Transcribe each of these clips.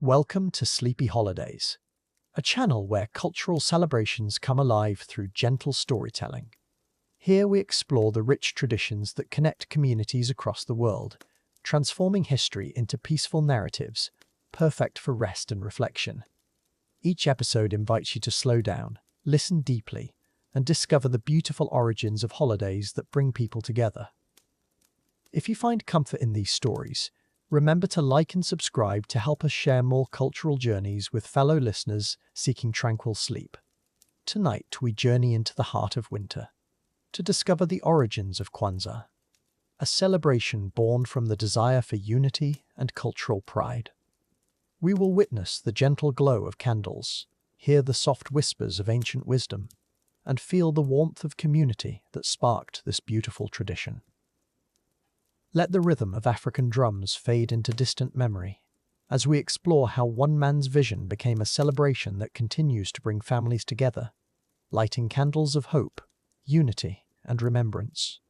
Welcome to Sleepy Holidays, a channel where cultural celebrations come alive through gentle storytelling. Here we explore the rich traditions that connect communities across the world, transforming history into peaceful narratives, perfect for rest and reflection. Each episode invites you to slow down, listen deeply, and discover the beautiful origins of holidays that bring people together. If you find comfort in these stories, remember to like and subscribe to help us share more cultural journeys with fellow listeners seeking tranquil sleep. Tonight we journey into the heart of winter to discover the origins of Kwanzaa, a celebration born from the desire for unity and cultural pride. We will witness the gentle glow of candles, hear the soft whispers of ancient wisdom, and feel the warmth of community that sparked this beautiful tradition. Let the rhythm of African drums fade into distant memory as we explore how one man's vision became a celebration that continues to bring families together, lighting candles of hope, unity, and remembrance.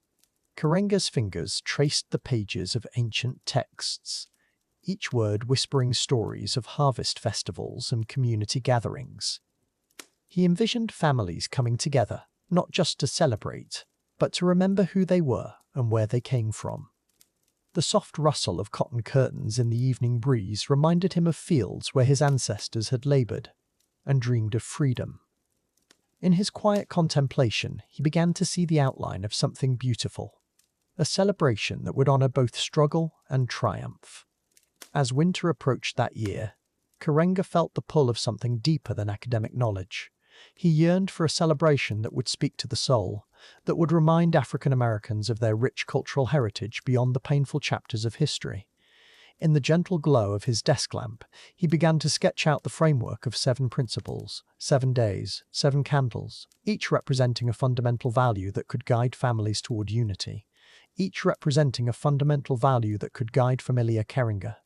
Karenga's fingers traced the pages of ancient texts, each word whispering stories of harvest festivals and community gatherings. He envisioned families coming together, not just to celebrate, but to remember who they were and where they came from. The soft rustle of cotton curtains in the evening breeze reminded him of fields where his ancestors had labored and dreamed of freedom. In his quiet contemplation, he began to see the outline of something beautiful, a celebration that would honor both struggle and triumph. As winter approached that year, Karenga felt the pull of something deeper than academic knowledge. He yearned for a celebration that would speak to the soul, that would remind African Americans of their rich cultural heritage beyond the painful chapters of history. In the gentle glow of his desk lamp, he began to sketch out the framework of 7 principles, 7 days, 7 candles, each representing a fundamental value that could guide families toward unity, each representing a fundamental value that could guide familia Karenga.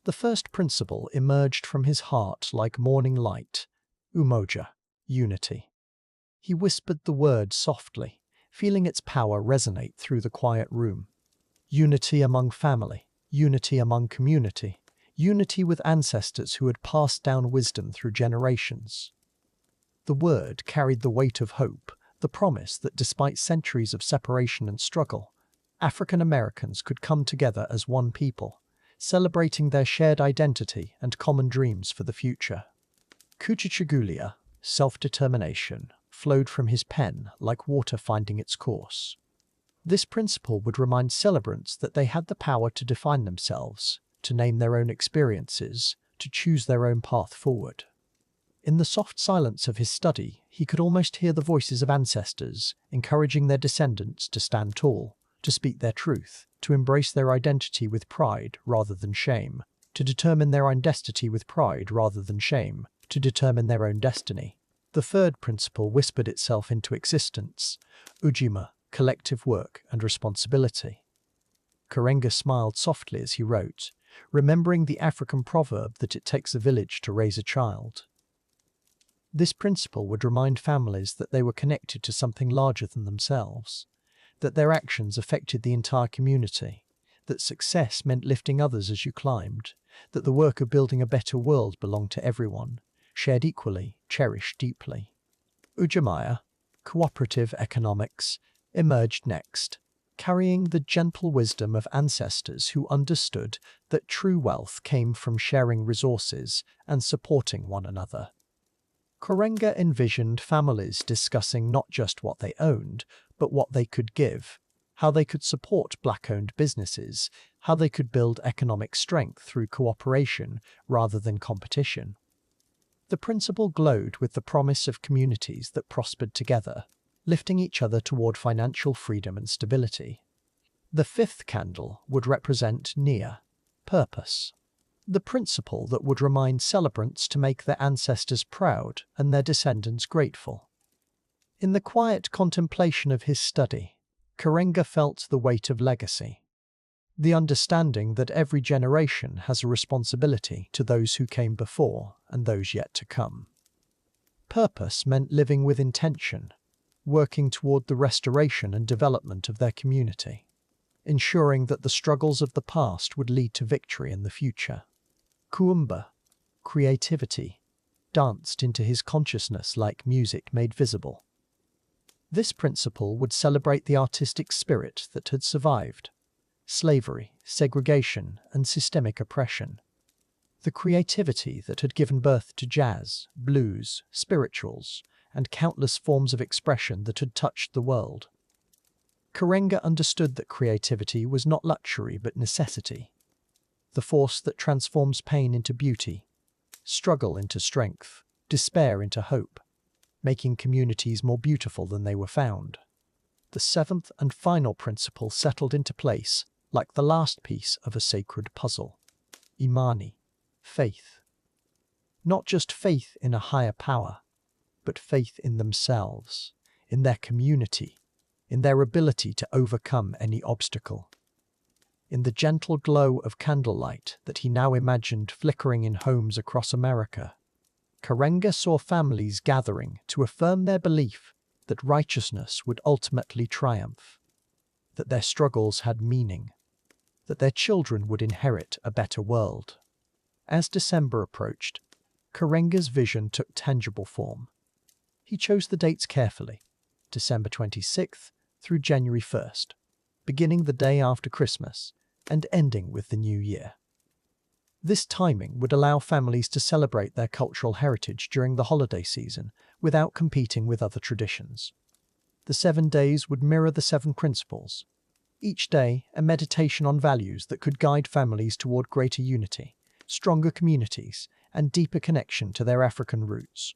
The first principle emerged from his heart like morning light, Umoja, unity. He whispered the word softly, feeling its power resonate through the quiet room. Unity among family, unity among community, unity with ancestors who had passed down wisdom through generations. The word carried the weight of hope, the promise that despite centuries of separation and struggle, African Americans could come together as one people, celebrating their shared identity and common dreams for the future. Kujichagulia, self-determination, flowed from his pen like water finding its course. This principle would remind celebrants that they had the power to define themselves, to name their own experiences, to choose their own path forward. In the soft silence of his study, he could almost hear the voices of ancestors, encouraging their descendants to stand tall, to speak their truth, to embrace their identity with pride rather than shame, to determine their own destiny with pride rather than shame, to determine their own destiny. The third principle whispered itself into existence, Ujima, collective work and responsibility. Karenga smiled softly as he wrote, remembering the African proverb that it takes a village to raise a child. This principle would remind families that they were connected to something larger than themselves, that their actions affected the entire community, that success meant lifting others as you climbed, that the work of building a better world belonged to everyone, shared equally, cherished deeply. Ujamaa, cooperative economics, emerged next, carrying the gentle wisdom of ancestors who understood that true wealth came from sharing resources and supporting one another. Karenga envisioned families discussing not just what they owned, but what they could give, how they could support Black-owned businesses, how they could build economic strength through cooperation rather than competition. The principle glowed with the promise of communities that prospered together, lifting each other toward financial freedom and stability. The fifth candle would represent Nia, purpose, the principle that would remind celebrants to make their ancestors proud and their descendants grateful. In the quiet contemplation of his study, Karenga felt the weight of legacy, the understanding that every generation has a responsibility to those who came before and those yet to come. Purpose meant living with intention, working toward the restoration and development of their community, ensuring that the struggles of the past would lead to victory in the future. Kuumba, creativity, danced into his consciousness like music made visible. This principle would celebrate the artistic spirit that had survived slavery, segregation, and systemic oppression. The creativity that had given birth to jazz, blues, spirituals, and countless forms of expression that had touched the world. Karenga understood that creativity was not luxury but necessity, the force that transforms pain into beauty, struggle into strength, despair into hope, making communities more beautiful than they were found. The seventh and final principle settled into place like the last piece of a sacred puzzle. Imani, faith. Not just faith in a higher power, but faith in themselves, in their community, in their ability to overcome any obstacle. In the gentle glow of candlelight that he now imagined flickering in homes across America, Karenga saw families gathering to affirm their belief that righteousness would ultimately triumph, that their struggles had meaning, that their children would inherit a better world. As December approached, Karenga's vision took tangible form. He chose the dates carefully, December 26th through January 1st, beginning the day after Christmas and ending with the New Year. This timing would allow families to celebrate their cultural heritage during the holiday season without competing with other traditions. The 7 days would mirror the 7 principles, each day a meditation on values that could guide families toward greater unity, stronger communities, and deeper connection to their African roots.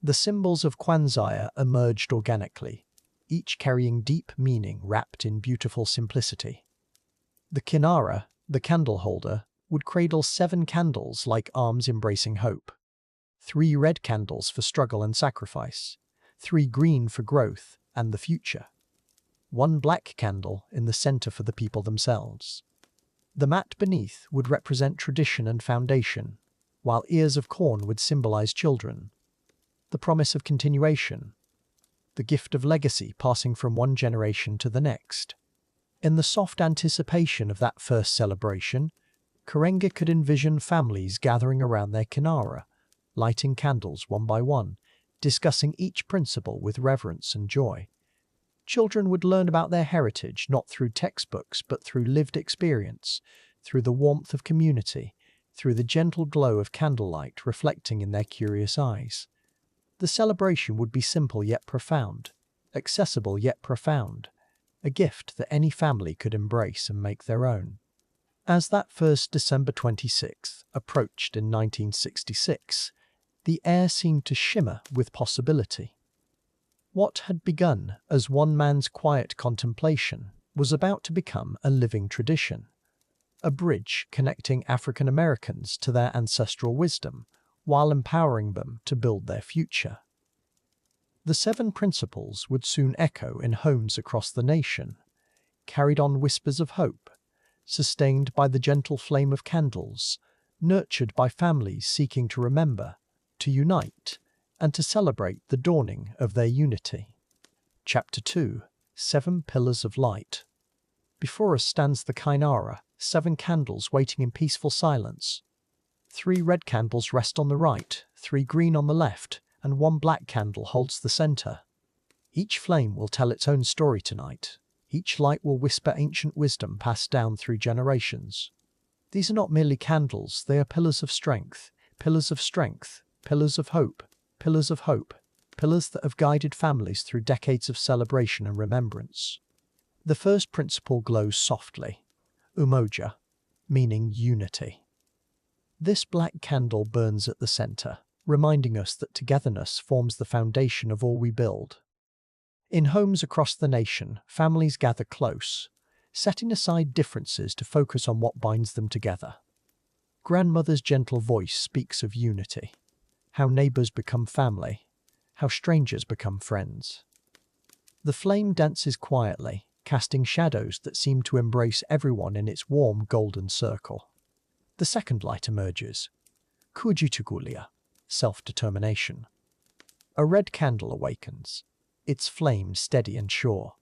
The symbols of Kwanzaa emerged organically, each carrying deep meaning wrapped in beautiful simplicity. The kinara, the candle holder, would cradle 7 candles like arms embracing hope. 3 red candles for struggle and sacrifice, 3 green for growth and the future. 1 black candle in the center for the people themselves. The mat beneath would represent tradition and foundation, while ears of corn would symbolize children, the promise of continuation, the gift of legacy passing from one generation to the next. In the soft anticipation of that first celebration, Karenga could envision families gathering around their kinara, lighting candles one by one, discussing each principle with reverence and joy. Children would learn about their heritage not through textbooks but through lived experience, through the warmth of community, through the gentle glow of candlelight reflecting in their curious eyes. The celebration would be simple yet profound, accessible yet profound, a gift that any family could embrace and make their own. As that first December 26th approached in 1966, the air seemed to shimmer with possibility. What had begun as one man's quiet contemplation was about to become a living tradition, a bridge connecting African Americans to their ancestral wisdom while empowering them to build their future. The 7 principles would soon echo in homes across the nation, carried on whispers of hope, sustained by the gentle flame of candles, nurtured by families seeking to remember, to unite, and to celebrate the dawning of their unity. Chapter 2: 7 Pillars of Light. Before us stands the kinara, 7 candles waiting in peaceful silence. 3 red candles rest on the right, 3 green on the left, and 1 black candle holds the center. Each flame will tell its own story tonight. Each light will whisper ancient wisdom passed down through generations. These are not merely candles, they are pillars of strength, pillars of strength, pillars of hope, pillars of hope, pillars that have guided families through decades of celebration and remembrance. The first principle glows softly, Umoja, meaning unity. This black candle burns at the center, reminding us that togetherness forms the foundation of all we build. In homes across the nation, families gather close, setting aside differences to focus on what binds them together. Grandmother's gentle voice speaks of unity, how neighbors become family, how strangers become friends. The flame dances quietly, casting shadows that seem to embrace everyone in its warm golden circle. The second light emerges, Kujichagulia, self-determination. A red candle awakens, its flame steady and sure.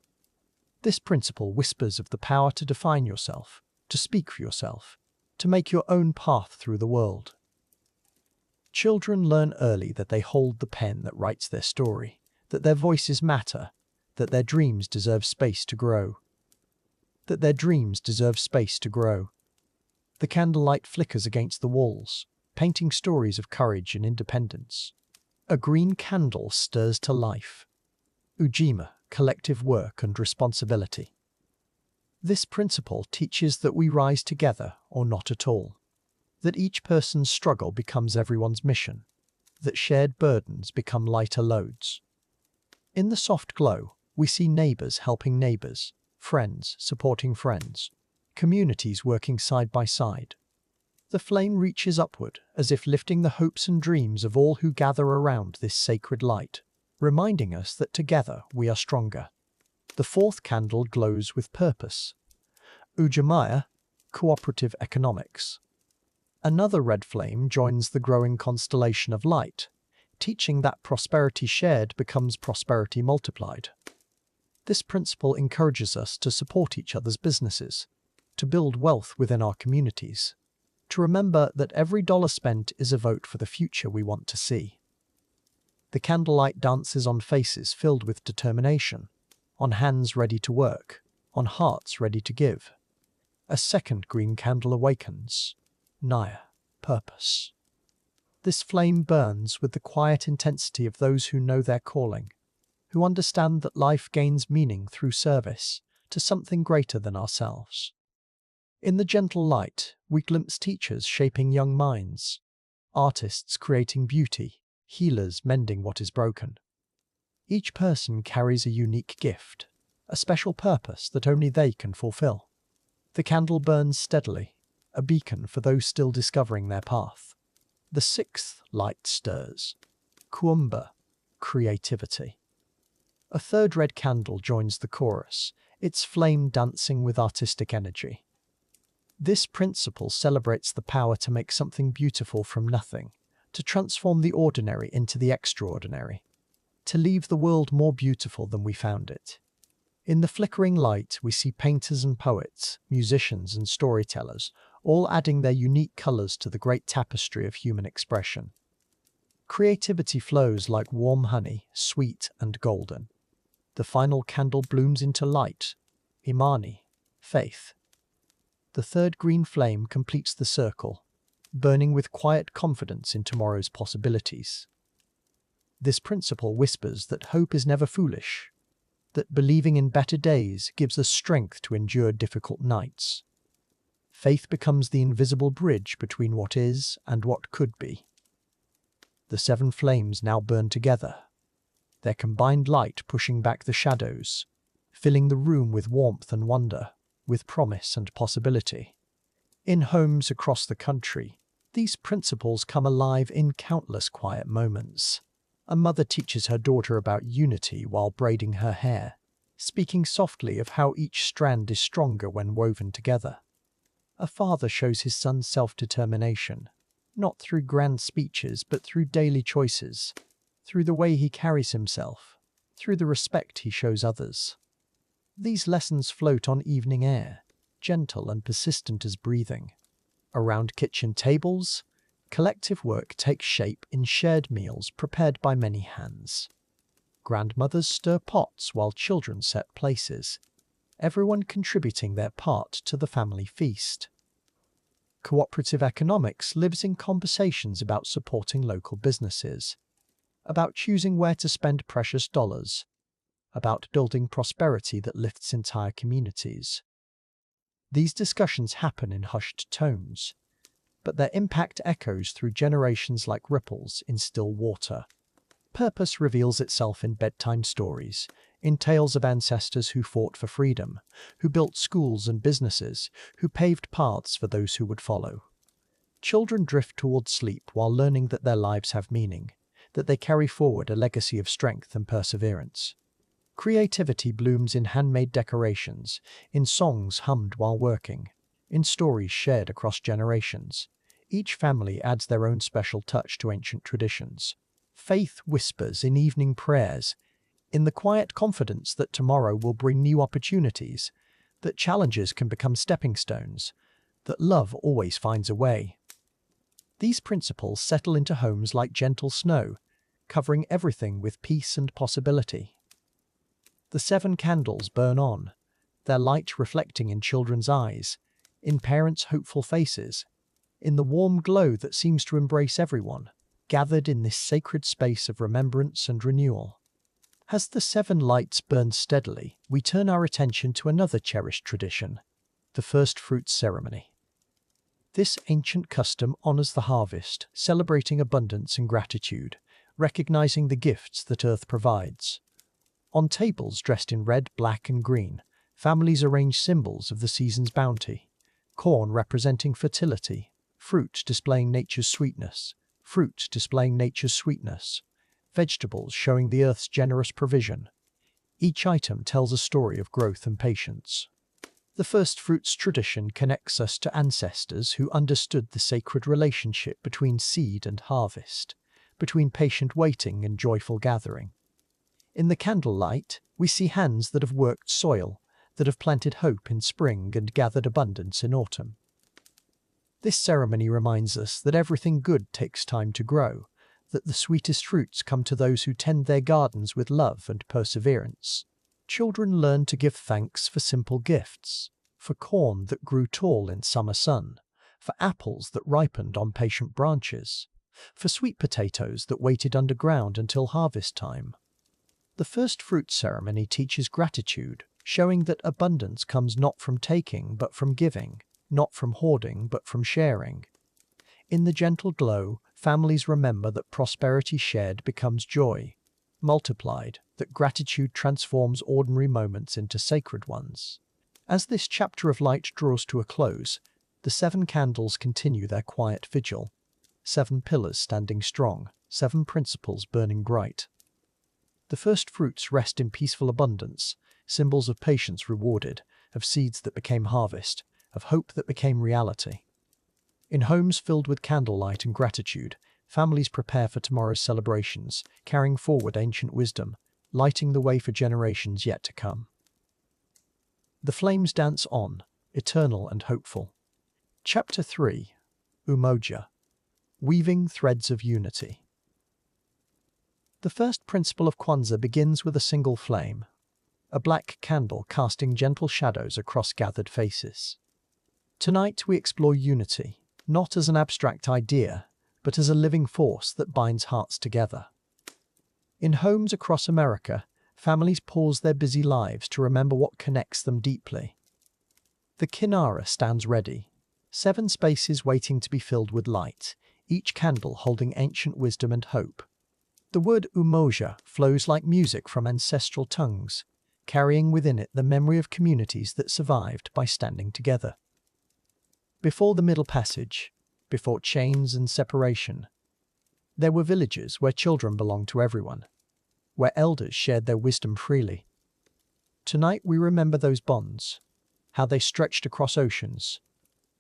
This principle whispers of the power to define yourself, to speak for yourself, to make your own path through the world. Children learn early that they hold the pen that writes their story, that their voices matter, that their dreams deserve space to grow. That their dreams deserve space to grow. The candlelight flickers against the walls, painting stories of courage and independence. A green candle stirs to life. Ujima, collective work and responsibility. This principle teaches that we rise together or not at all, that each person's struggle becomes everyone's mission, that shared burdens become lighter loads. In the soft glow, we see neighbours helping neighbours, friends supporting friends, communities working side by side. The flame reaches upward, as if lifting the hopes and dreams of all who gather around this sacred light, reminding us that together we are stronger. The fourth candle glows with purpose. Ujamaa, cooperative economics. Another red flame joins the growing constellation of light, teaching that prosperity shared becomes prosperity multiplied. This principle encourages us to support each other's businesses, to build wealth within our communities, to remember that every dollar spent is a vote for the future we want to see. The candlelight dances on faces filled with determination, on hands ready to work, on hearts ready to give. A second green candle awakens. Naya, purpose. This flame burns with the quiet intensity of those who know their calling, who understand that life gains meaning through service to something greater than ourselves. In the gentle light, we glimpse teachers shaping young minds, artists creating beauty, healers mending what is broken. Each person carries a unique gift, a special purpose that only they can fulfill. The candle burns steadily, a beacon for those still discovering their path. The sixth light stirs. Kuumba, creativity. A third red candle joins the chorus, its flame dancing with artistic energy. This principle celebrates the power to make something beautiful from nothing, to transform the ordinary into the extraordinary, to leave the world more beautiful than we found it. In the flickering light, we see painters and poets, musicians and storytellers, all adding their unique colours to the great tapestry of human expression. Creativity flows like warm honey, sweet and golden. The final candle blooms into light. Imani, faith. The third green flame completes the circle, burning with quiet confidence in tomorrow's possibilities. This principle whispers that hope is never foolish, that believing in better days gives us strength to endure difficult nights. Faith becomes the invisible bridge between what is and what could be. The seven flames now burn together, their combined light pushing back the shadows, filling the room with warmth and wonder, with promise and possibility. In homes across the country, these principles come alive in countless quiet moments. A mother teaches her daughter about unity while braiding her hair, speaking softly of how each strand is stronger when woven together. A father shows his son self-determination, not through grand speeches but through daily choices, through the way he carries himself, through the respect he shows others. These lessons float on evening air, gentle and persistent as breathing. Around kitchen tables, collective work takes shape in shared meals prepared by many hands. Grandmothers stir pots while children set places, everyone contributing their part to the family feast. Cooperative economics lives in conversations about supporting local businesses, about choosing where to spend precious dollars, about building prosperity that lifts entire communities. These discussions happen in hushed tones, but their impact echoes through generations like ripples in still water. Purpose reveals itself in bedtime stories, in tales of ancestors who fought for freedom, who built schools and businesses, who paved paths for those who would follow. Children drift towards sleep while learning that their lives have meaning, that they carry forward a legacy of strength and perseverance. Creativity blooms in handmade decorations, in songs hummed while working, in stories shared across generations. Each family adds their own special touch to ancient traditions. Faith whispers in evening prayers, in the quiet confidence that tomorrow will bring new opportunities, that challenges can become stepping stones, that love always finds a way. These principles settle into homes like gentle snow, covering everything with peace and possibility. The 7 candles burn on, their light reflecting in children's eyes, in parents' hopeful faces, in the warm glow that seems to embrace everyone, gathered in this sacred space of remembrance and renewal. As the 7 lights burn steadily, we turn our attention to another cherished tradition, the first fruits ceremony. This ancient custom honors the harvest, celebrating abundance and gratitude, recognizing the gifts that earth provides. On tables dressed in red, black, and green, families arrange symbols of the season's bounty: corn representing fertility, fruit displaying nature's sweetness, vegetables showing the earth's generous provision. Each item tells a story of growth and patience. The first fruits tradition connects us to ancestors who understood the sacred relationship between seed and harvest, between patient waiting and joyful gathering. In the candlelight, we see hands that have worked soil, that have planted hope in spring and gathered abundance in autumn. This ceremony reminds us that everything good takes time to grow, that the sweetest fruits come to those who tend their gardens with love and perseverance. Children learn to give thanks for simple gifts, for corn that grew tall in summer sun, for apples that ripened on patient branches, for sweet potatoes that waited underground until harvest time. The first fruit ceremony teaches gratitude, showing that abundance comes not from taking but from giving, not from hoarding but from sharing. In the gentle glow, families remember that prosperity shared becomes joy multiplied, that gratitude transforms ordinary moments into sacred ones. As this chapter of light draws to a close, the 7 candles continue their quiet vigil, 7 pillars standing strong, 7 principles burning bright. The first fruits rest in peaceful abundance, symbols of patience rewarded, of seeds that became harvest, of hope that became reality. In homes filled with candlelight and gratitude, families prepare for tomorrow's celebrations, carrying forward ancient wisdom, lighting the way for generations yet to come. The flames dance on, eternal and hopeful. Chapter 3: Umoja, Weaving Threads of Unity. The first principle of Kwanzaa begins with a single flame, a black candle casting gentle shadows across gathered faces. Tonight we explore unity, not as an abstract idea, but as a living force that binds hearts together. In homes across America, families pause their busy lives to remember what connects them deeply. The kinara stands ready, 7 spaces waiting to be filled with light, each candle holding ancient wisdom and hope. The word Umoja flows like music from ancestral tongues, carrying within it the memory of communities that survived by standing together. Before the Middle Passage, before chains and separation, there were villages where children belonged to everyone, where elders shared their wisdom freely. Tonight we remember those bonds, how they stretched across oceans,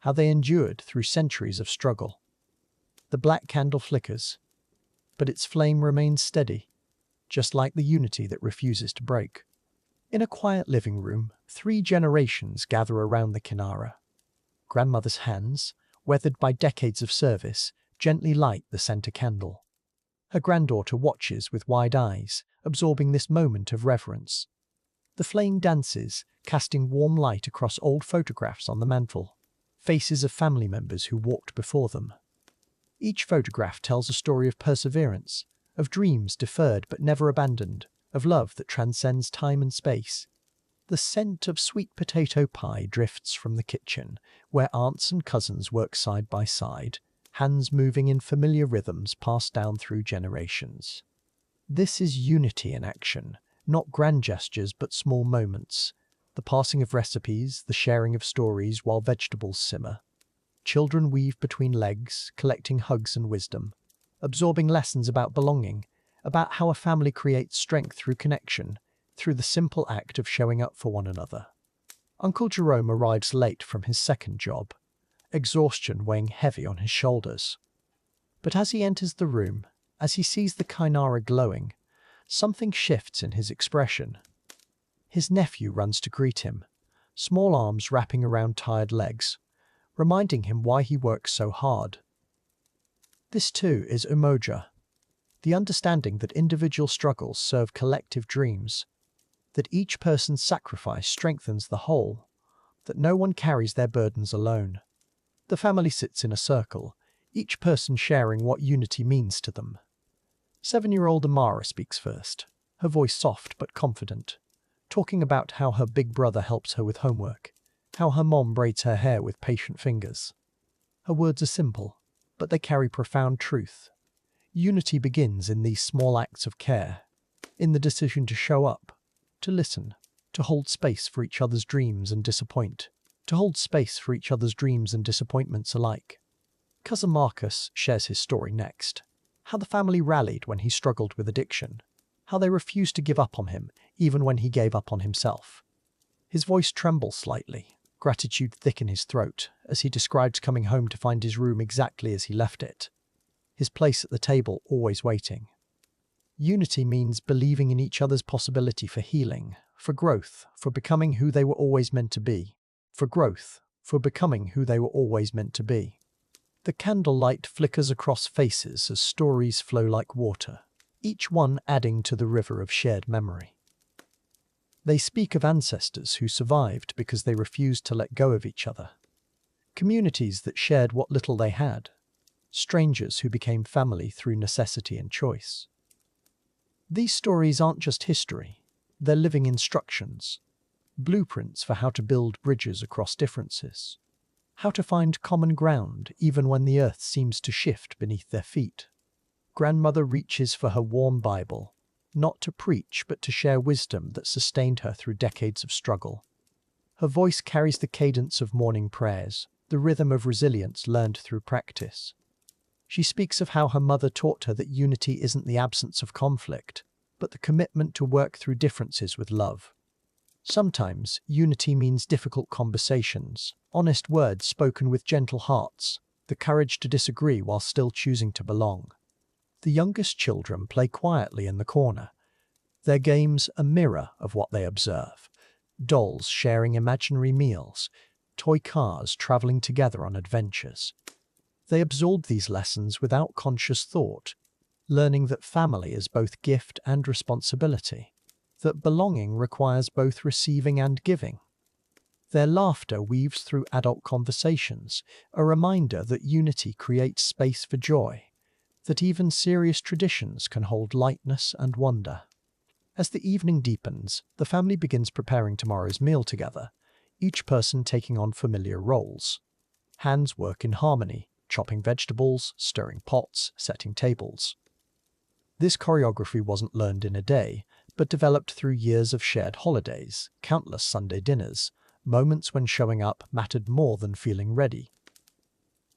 how they endured through centuries of struggle. The black candle flickers, but its flame remains steady, just like the unity that refuses to break. In a quiet living room, 3 generations gather around the kinara. Grandmother's hands, weathered by decades of service, gently light the center candle. Her granddaughter watches with wide eyes, absorbing this moment of reverence. The flame dances, casting warm light across old photographs on the mantel, faces of family members who walked before them. Each photograph tells a story of perseverance, of dreams deferred but never abandoned, of love that transcends time and space. The scent of sweet potato pie drifts from the kitchen, where aunts and cousins work side by side, hands moving in familiar rhythms passed down through generations. This is unity in action, not grand gestures but small moments, the passing of recipes, the sharing of stories while vegetables simmer. Children weave between legs, collecting hugs and wisdom, absorbing lessons about belonging, about how a family creates strength through connection, through the simple act of showing up for one another. Uncle Jerome arrives late from his second job, exhaustion weighing heavy on his shoulders. But as he enters the room, as he sees the kinara glowing, something shifts in his expression. His nephew runs to greet him, small arms wrapping around tired legs, reminding him why he works so hard. This too is Umoja, the understanding that individual struggles serve collective dreams, that each person's sacrifice strengthens the whole, that no one carries their burdens alone. The family sits in a circle, each person sharing what unity means to them. 7-year-old Amara speaks first, her voice soft but confident, talking about how her big brother helps her with homework, how her mom braids her hair with patient fingers. Her words are simple, but they carry profound truth. Unity begins in these small acts of care, in the decision to show up, to listen, to hold space for each other's dreams and disappointments alike. Cousin Marcus shares his story next. How the family rallied when he struggled with addiction. How they refused to give up on him, even when he gave up on himself. His voice trembles slightly, gratitude thick in his throat, as he describes coming home to find his room exactly as he left it. His place at the table always waiting. Unity means believing in each other's possibility for healing, for growth, for becoming who they were always meant to be. The candlelight flickers across faces as stories flow like water, each one adding to the river of shared memory. They speak of ancestors who survived because they refused to let go of each other, communities that shared what little they had, strangers who became family through necessity and choice. These stories aren't just history, they're living instructions, blueprints for how to build bridges across differences, how to find common ground even when the earth seems to shift beneath their feet. Grandmother reaches for her warm Bible, not to preach but to share wisdom that sustained her through decades of struggle. Her voice carries the cadence of morning prayers, the rhythm of resilience learned through practice. She speaks of how her mother taught her that unity isn't the absence of conflict, but the commitment to work through differences with love. Sometimes, unity means difficult conversations, honest words spoken with gentle hearts, the courage to disagree while still choosing to belong. The youngest children play quietly in the corner, their games a mirror of what they observe. Dolls sharing imaginary meals, toy cars traveling together on adventures. They absorb these lessons without conscious thought, learning that family is both gift and responsibility, that belonging requires both receiving and giving. Their laughter weaves through adult conversations, a reminder that unity creates space for joy, that even serious traditions can hold lightness and wonder. As the evening deepens, the family begins preparing tomorrow's meal together, each person taking on familiar roles. Hands work in harmony, chopping vegetables, stirring pots, setting tables. This choreography wasn't learned in a day, but developed through years of shared holidays, countless Sunday dinners, moments when showing up mattered more than feeling ready.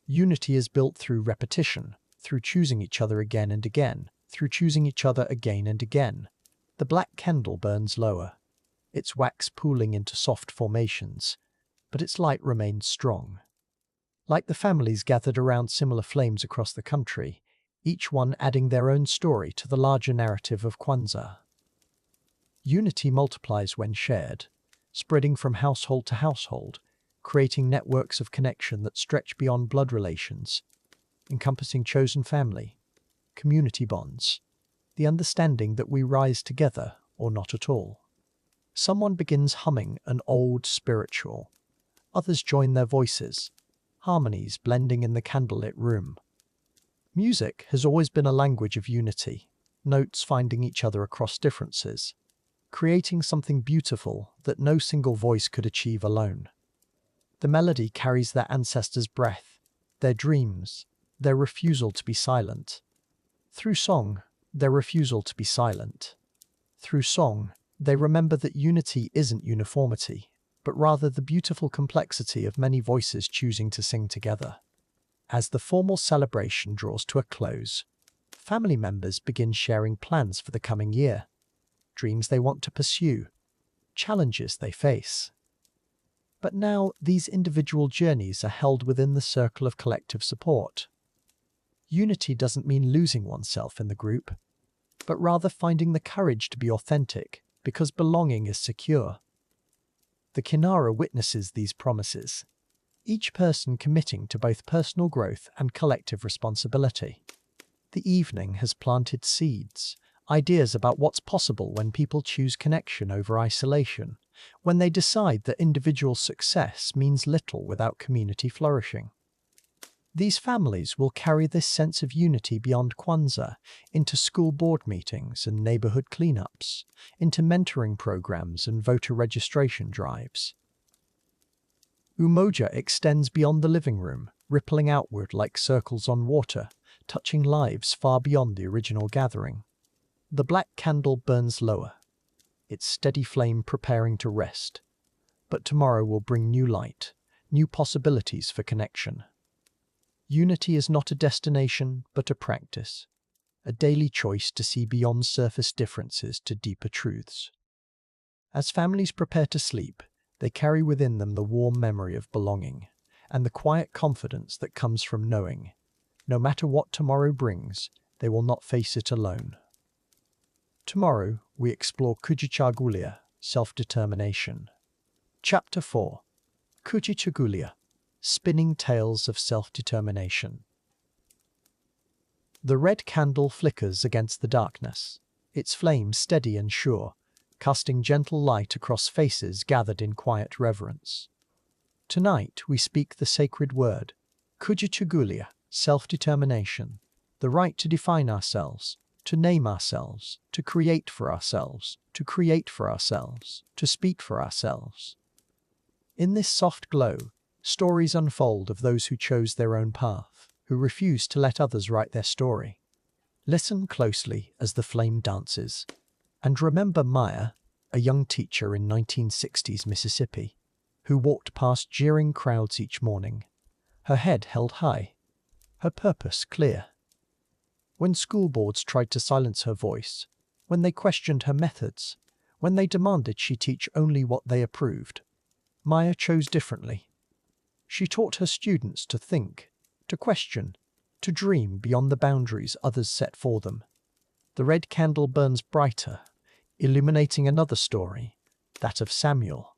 Unity is built through repetition, through choosing each other again and again, through choosing each other again and again. The black candle burns lower, its wax pooling into soft formations, but its light remains strong. Like the families gathered around similar flames across the country, each one adding their own story to the larger narrative of Kwanzaa. Unity multiplies when shared, spreading from household to household, creating networks of connection that stretch beyond blood relations, encompassing chosen family, community bonds, the understanding that we rise together or not at all. Someone begins humming an old spiritual. Others join their voices, harmonies blending in the candlelit room. Music has always been a language of unity, notes finding each other across differences, creating something beautiful that no single voice could achieve alone. The melody carries their ancestors' breath, their dreams, their refusal to be silent. Through song, they remember that unity isn't uniformity, but rather the beautiful complexity of many voices choosing to sing together. As the formal celebration draws to a close, family members begin sharing plans for the coming year, dreams they want to pursue, challenges they face. But now these individual journeys are held within the circle of collective support. Unity doesn't mean losing oneself in the group, but rather finding the courage to be authentic because belonging is secure. The kinara witnesses these promises. each person committing to both personal growth and collective responsibility. The evening has planted seeds, ideas about what's possible when people choose connection over isolation, when they decide that individual success means little without community flourishing. These families will carry this sense of unity beyond Kwanzaa into school board meetings and neighborhood cleanups, into mentoring programs and voter registration drives. Umoja extends beyond the living room, rippling outward like circles on water, touching lives far beyond the original gathering. The black candle burns lower, its steady flame preparing to rest. But tomorrow will bring new light, new possibilities for connection. Unity is not a destination, but a practice, a daily choice to see beyond surface differences to deeper truths. As families prepare to sleep, they carry within them the warm memory of belonging and the quiet confidence that comes from knowing, no matter what tomorrow brings, they will not face it alone. Tomorrow, we explore Kujichagulia, self-determination. Chapter 4. Kujichagulia, spinning tales of self-determination. The red candle flickers against the darkness, its flame steady and sure, casting gentle light across faces gathered in quiet reverence. Tonight we speak the sacred word, Kujichagulia, self-determination, the right to define ourselves, to name ourselves, to create for ourselves, to create for ourselves, to speak for ourselves. In this soft glow, stories unfold of those who chose their own path, who refused to let others write their story. Listen closely as the flame dances. And remember Maya, a young teacher in 1960s Mississippi, who walked past jeering crowds each morning, her head held high, her purpose clear. When school boards tried to silence her voice, when they questioned her methods, when they demanded she teach only what they approved, Maya chose differently. She taught her students to think, to question, to dream beyond the boundaries others set for them. The red candle burns brighter, illuminating another story, that of Samuel,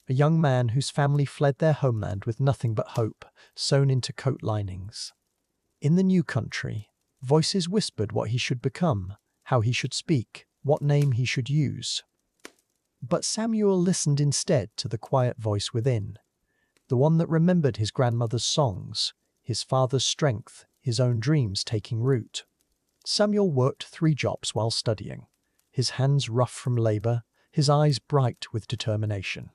a young man whose family fled their homeland with nothing but hope sewn into coat linings. In the new country, voices whispered what he should become, how he should speak, what name he should use. But Samuel listened instead to the quiet voice within, the one that remembered his grandmother's songs, his father's strength, his own dreams taking root. Samuel worked 3 jobs while studying, his hands rough from labor, his eyes bright with determination.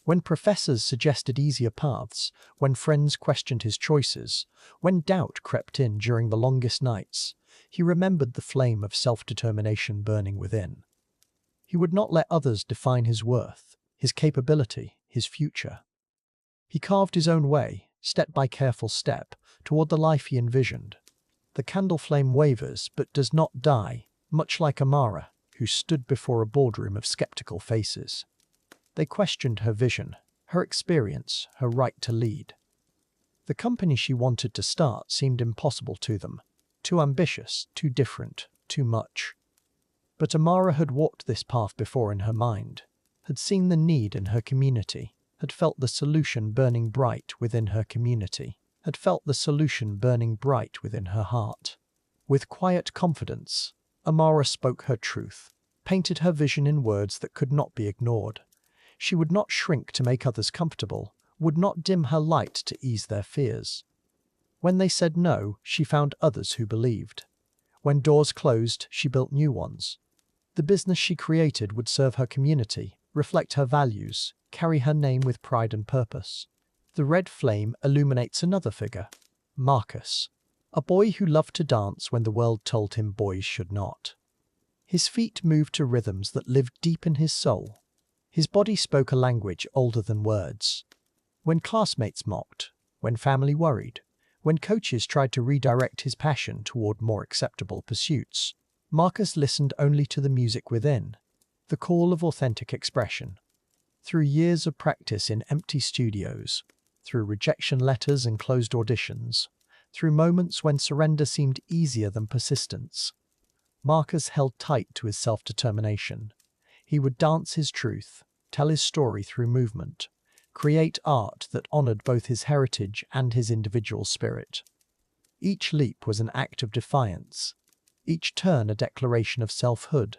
When professors suggested easier paths, when friends questioned his choices, when doubt crept in during the longest nights, he remembered the flame of self-determination burning within. He would not let others define his worth, his capability, his future. He carved his own way, step by careful step, toward the life he envisioned. The candle flame wavers but does not die, much like Amara, who stood before a boardroom of skeptical faces. They questioned her vision, her experience, her right to lead. The company she wanted to start seemed impossible to them, too ambitious, too different, too much. But Amara had walked this path before in her mind, had seen the need in her community, had felt the solution burning bright within her community, had felt the solution burning bright within her heart. With quiet confidence, Amara spoke her truth, painted her vision in words that could not be ignored. She would not shrink to make others comfortable, would not dim her light to ease their fears. When they said no, she found others who believed. When doors closed, she built new ones. The business she created would serve her community, reflect her values, carry her name with pride and purpose. The red flame illuminates another figure, Marcus, a boy who loved to dance when the world told him boys should not. His feet moved to rhythms that lived deep in his soul. His body spoke a language older than words. When classmates mocked, when family worried, when coaches tried to redirect his passion toward more acceptable pursuits, Marcus listened only to the music within, the call of authentic expression. Through years of practice in empty studios, through rejection letters and closed auditions, through moments when surrender seemed easier than persistence, Marcus held tight to his self-determination. He would dance his truth, tell his story through movement, create art that honored both his heritage and his individual spirit. Each leap was an act of defiance, each turn a declaration of selfhood,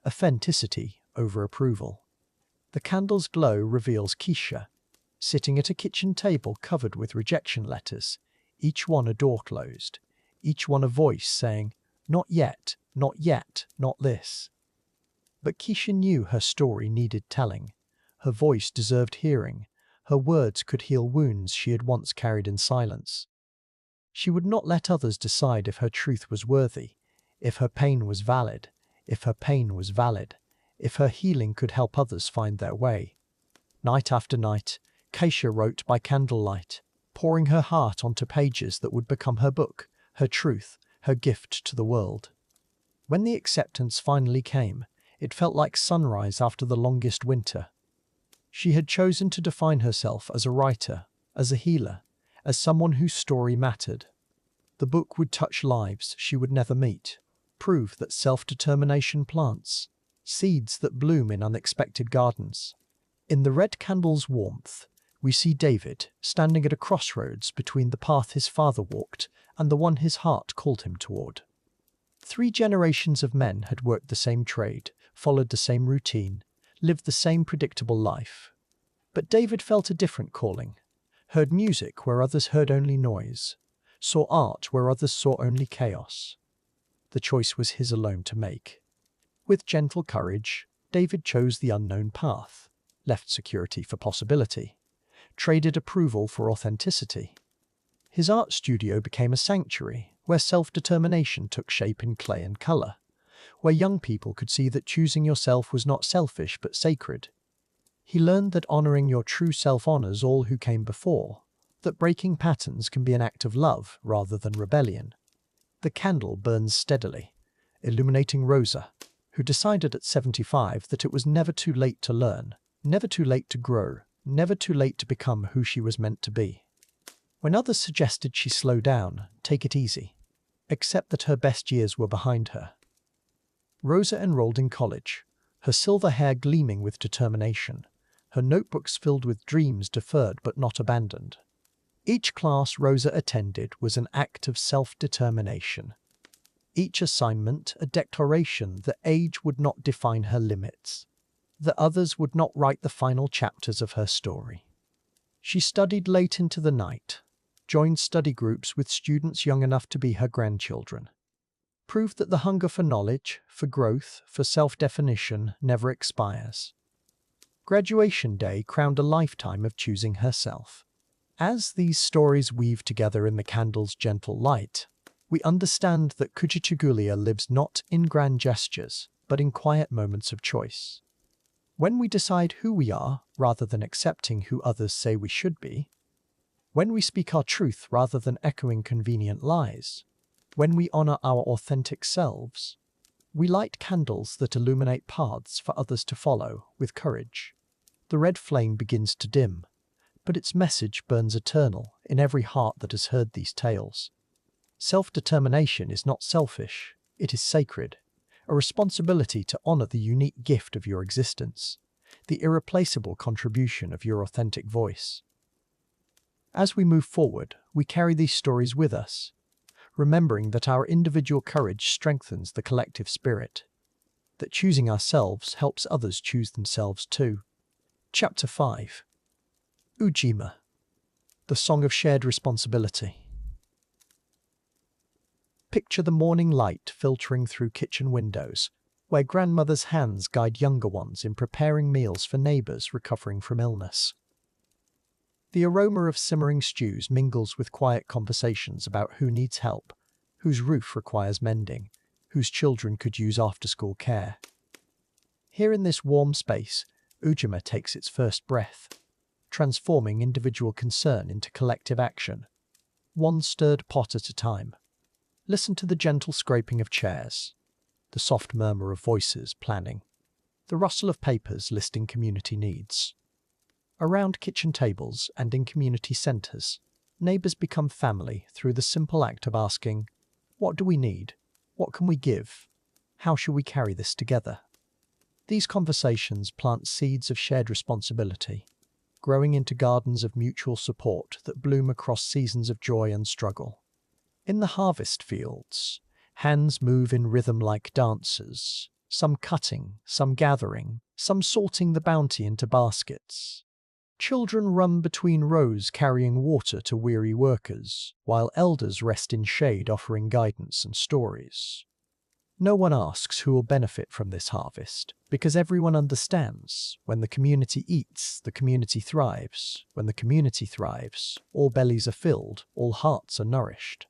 authenticity over approval. The candle's glow reveals Keisha, sitting at a kitchen table covered with rejection letters, each one a door closed, each one a voice saying, "Not yet, not yet, not this." But Keisha knew her story needed telling. Her voice deserved hearing. Her words could heal wounds she had once carried in silence. She would not let others decide if her truth was worthy, if her pain was valid, if her healing could help others find their way. Night after night, Keisha wrote by candlelight, pouring her heart onto pages that would become her book, her truth, her gift to the world. When the acceptance finally came, it felt like sunrise after the longest winter. She had chosen to define herself as a writer, as a healer, as someone whose story mattered. The book would touch lives she would never meet, prove that self-determination plants seeds that bloom in unexpected gardens. In the red candle's warmth, we see David standing at a crossroads between the path his father walked and the one his heart called him toward. 3 generations of men had worked the same trade, followed the same routine, lived the same predictable life. But David felt a different calling, heard music where others heard only noise, saw art where others saw only chaos. The choice was his alone to make. With gentle courage, David chose the unknown path, left security for possibility, traded approval for authenticity. His art studio became a sanctuary where self-determination took shape in clay and color, where young people could see that choosing yourself was not selfish but sacred. He learned that honoring your true self honors all who came before, that breaking patterns can be an act of love rather than rebellion. The candle burns steadily, illuminating Rosa, who decided at 75 that it was never too late to learn, never too late to grow, never too late to become who she was meant to be. When others suggested she slow down, take it easy, accept that her best years were behind her. Rosa enrolled in college, her silver hair gleaming with determination, her notebooks filled with dreams deferred but not abandoned. Each class Rosa attended was an act of self-determination. Each assignment a declaration that age would not define her limits, that others would not write the final chapters of her story. She studied late into the night, joined study groups with students young enough to be her grandchildren, proved that the hunger for knowledge, for growth, for self-definition never expires. Graduation day crowned a lifetime of choosing herself. As these stories weave together in the candle's gentle light, we understand that Kujichagulia lives not in grand gestures, but in quiet moments of choice. When we decide who we are, rather than accepting who others say we should be, when we speak our truth rather than echoing convenient lies, when we honor our authentic selves, we light candles that illuminate paths for others to follow with courage. The red flame begins to dim, but its message burns eternal in every heart that has heard these tales. Self-determination is not selfish, it is sacred, a responsibility to honor the unique gift of your existence, the irreplaceable contribution of your authentic voice. As we move forward, we carry these stories with us, remembering that our individual courage strengthens the collective spirit, that choosing ourselves helps others choose themselves too. Chapter 5. Ujima, the song of shared responsibility. Picture the morning light filtering through kitchen windows, where grandmother's hands guide younger ones in preparing meals for neighbors recovering from illness. The aroma of simmering stews mingles with quiet conversations about who needs help, whose roof requires mending, whose children could use after-school care. Here in this warm space, Ujima takes its first breath, transforming individual concern into collective action, one stirred pot at a time. Listen to the gentle scraping of chairs, the soft murmur of voices planning, the rustle of papers listing community needs. Around kitchen tables and in community centres, neighbours become family through the simple act of asking, "What do we need? What can we give? How shall we carry this together?" These conversations plant seeds of shared responsibility, growing into gardens of mutual support that bloom across seasons of joy and struggle. In the harvest fields, hands move in rhythm like dancers, some cutting, some gathering, some sorting the bounty into baskets. Children run between rows carrying water to weary workers, while elders rest in shade offering guidance and stories. No one asks who will benefit from this harvest, because everyone understands when the community eats, the community thrives. When the community thrives, all bellies are filled, all hearts are nourished.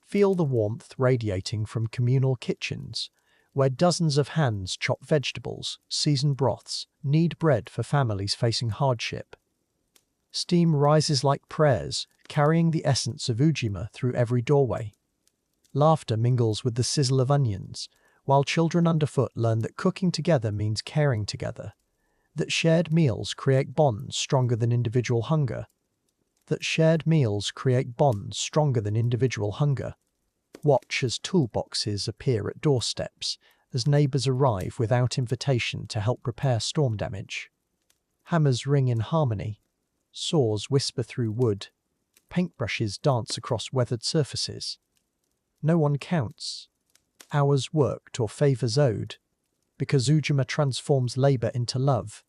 Feel the warmth radiating from communal kitchens, where dozens of hands chop vegetables, season broths, knead bread for families facing hardship. Steam rises like prayers, carrying the essence of Ujima through every doorway. Laughter mingles with the sizzle of onions, while children underfoot learn that cooking together means caring together, that shared meals create bonds stronger than individual hunger, Watch as toolboxes appear at doorsteps, as neighbours arrive without invitation to help repair storm damage. Hammers ring in harmony, saws whisper through wood, paintbrushes dance across weathered surfaces. No one counts hours worked or favours owed, because Ujima transforms labour into love,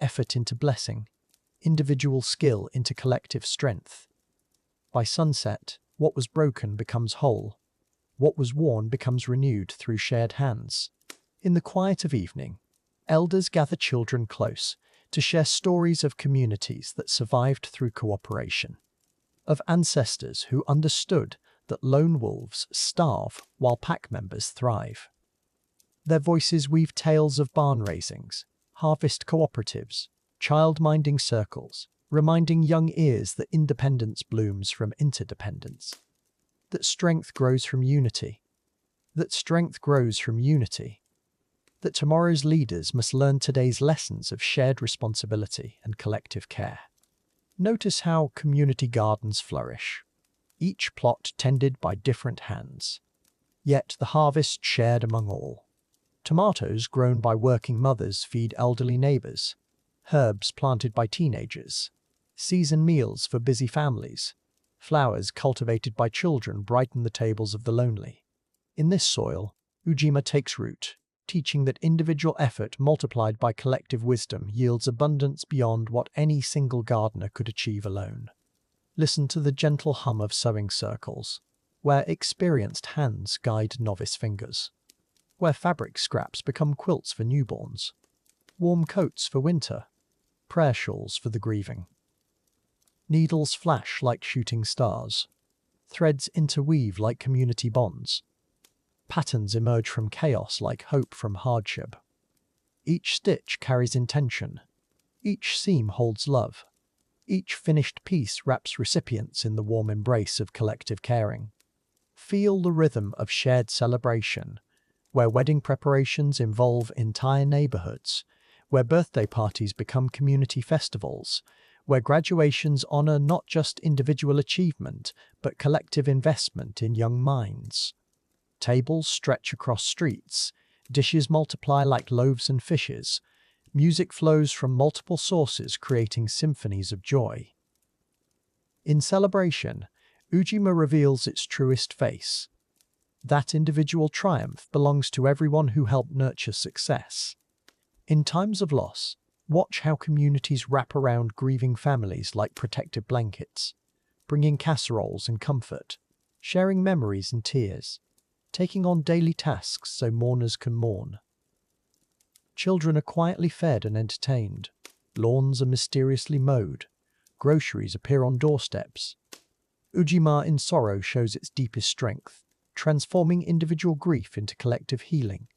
effort into blessing, individual skill into collective strength. By sunset, what was broken becomes whole. What was worn becomes renewed through shared hands. In the quiet of evening, elders gather children close to share stories of communities that survived through cooperation, of ancestors who understood that lone wolves starve while pack members thrive. Their voices weave tales of barn raisings, harvest cooperatives, child-minding circles, reminding young ears that independence blooms from interdependence, that strength grows from unity, that tomorrow's leaders must learn today's lessons of shared responsibility and collective care. Notice how community gardens flourish, each plot tended by different hands, yet the harvest shared among all. Tomatoes grown by working mothers feed elderly neighbours, herbs planted by teenagers, season meals for busy families, flowers cultivated by children brighten the tables of the lonely. In this soil, Ujima takes root, teaching that individual effort multiplied by collective wisdom yields abundance beyond what any single gardener could achieve alone. Listen to the gentle hum of sewing circles, where experienced hands guide novice fingers, where fabric scraps become quilts for newborns, warm coats for winter, prayer shawls for the grieving. Needles flash like shooting stars, threads interweave like community bonds, patterns emerge from chaos like hope from hardship. Each stitch carries intention, each seam holds love, each finished piece wraps recipients in the warm embrace of collective caring. Feel the rhythm of shared celebration, where wedding preparations involve entire neighborhoods, where birthday parties become community festivals, where graduations honor not just individual achievement, but collective investment in young minds. Tables stretch across streets, dishes multiply like loaves and fishes, music flows from multiple sources creating symphonies of joy. In celebration, Ujima reveals its truest face. That individual triumph belongs to everyone who helped nurture success. In times of loss, watch how communities wrap around grieving families like protective blankets, bringing casseroles and comfort, sharing memories and tears, taking on daily tasks so mourners can mourn. Children are quietly fed and entertained, lawns are mysteriously mowed, groceries appear on doorsteps. Ujima in sorrow shows its deepest strength, transforming individual grief into collective healing,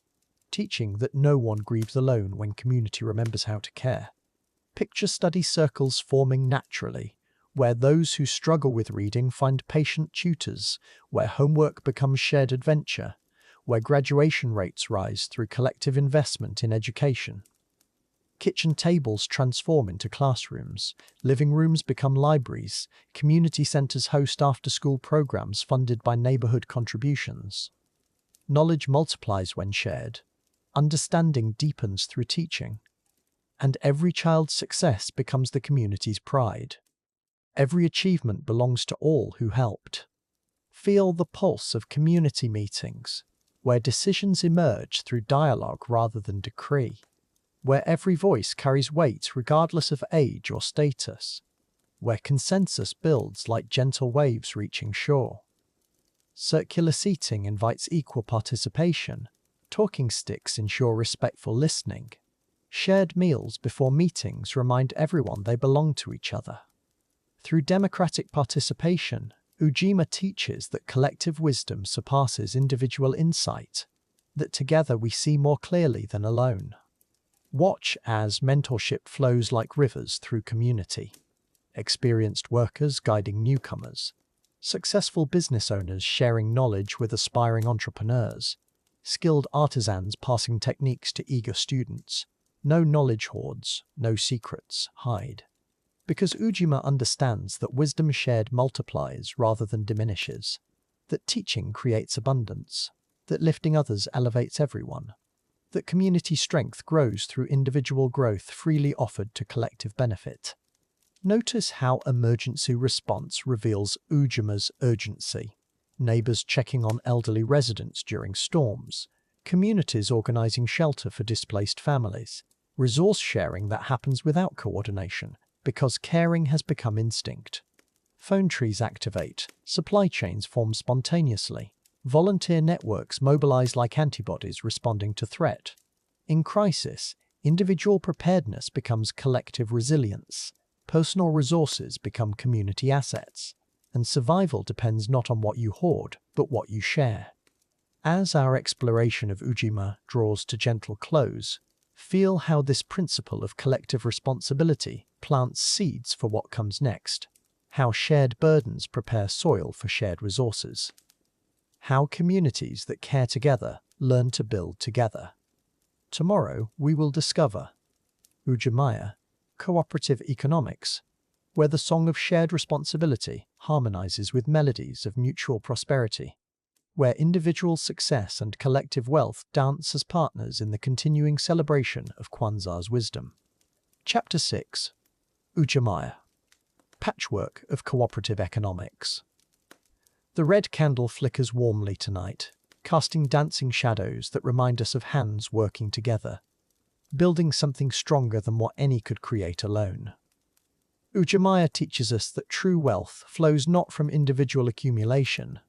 teaching that no one grieves alone when community remembers how to care. Picture study circles forming naturally, where those who struggle with reading find patient tutors, where homework becomes shared adventure, where graduation rates rise through collective investment in education. Kitchen tables transform into classrooms, living rooms become libraries, community centers host after-school programs funded by neighborhood contributions. Knowledge multiplies when shared. understanding deepens through teaching, and every child's success becomes the community's pride. Every achievement belongs to all who helped. Feel the pulse of community meetings, where decisions emerge through dialogue rather than decree, where every voice carries weight regardless of age or status, where consensus builds like gentle waves reaching shore. Circular seating invites equal participation, talking sticks ensure respectful listening, shared meals before meetings remind everyone they belong to each other. Through democratic participation, Ujima teaches that collective wisdom surpasses individual insight, that together we see more clearly than alone. Watch as mentorship flows like rivers through community. Experienced workers guiding newcomers, successful business owners sharing knowledge with aspiring entrepreneurs, skilled artisans passing techniques to eager students. No knowledge hoards, no secrets hide. Because Ujima understands that wisdom shared multiplies rather than diminishes, that teaching creates abundance, that lifting others elevates everyone, that community strength grows through individual growth freely offered to collective benefit. Notice how emergency response reveals Ujima's urgency. Neighbours checking on elderly residents during storms, communities organising shelter for displaced families, resource sharing that happens without coordination, because caring has become instinct. Phone trees activate, supply chains form spontaneously, volunteer networks mobilize like antibodies responding to threat. In crisis, individual preparedness becomes collective resilience, personal resources become community assets, and survival depends not on what you hoard, but what you share. As our exploration of Ujima draws to gentle close, feel how this principle of collective responsibility plants seeds for what comes next, how shared burdens prepare soil for shared resources, how communities that care together learn to build together. Tomorrow we will discover Ujamaa, cooperative economics, where the song of shared responsibility harmonizes with melodies of mutual prosperity, where individual success and collective wealth dance as partners in the continuing celebration of Kwanzaa's wisdom. Chapter 6. Ujamaa, patchwork of cooperative economics. The red candle flickers warmly tonight, casting dancing shadows that remind us of hands working together, building something stronger than what any could create alone. Ujamaa teaches us that true wealth flows not from individual accumulation,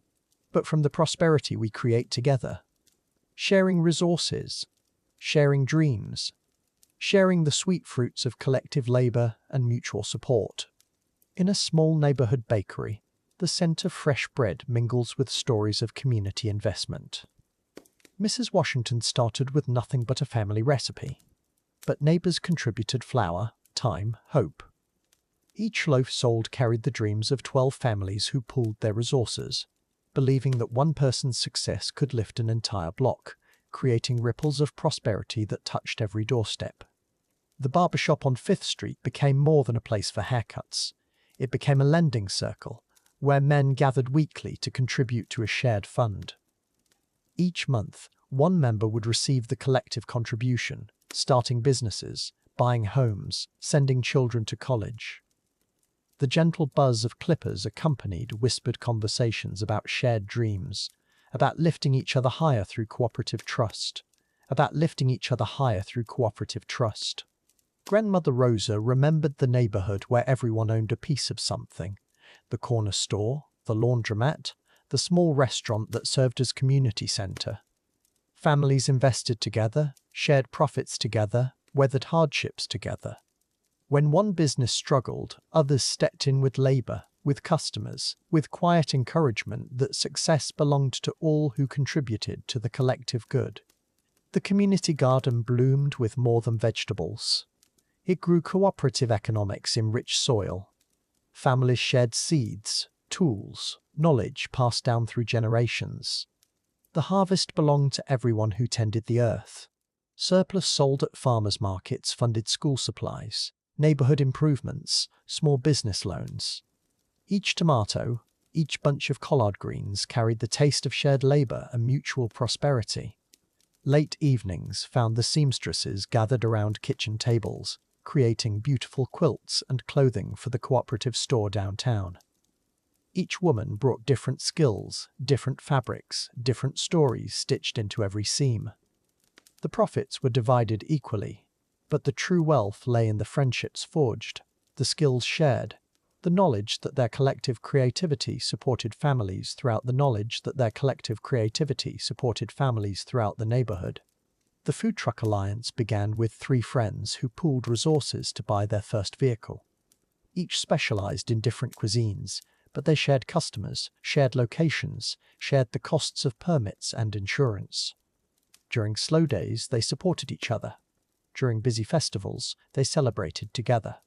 but from the prosperity we create together. Sharing resources, sharing dreams, sharing the sweet fruits of collective labour and mutual support. In a small neighbourhood bakery, the scent of fresh bread mingles with stories of community investment. Mrs. Washington started with nothing but a family recipe, but neighbours contributed flour, time, hope. Each loaf sold carried the dreams of 12 families who pooled their resources, believing that one person's success could lift an entire block, creating ripples of prosperity that touched every doorstep. The barbershop on 5th Street became more than a place for haircuts. It became a lending circle, where men gathered weekly to contribute to a shared fund. Each month, one member would receive the collective contribution, starting businesses, buying homes, sending children to college. The gentle buzz of clippers accompanied whispered conversations about shared dreams, about lifting each other higher through cooperative trust, Grandmother Rosa remembered the neighbourhood where everyone owned a piece of something: the corner store, the laundromat, the small restaurant that served as community centre. Families invested together, shared profits together, weathered hardships together. When one business struggled, others stepped in with labour, with customers, with quiet encouragement that success belonged to all who contributed to the collective good. The community garden bloomed with more than vegetables. It grew cooperative economics in rich soil. Families shared seeds, tools, knowledge passed down through generations. The harvest belonged to everyone who tended the earth. Surplus sold at farmers' markets funded school supplies, neighbourhood improvements, small business loans. Each tomato, each bunch of collard greens carried the taste of shared labour and mutual prosperity. Late evenings found the seamstresses gathered around kitchen tables, creating beautiful quilts and clothing for the cooperative store downtown. Each woman brought different skills, different fabrics, different stories stitched into every seam. The profits were divided equally, but the true wealth lay in the friendships forged, the skills shared, the knowledge that their collective creativity supported families throughout the neighborhood. The Food Truck Alliance began with 3 friends who pooled resources to buy their first vehicle. Each specialized in different cuisines, but they shared customers, shared locations, shared the costs of permits and insurance. During slow days, they supported each other. During busy festivals, they celebrated together.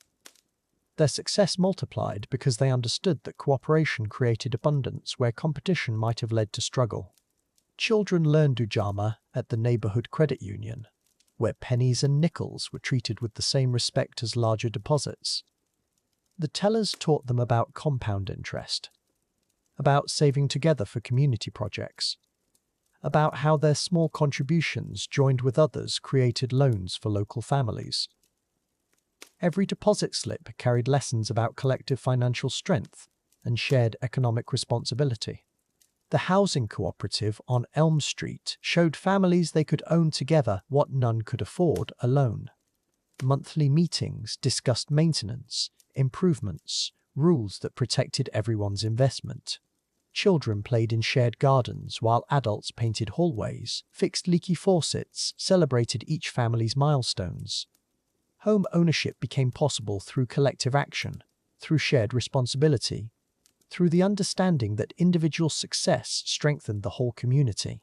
Their success multiplied because they understood that cooperation created abundance where competition might have led to struggle. Children learned Ujama at the neighborhood credit union, where pennies and nickels were treated with the same respect as larger deposits. The tellers taught them about compound interest, about saving together for community projects, about how their small contributions joined with others created loans for local families. Every deposit slip carried lessons about collective financial strength and shared economic responsibility. The housing cooperative on Elm Street showed families they could own together what none could afford alone. Monthly meetings discussed maintenance, improvements, rules that protected everyone's investment. Children played in shared gardens while adults painted hallways, fixed leaky faucets, celebrated each family's milestones. Home ownership became possible through collective action, through shared responsibility, through the understanding that individual success strengthened the whole community.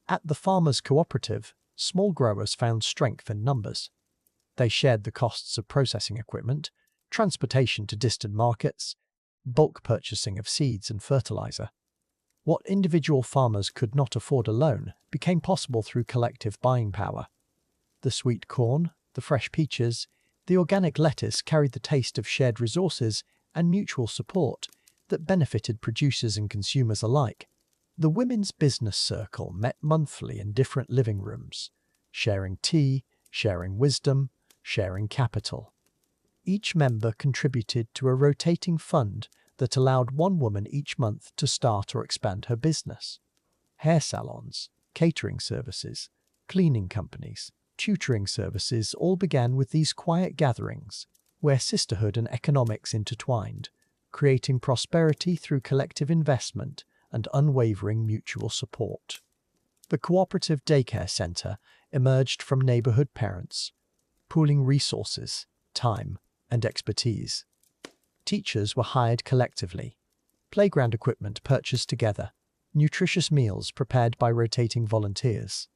At the farmers' cooperative, small growers found strength in numbers. They shared the costs of processing equipment, transportation to distant markets, bulk purchasing of seeds and fertilizer. What individual farmers could not afford alone became possible through collective buying power. The sweet corn, the fresh peaches, the organic lettuce carried the taste of shared resources and mutual support that benefited producers and consumers alike. The women's business circle met monthly in different living rooms, sharing tea, sharing wisdom, sharing capital. Each member contributed to a rotating fund that allowed one woman each month to start or expand her business. Hair salons, catering services, cleaning companies, tutoring services all began with these quiet gatherings where sisterhood and economics intertwined, creating prosperity through collective investment and unwavering mutual support. The cooperative daycare center emerged from neighborhood parents, pooling resources, time, and expertise. Teachers were hired collectively, playground equipment purchased together, nutritious meals prepared by rotating volunteers.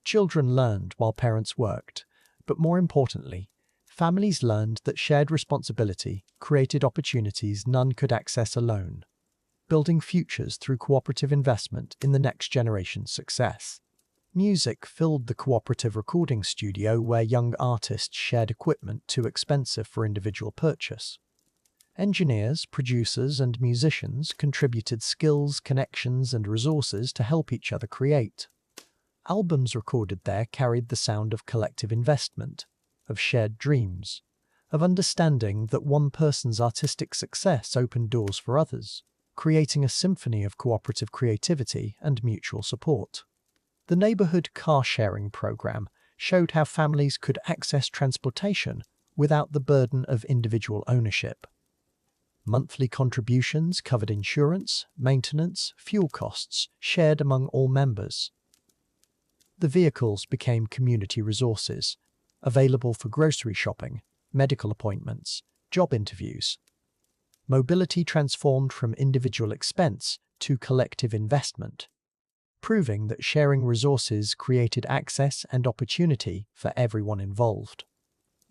Children learned while parents worked, but more importantly, families learned that shared responsibility created opportunities none could access alone, building futures through cooperative investment in the next generation's success. Music filled the cooperative recording studio where young artists shared equipment too expensive for individual purchase. Engineers, producers, and musicians contributed skills, connections, and resources to help each other create. Albums recorded there carried the sound of collective investment, of shared dreams, of understanding that one person's artistic success opened doors for others, creating a symphony of cooperative creativity and mutual support. The neighborhood car-sharing program showed how families could access transportation without the burden of individual ownership. Monthly contributions covered insurance, maintenance, fuel costs, shared among all members. The vehicles became community resources, available for grocery shopping, medical appointments, job interviews. Mobility transformed from individual expense to collective investment, proving that sharing resources created access and opportunity for everyone involved.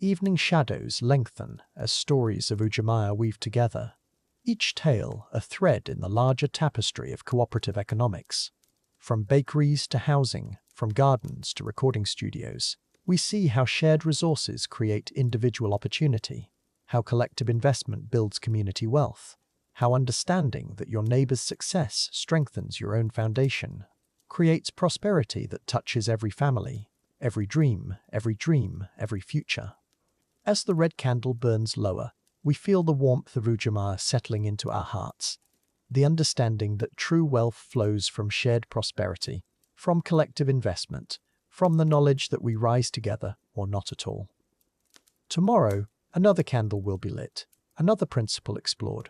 Evening shadows lengthen as stories of Ujamaa weave together, each tale a thread in the larger tapestry of cooperative economics. From bakeries to housing, from gardens to recording studios, we see how shared resources create individual opportunity, how collective investment builds community wealth, how understanding that your neighbor's success strengthens your own foundation. creates prosperity that touches every family, every dream, every future. As the red candle burns lower, we feel the warmth of Ujamaa settling into our hearts, the understanding that true wealth flows from shared prosperity, from collective investment, from the knowledge that we rise together or not at all. Tomorrow, another candle will be lit, another principle explored.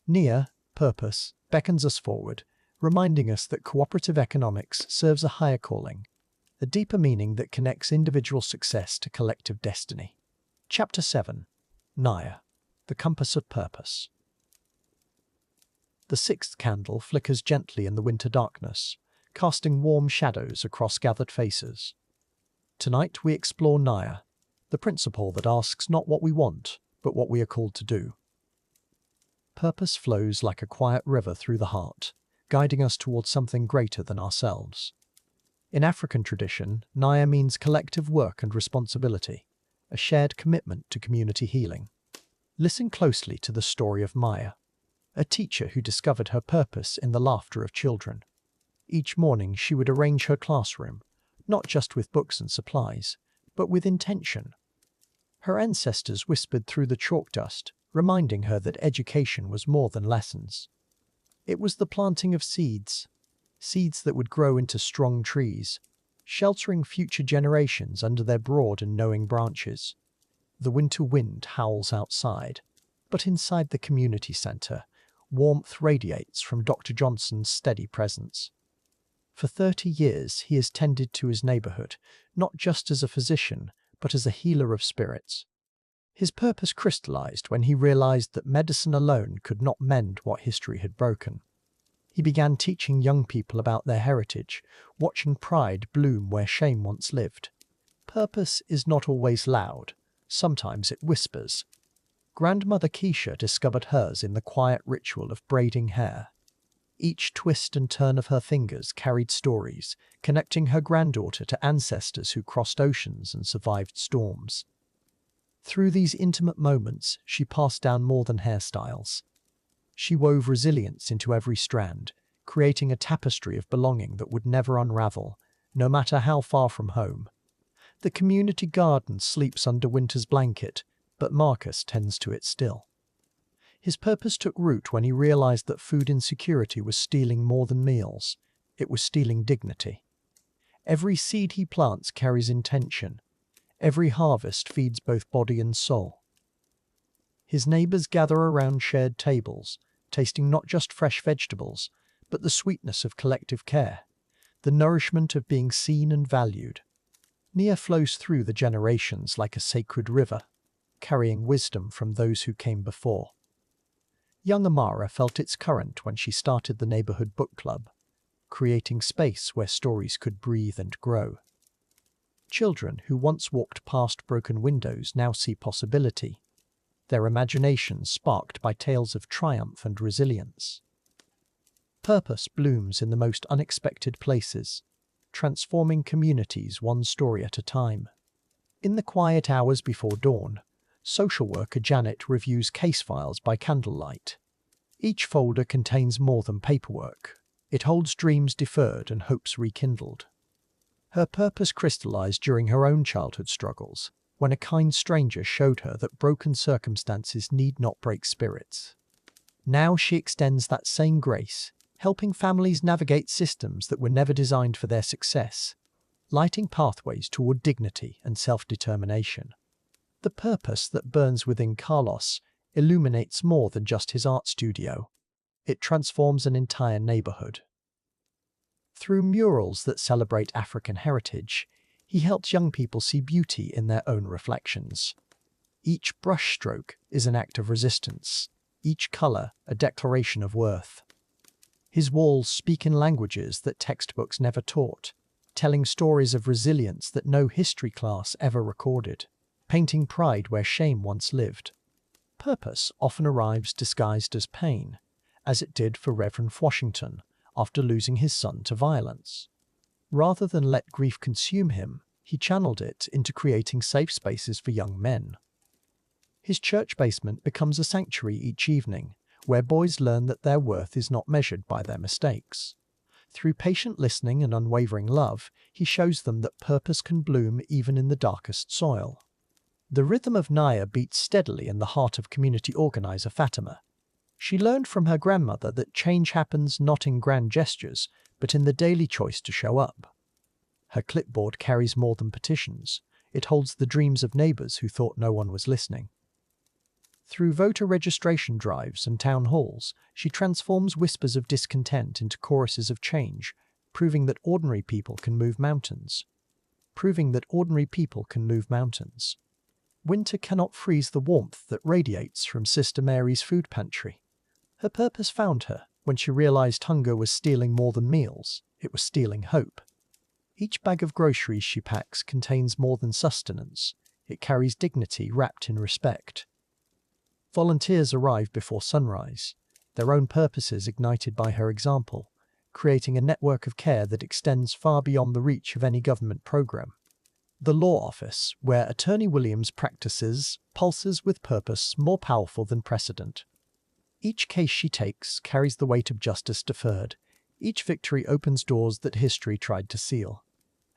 Nia, purpose, beckons us forward, reminding us that cooperative economics serves a higher calling, a deeper meaning that connects individual success to collective destiny. Chapter 7. Nia, the compass of purpose. The sixth candle flickers gently in the winter darkness, casting warm shadows across gathered faces. Tonight we explore Nia, the principle that asks not what we want, but what we are called to do. Purpose flows like a quiet river through the heart, guiding us towards something greater than ourselves. In African tradition, Nia means collective work and responsibility, a shared commitment to community healing. Listen closely to the story of Maya, a teacher who discovered her purpose in the laughter of children. Each morning she would arrange her classroom, not just with books and supplies, but with intention. Her ancestors whispered through the chalk dust, reminding her that education was more than lessons. It was the planting of seeds, seeds that would grow into strong trees, sheltering future generations under their broad and knowing branches. The winter wind howls outside, but inside the community centre, warmth radiates from Dr. Johnson's steady presence. For 30 years he has tended to his neighbourhood, not just as a physician, but as a healer of spirits. His purpose crystallized when he realized that medicine alone could not mend what history had broken. He began teaching young people about their heritage, watching pride bloom where shame once lived. Purpose is not always loud. Sometimes it whispers. Grandmother Keisha discovered hers in the quiet ritual of braiding hair. Each twist and turn of her fingers carried stories, connecting her granddaughter to ancestors who crossed oceans and survived storms. Through these intimate moments, she passed down more than hairstyles. She wove resilience into every strand, creating a tapestry of belonging that would never unravel, no matter how far from home. The community garden sleeps under winter's blanket, but Marcus tends to it still. His purpose took root when he realized that food insecurity was stealing more than meals. It was stealing dignity. Every seed he plants carries intention. Every harvest feeds both body and soul. His neighbors gather around shared tables, tasting not just fresh vegetables, but the sweetness of collective care, the nourishment of being seen and valued. Nia flows through the generations like a sacred river, carrying wisdom from those who came before. Young Amara felt its current when she started the neighborhood book club, creating space where stories could breathe and grow. Children who once walked past broken windows now see possibility, their imaginations sparked by tales of triumph and resilience. Purpose blooms in the most unexpected places, transforming communities one story at a time. In the quiet hours before dawn, social worker Janet reviews case files by candlelight. Each folder contains more than paperwork. It holds dreams deferred and hopes rekindled. Her purpose crystallized during her own childhood struggles, when a kind stranger showed her that broken circumstances need not break spirits. Now she extends that same grace, helping families navigate systems that were never designed for their success, lighting pathways toward dignity and self-determination. The purpose that burns within Carlos illuminates more than just his art studio. It transforms an entire neighborhood. Through murals that celebrate African heritage, he helps young people see beauty in their own reflections. Each brushstroke is an act of resistance, each color a declaration of worth. His walls speak in languages that textbooks never taught, telling stories of resilience that no history class ever recorded, painting pride where shame once lived. Purpose often arrives disguised as pain, as it did for Reverend Washington after losing his son to violence. Rather than let grief consume him, he channeled it into creating safe spaces for young men. His church basement becomes a sanctuary each evening, where boys learn that their worth is not measured by their mistakes. Through patient listening and unwavering love, he shows them that purpose can bloom even in the darkest soil. The rhythm of Naya beats steadily in the heart of community organizer Fatima. She learned from her grandmother that change happens not in grand gestures, but in the daily choice to show up. Her clipboard carries more than petitions. It holds the dreams of neighbors who thought no one was listening. Through voter registration drives and town halls, she transforms whispers of discontent into choruses of change, proving that ordinary people can move mountains. Winter cannot freeze the warmth that radiates from Sister Mary's food pantry. Her purpose found her when she realized hunger was stealing more than meals. It was stealing hope. Each bag of groceries she packs contains more than sustenance. It carries dignity wrapped in respect. Volunteers arrive before sunrise, their own purposes ignited by her example, creating a network of care that extends far beyond the reach of any government program. The law office, where Attorney Williams practices, pulses with purpose more powerful than precedent. Each case she takes carries the weight of justice deferred. Each victory opens doors that history tried to seal.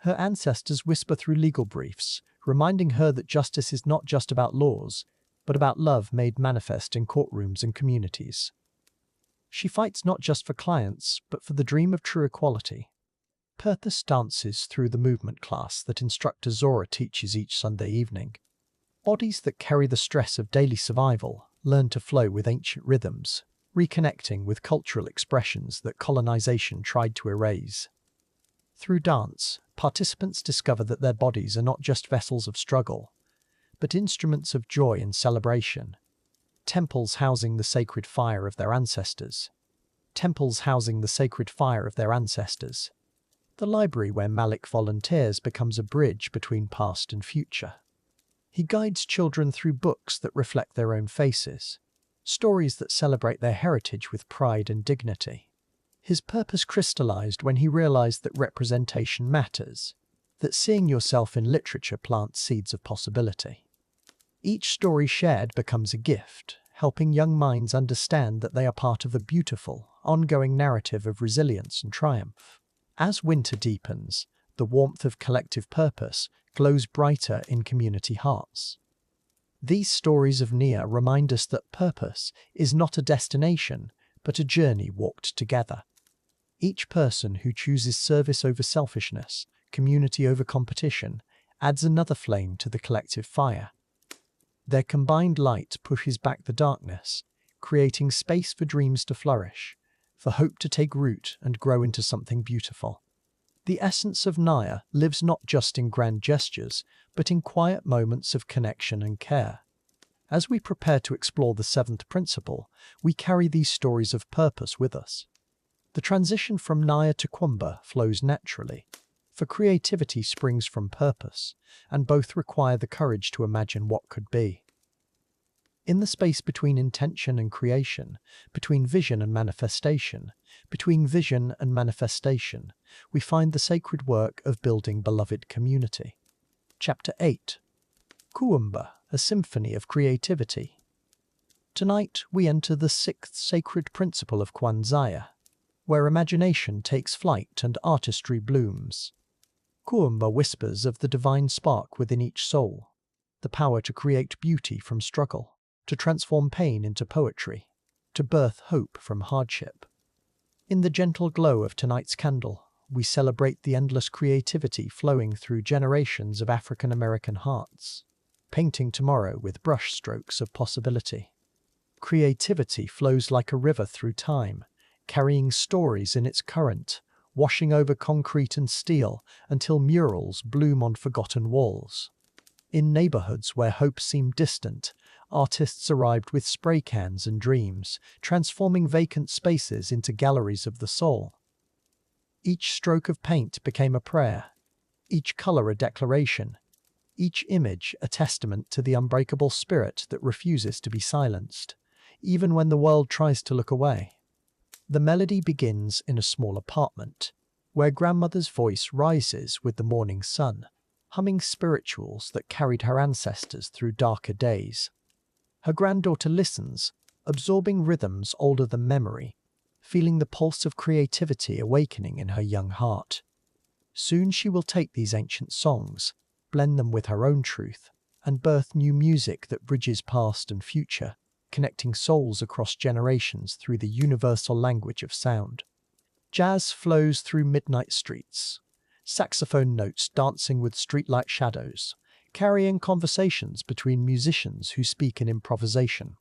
Her ancestors whisper through legal briefs, reminding her that justice is not just about laws, but about love made manifest in courtrooms and communities. She fights not just for clients, but for the dream of true equality. Purpose dances through the movement class that instructor Zora teaches each Sunday evening. Bodies that carry the stress of daily survival learn to flow with ancient rhythms, reconnecting with cultural expressions that colonization tried to erase. Through dance, participants discover that their bodies are not just vessels of struggle, but instruments of joy and celebration. Temples housing the sacred fire of their ancestors. The library where Malik volunteers becomes a bridge between past and future. He guides children through books that reflect their own faces, stories that celebrate their heritage with pride and dignity. His purpose crystallized when he realized that representation matters, that seeing yourself in literature plants seeds of possibility. Each story shared becomes a gift, helping young minds understand that they are part of a beautiful, ongoing narrative of resilience and triumph. As winter deepens, the warmth of collective purpose glows brighter in community hearts. These stories of Nia remind us that purpose is not a destination, but a journey walked together. Each person who chooses service over selfishness, community over competition, adds another flame to the collective fire. Their combined light pushes back the darkness, creating space for dreams to flourish, for hope to take root and grow into something beautiful. The essence of Naya lives not just in grand gestures, but in quiet moments of connection and care. As we prepare to explore the seventh principle, we carry these stories of purpose with us. The transition from Naya to Kuumba flows naturally, for creativity springs from purpose, and both require the courage to imagine what could be. In the space between intention and creation, between vision and manifestation, we find the sacred work of building beloved community. Chapter 8. Kuumba, a symphony of creativity. Tonight we enter the sixth sacred principle of Kwanzaa, where imagination takes flight and artistry blooms. Kuumba whispers of the divine spark within each soul, the power to create beauty from struggle, to transform pain into poetry, to birth hope from hardship. In the gentle glow of tonight's candle, we celebrate the endless creativity flowing through generations of African American hearts, painting tomorrow with brush strokes of possibility. Creativity flows like a river through time, carrying stories in its current, washing over concrete and steel until murals bloom on forgotten walls. In neighborhoods where hope seemed distant, artists arrived with spray cans and dreams, transforming vacant spaces into galleries of the soul. Each stroke of paint became a prayer, each color a declaration, each image a testament to the unbreakable spirit that refuses to be silenced, even when the world tries to look away. The melody begins in a small apartment, where grandmother's voice rises with the morning sun, humming spirituals that carried her ancestors through darker days. Her granddaughter listens, absorbing rhythms older than memory, feeling the pulse of creativity awakening in her young heart. Soon she will take these ancient songs, blend them with her own truth, and birth new music that bridges past and future, connecting souls across generations through the universal language of sound. Jazz flows through midnight streets, saxophone notes dancing with streetlight shadows, carrying conversations between musicians who speak in improvisation.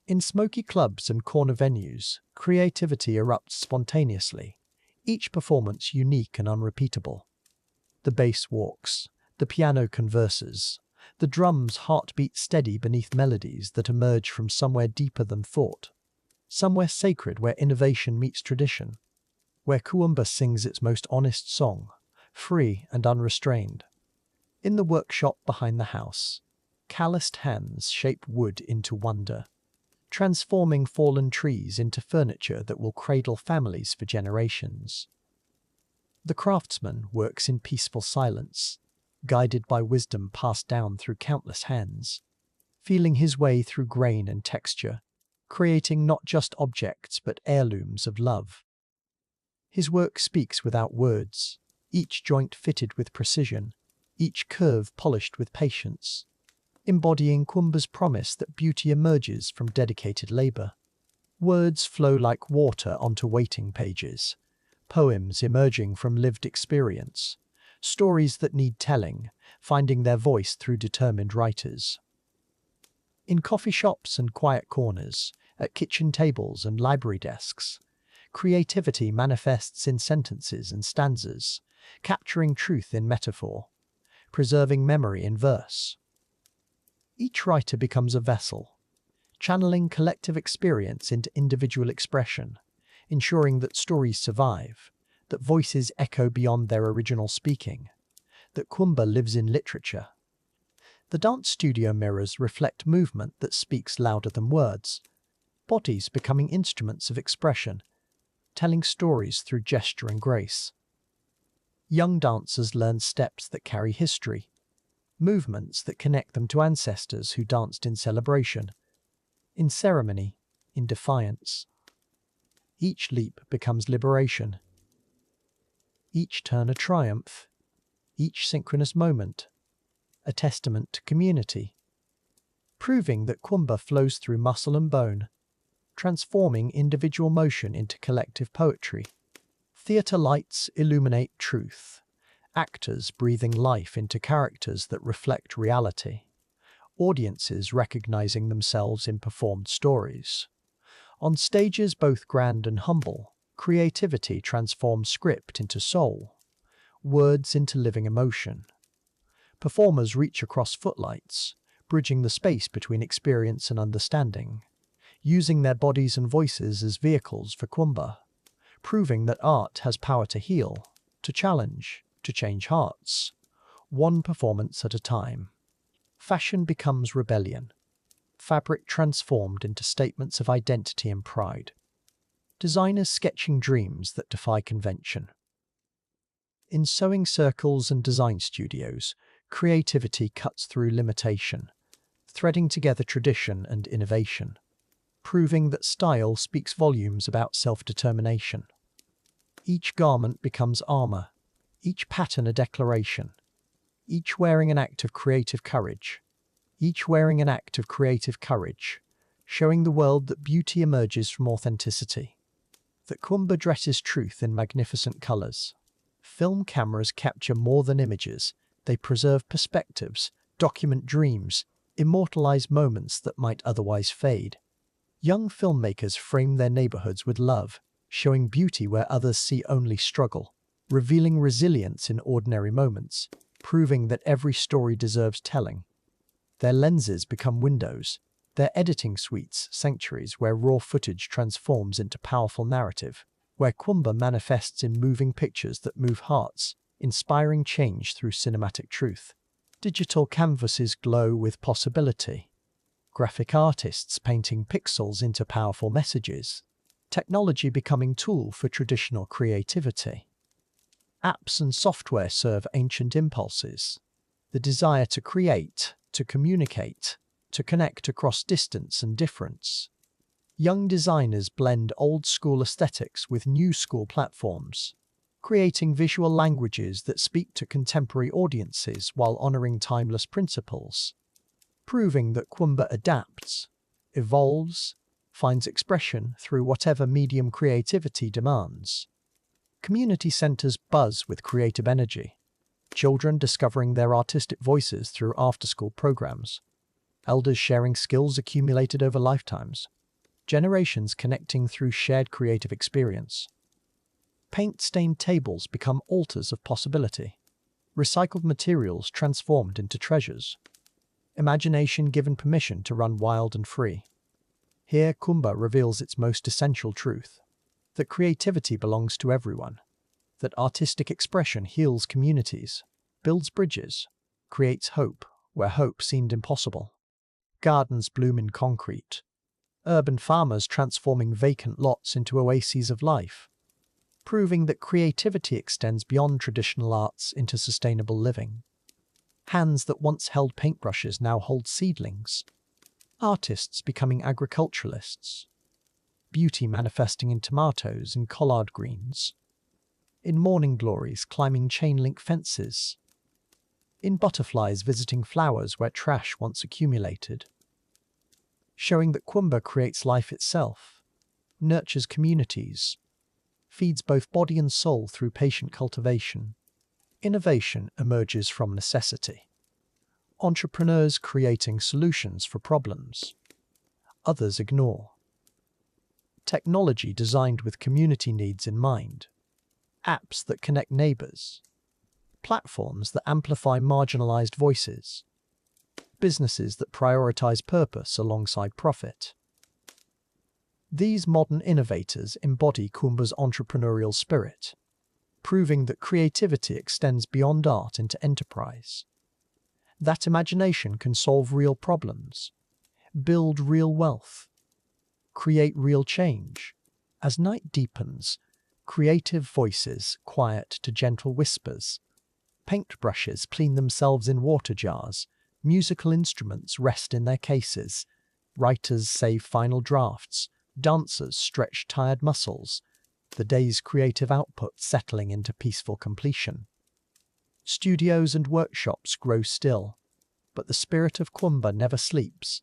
In smoky clubs and corner venues, creativity erupts spontaneously, each performance unique and unrepeatable. The bass walks, the piano converses, the drums heartbeat steady beneath melodies that emerge from somewhere deeper than thought, somewhere sacred where innovation meets tradition, where Kuumba sings its most honest song, free and unrestrained. In the workshop behind the house, calloused hands shape wood into wonder, transforming fallen trees into furniture that will cradle families for generations. The craftsman works in peaceful silence, guided by wisdom passed down through countless hands, feeling his way through grain and texture, creating not just objects but heirlooms of love. His work speaks without words, each joint fitted with precision, each curve polished with patience, embodying Kuumba's promise that beauty emerges from dedicated labor. Words flow like water onto waiting pages, poems emerging from lived experience, stories that need telling, finding their voice through determined writers. In coffee shops and quiet corners, at kitchen tables and library desks, creativity manifests in sentences and stanzas, capturing truth in metaphor, preserving memory in verse. Each writer becomes a vessel, channeling collective experience into individual expression, ensuring that stories survive, that voices echo beyond their original speaking, that Kuumba lives in literature. The dance studio mirrors reflect movement that speaks louder than words, bodies becoming instruments of expression, telling stories through gesture and grace. Young dancers learn steps that carry history, movements that connect them to ancestors who danced in celebration, in ceremony, in defiance. Each leap becomes liberation, each turn a triumph, each synchronous moment a testament to community, proving that Kuumba flows through muscle and bone, transforming individual motion into collective poetry. Theatre lights illuminate truth, actors breathing life into characters that reflect reality, audiences recognizing themselves in performed stories. On stages both grand and humble, creativity transforms script into soul, words into living emotion. Performers reach across footlights, bridging the space between experience and understanding, using their bodies and voices as vehicles for Kuumba, proving that art has power to heal, to challenge, to change hearts, one performance at a time. Fashion becomes rebellion, fabric transformed into statements of identity and pride, designers sketching dreams that defy convention. In sewing circles and design studios, creativity cuts through limitation, threading together tradition and innovation, proving that style speaks volumes about self-determination. Each garment becomes armor, each pattern a declaration, each wearing an act of creative courage, showing the world that beauty emerges from authenticity, that Kuumba dresses truth in magnificent colors. Film cameras capture more than images, they preserve perspectives, document dreams, immortalize moments that might otherwise fade. Young filmmakers frame their neighborhoods with love, showing beauty where others see only struggle, revealing resilience in ordinary moments, proving that every story deserves telling. Their lenses become windows, their editing suites sanctuaries where raw footage transforms into powerful narrative, where Kuumba manifests in moving pictures that move hearts, inspiring change through cinematic truth. Digital canvases glow with possibility, graphic artists painting pixels into powerful messages, technology becoming tool for traditional creativity. Apps and software serve ancient impulses, the desire to create, to communicate, to connect across distance and difference. Young designers blend old-school aesthetics with new-school platforms, creating visual languages that speak to contemporary audiences while honoring timeless principles, proving that Kuumba adapts, evolves, finds expression through whatever medium creativity demands. Community centers buzz with creative energy, children discovering their artistic voices through after-school programs, elders sharing skills accumulated over lifetimes, generations connecting through shared creative experience. Paint-stained tables become altars of possibility, recycled materials transformed into treasures, imagination given permission to run wild and free. Here, Kuumba reveals its most essential truth, that creativity belongs to everyone, that artistic expression heals communities, builds bridges, creates hope where hope seemed impossible. Gardens bloom in concrete, urban farmers transforming vacant lots into oases of life, proving that creativity extends beyond traditional arts into sustainable living. Hands that once held paintbrushes now hold seedlings, artists becoming agriculturalists, beauty manifesting in tomatoes and collard greens, in morning glories climbing chain-link fences, in butterflies visiting flowers where trash once accumulated, showing that Kuumba creates life itself, nurtures communities, feeds both body and soul through patient cultivation. Innovation emerges from necessity. Entrepreneurs creating solutions for problems others ignore. Technology designed with community needs in mind. Apps that connect neighbors. Platforms that amplify marginalized voices. Businesses that prioritize purpose alongside profit. These modern innovators embody Kuumba's entrepreneurial spirit, proving that creativity extends beyond art into enterprise. That imagination can solve real problems, build real wealth, create real change. As night deepens, creative voices quiet to gentle whispers. Paintbrushes clean themselves in water jars, musical instruments rest in their cases, writers save final drafts, dancers stretch tired muscles, the day's creative output settling into peaceful completion. Studios and workshops grow still, but the spirit of Kuumba never sleeps.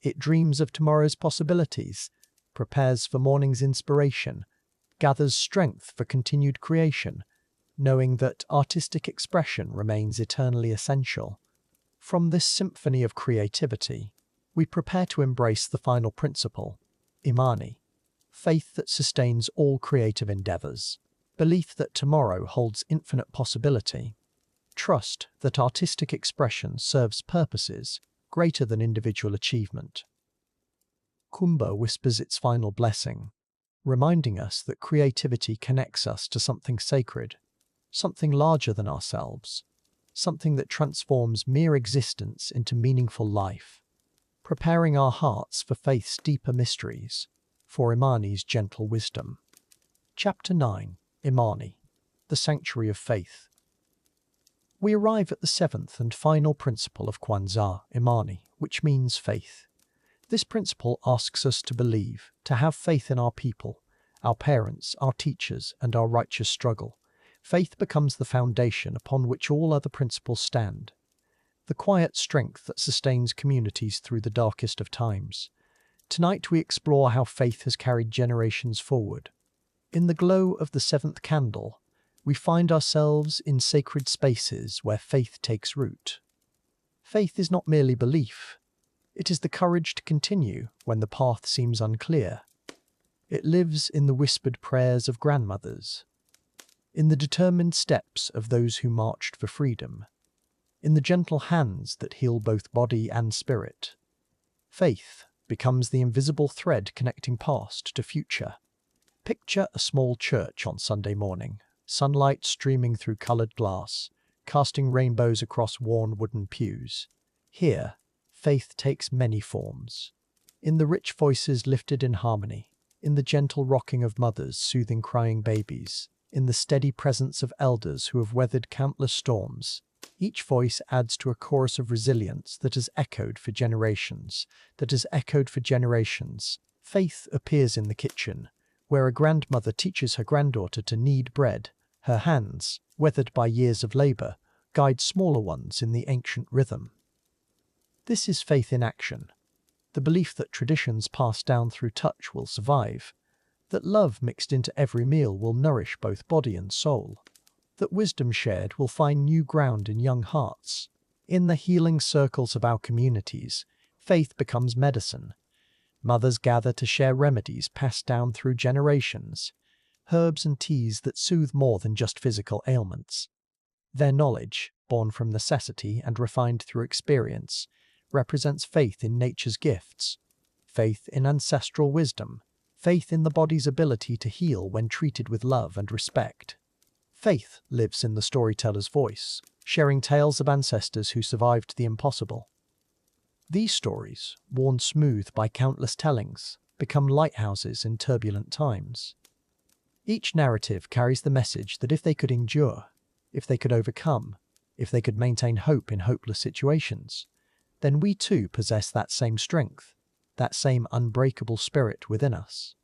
It dreams of tomorrow's possibilities, prepares for morning's inspiration, gathers strength for continued creation, knowing that artistic expression remains eternally essential. From this symphony of creativity, we prepare to embrace the final principle, Imani, faith that sustains all creative endeavors, belief that tomorrow holds infinite possibility, trust that artistic expression serves purposes greater than individual achievement. Kuumba whispers its final blessing, reminding us that creativity connects us to something sacred, something larger than ourselves, something that transforms mere existence into meaningful life, preparing our hearts for faith's deeper mysteries, for Imani's gentle wisdom. Chapter 9. Imani, the Sanctuary of Faith. We arrive at the seventh and final principle of Kwanzaa, Imani, which means faith. This principle asks us to believe, to have faith in our people, our parents, our teachers, and our righteous struggle. Faith becomes the foundation upon which all other principles stand, the quiet strength that sustains communities through the darkest of times. Tonight we explore how faith has carried generations forward. In the glow of the seventh candle, we find ourselves in sacred spaces where faith takes root. Faith is not merely belief. It is the courage to continue when the path seems unclear. It lives in the whispered prayers of grandmothers, in the determined steps of those who marched for freedom, in the gentle hands that heal both body and spirit. Faith becomes the invisible thread connecting past to future. Picture a small church on Sunday morning, sunlight streaming through coloured glass, casting rainbows across worn wooden pews. Here, faith takes many forms. In the rich voices lifted in harmony, in the gentle rocking of mothers soothing crying babies, in the steady presence of elders who have weathered countless storms. Each voice adds to a chorus of resilience that has echoed for generations, Faith appears in the kitchen, where a grandmother teaches her granddaughter to knead bread. Her hands, weathered by years of labor, guide smaller ones in the ancient rhythm. This is faith in action, the belief that traditions passed down through touch will survive, that love mixed into every meal will nourish both body and soul, that wisdom shared will find new ground in young hearts. In the healing circles of our communities, faith becomes medicine. Mothers gather to share remedies passed down through generations, herbs and teas that soothe more than just physical ailments. Their knowledge, born from necessity and refined through experience, represents faith in nature's gifts, faith in ancestral wisdom, faith in the body's ability to heal when treated with love and respect. Faith lives in the storyteller's voice, sharing tales of ancestors who survived the impossible. These stories, worn smooth by countless tellings, become lighthouses in turbulent times. Each narrative carries the message that if they could endure, if they could overcome, if they could maintain hope in hopeless situations, then we too possess that same strength, that same unbreakable spirit within us.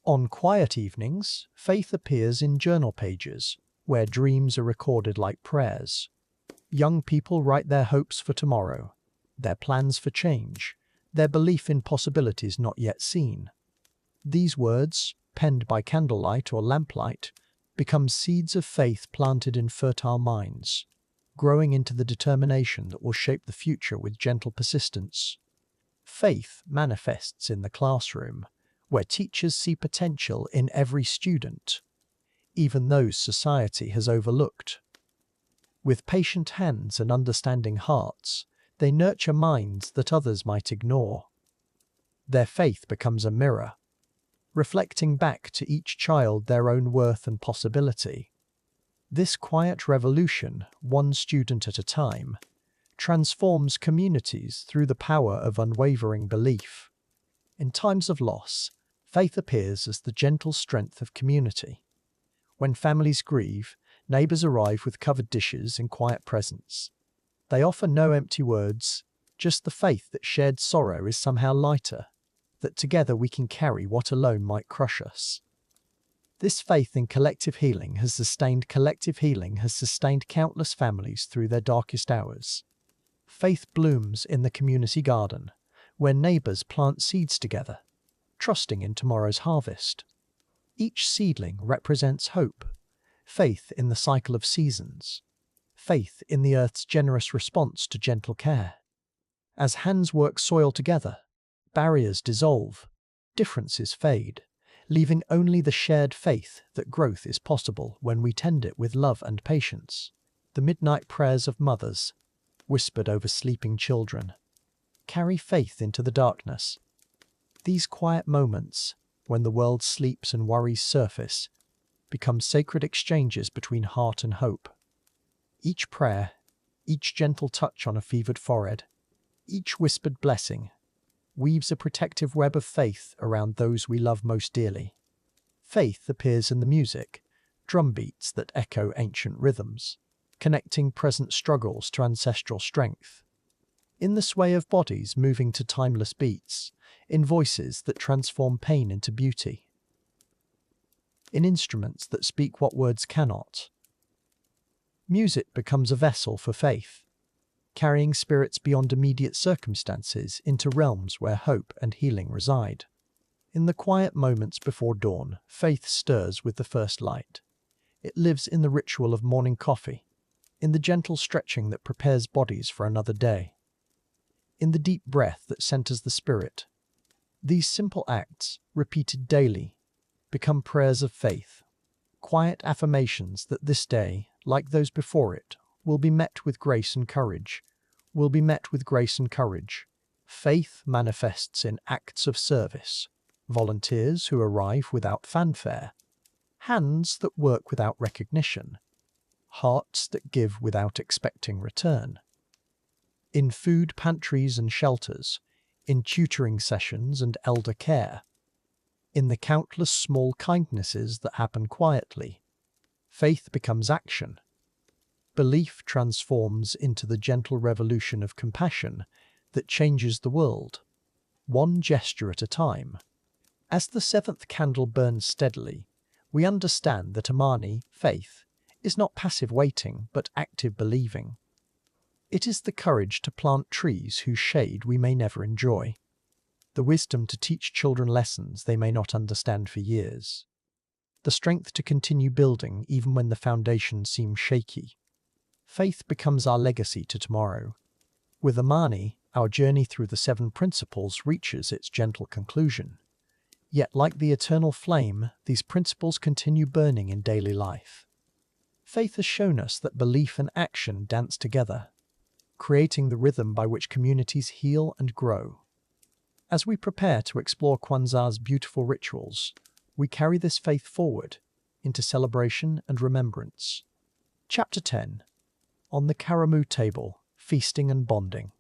On quiet evenings, faith appears in journal pages, where dreams are recorded like prayers. Young people write their hopes for tomorrow, their plans for change, their belief in possibilities not yet seen. These words, penned by candlelight or lamplight, become seeds of faith planted in fertile minds, growing into the determination that will shape the future with gentle persistence. Faith manifests in the classroom, where teachers see potential in every student, even those society has overlooked. With patient hands and understanding hearts, they nurture minds that others might ignore. Their faith becomes a mirror, reflecting back to each child their own worth and possibility. This quiet revolution, one student at a time, transforms communities through the power of unwavering belief. In times of loss, faith appears as the gentle strength of community. When families grieve, neighbors arrive with covered dishes and quiet presents. They offer no empty words, just the faith that shared sorrow is somehow lighter, that together we can carry what alone might crush us. This faith in collective healing has sustained countless families through their darkest hours. Faith blooms in the community garden, where neighbors plant seeds together, trusting in tomorrow's harvest. Each seedling represents hope, faith in the cycle of seasons, faith in the earth's generous response to gentle care. As hands work soil together, barriers dissolve, differences fade, leaving only the shared faith that growth is possible when we tend it with love and patience. The midnight prayers of mothers, whispered over sleeping children, carry faith into the darkness. These quiet moments, when the world sleeps and worries surface, become sacred exchanges between heart and hope. Each prayer, each gentle touch on a fevered forehead, each whispered blessing, weaves a protective web of faith around those we love most dearly. Faith appears in the music, drumbeats that echo ancient rhythms, connecting present struggles to ancestral strength. In the sway of bodies moving to timeless beats, in voices that transform pain into beauty. In instruments that speak what words cannot. Music becomes a vessel for faith, carrying spirits beyond immediate circumstances into realms where hope and healing reside. In the quiet moments before dawn, faith stirs with the first light. It lives in the ritual of morning coffee, in the gentle stretching that prepares bodies for another day, in the deep breath that centers the spirit. These simple acts, repeated daily, become prayers of faith, quiet affirmations that this day, like those before it, will be met with grace and courage, Faith manifests in acts of service, volunteers who arrive without fanfare, hands that work without recognition, hearts that give without expecting return. In food pantries and shelters, in tutoring sessions and elder care, in the countless small kindnesses that happen quietly, faith becomes action. Belief transforms into the gentle revolution of compassion that changes the world, one gesture at a time. As the seventh candle burns steadily, we understand that Imani, faith, is not passive waiting but active believing. It is the courage to plant trees whose shade we may never enjoy, the wisdom to teach children lessons they may not understand for years, the strength to continue building even when the foundation seems shaky. Faith becomes our legacy to tomorrow. With Imani, our journey through the seven principles reaches its gentle conclusion. Yet, like the eternal flame, these principles continue burning in daily life. Faith has shown us that belief and action dance together, creating the rhythm by which communities heal and grow. As we prepare to explore Kwanzaa's beautiful rituals, we carry this faith forward into celebration and remembrance. Chapter 10. On the Karamu Table, Feasting and Bonding.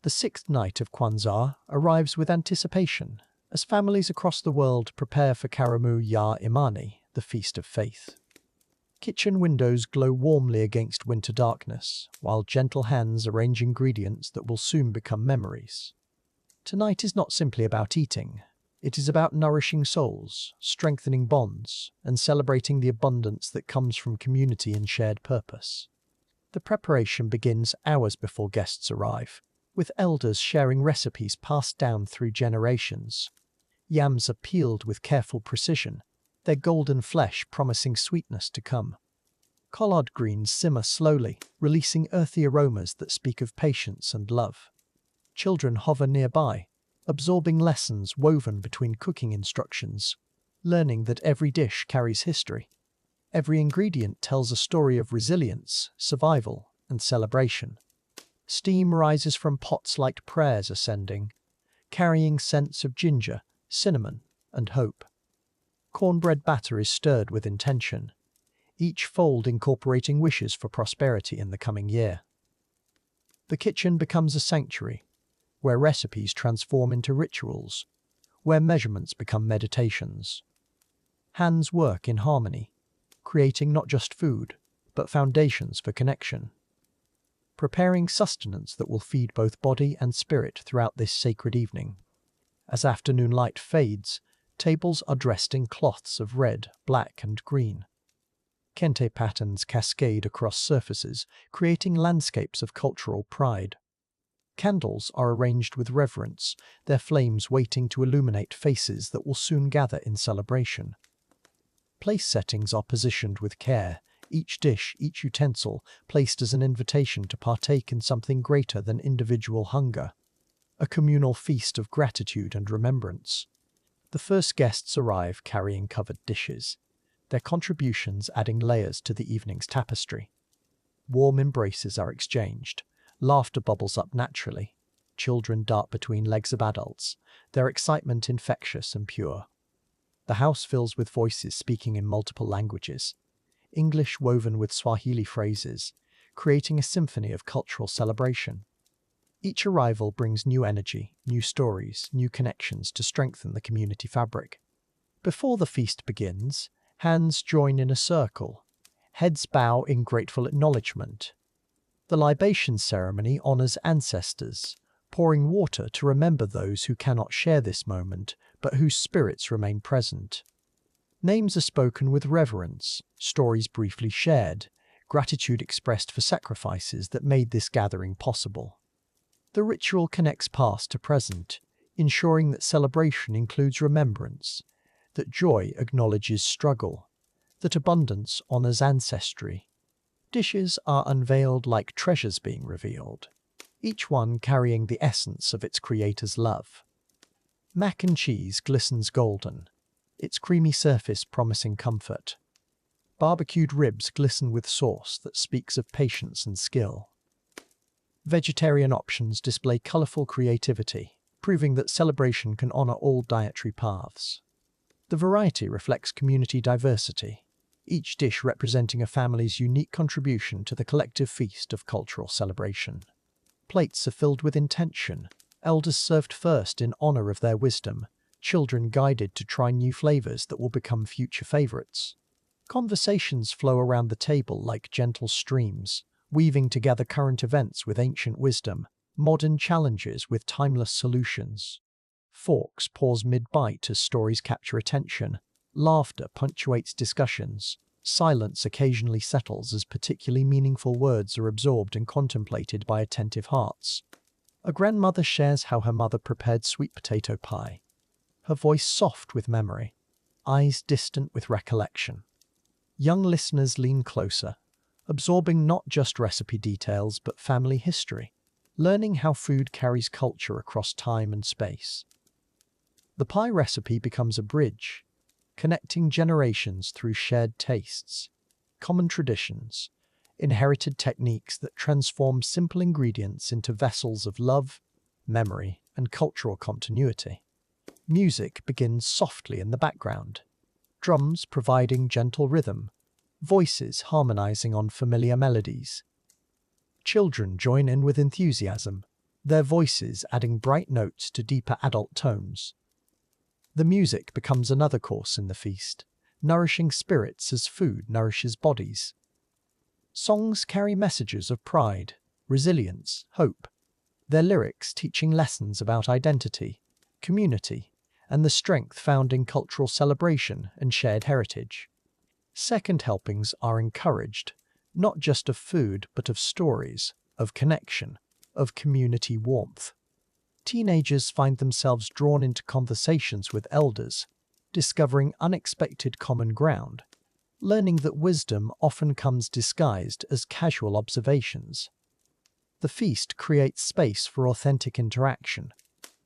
The sixth night of Kwanzaa arrives with anticipation as families across the world prepare for Karamu ya Imani, the Feast of Faith. Kitchen windows glow warmly against winter darkness, while gentle hands arrange ingredients that will soon become memories. Tonight is not simply about eating. It is about nourishing souls, strengthening bonds, and celebrating the abundance that comes from community and shared purpose. The preparation begins hours before guests arrive, with elders sharing recipes passed down through generations. Yams are peeled with careful precision, their golden flesh promising sweetness to come. Collard greens simmer slowly, releasing earthy aromas that speak of patience and love. Children hover nearby, absorbing lessons woven between cooking instructions, learning that every dish carries history. Every ingredient tells a story of resilience, survival, and celebration. Steam rises from pots like prayers ascending, carrying scents of ginger, cinnamon, and hope. Cornbread batter is stirred with intention, each fold incorporating wishes for prosperity in the coming year. The kitchen becomes a sanctuary, where recipes transform into rituals, where measurements become meditations. Hands work in harmony, creating not just food, but foundations for connection. Preparing sustenance that will feed both body and spirit throughout this sacred evening. As afternoon light fades, tables are dressed in cloths of red, black, and green. Kente patterns cascade across surfaces, creating landscapes of cultural pride. Candles are arranged with reverence, their flames waiting to illuminate faces that will soon gather in celebration. Place settings are positioned with care, each dish, each utensil, placed as an invitation to partake in something greater than individual hunger. A communal feast of gratitude and remembrance. The first guests arrive carrying covered dishes, their contributions adding layers to the evening's tapestry. Warm embraces are exchanged, laughter bubbles up naturally, children dart between legs of adults, their excitement infectious and pure. The house fills with voices speaking in multiple languages, English woven with Swahili phrases, creating a symphony of cultural celebration. Each arrival brings new energy, new stories, new connections to strengthen the community fabric. Before the feast begins, hands join in a circle, heads bow in grateful acknowledgement. The libation ceremony honors ancestors, pouring water to remember those who cannot share this moment, but whose spirits remain present. Names are spoken with reverence, stories briefly shared, gratitude expressed for sacrifices that made this gathering possible. The ritual connects past to present, ensuring that celebration includes remembrance, that joy acknowledges struggle, that abundance honors ancestry. Dishes are unveiled like treasures being revealed, each one carrying the essence of its creator's love. Mac and cheese glistens golden, its creamy surface promising comfort. Barbecued ribs glisten with sauce that speaks of patience and skill. Vegetarian options display colorful creativity, proving that celebration can honor all dietary paths. The variety reflects community diversity, each dish representing a family's unique contribution to the collective feast of cultural celebration. Plates are filled with intention, elders served first in honor of their wisdom, children guided to try new flavors that will become future favorites. Conversations flow around the table like gentle streams, weaving together current events with ancient wisdom, modern challenges with timeless solutions. Forks pause mid-bite as stories capture attention. Laughter punctuates discussions. Silence occasionally settles as particularly meaningful words are absorbed and contemplated by attentive hearts. A grandmother shares how her mother prepared sweet potato pie, her voice soft with memory, eyes distant with recollection. Young listeners lean closer, absorbing not just recipe details but family history, learning how food carries culture across time and space. The pie recipe becomes a bridge, connecting generations through shared tastes, common traditions, inherited techniques that transform simple ingredients into vessels of love, memory, and cultural continuity. Music begins softly in the background, drums providing gentle rhythm, voices harmonizing on familiar melodies. Children join in with enthusiasm, their voices adding bright notes to deeper adult tones. The music becomes another course in the feast, nourishing spirits as food nourishes bodies. Songs carry messages of pride, resilience, hope, their lyrics teaching lessons about identity, community, and the strength found in cultural celebration and shared heritage. Second helpings are encouraged, not just of food but of stories, of connection, of community warmth. Teenagers find themselves drawn into conversations with elders, discovering unexpected common ground, learning that wisdom often comes disguised as casual observations. The feast creates space for authentic interaction,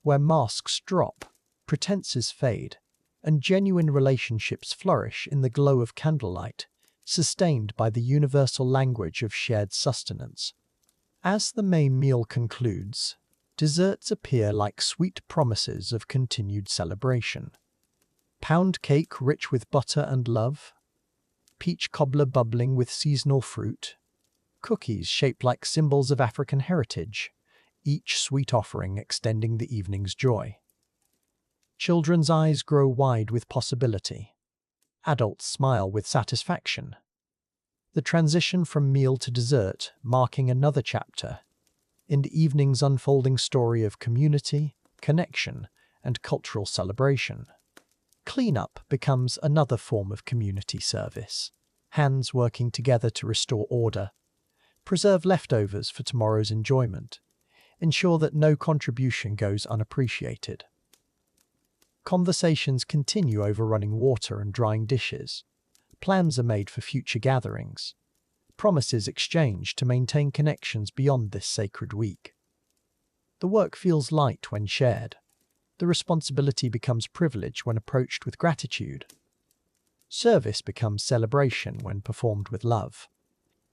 where masks drop, pretenses fade, and genuine relationships flourish in the glow of candlelight, sustained by the universal language of shared sustenance. As the main meal concludes, desserts appear like sweet promises of continued celebration. Pound cake rich with butter and love, peach cobbler bubbling with seasonal fruit, cookies shaped like symbols of African heritage, each sweet offering extending the evening's joy. Children's eyes grow wide with possibility. Adults smile with satisfaction. The transition from meal to dessert marking another chapter in the evening's unfolding story of community, connection, and cultural celebration. Cleanup becomes another form of community service, hands working together to restore order, preserve leftovers for tomorrow's enjoyment, ensure that no contribution goes unappreciated. Conversations continue over running water and drying dishes. Plans are made for future gatherings. Promises exchanged to maintain connections beyond this sacred week. The work feels light when shared. The responsibility becomes privilege when approached with gratitude. Service becomes celebration when performed with love.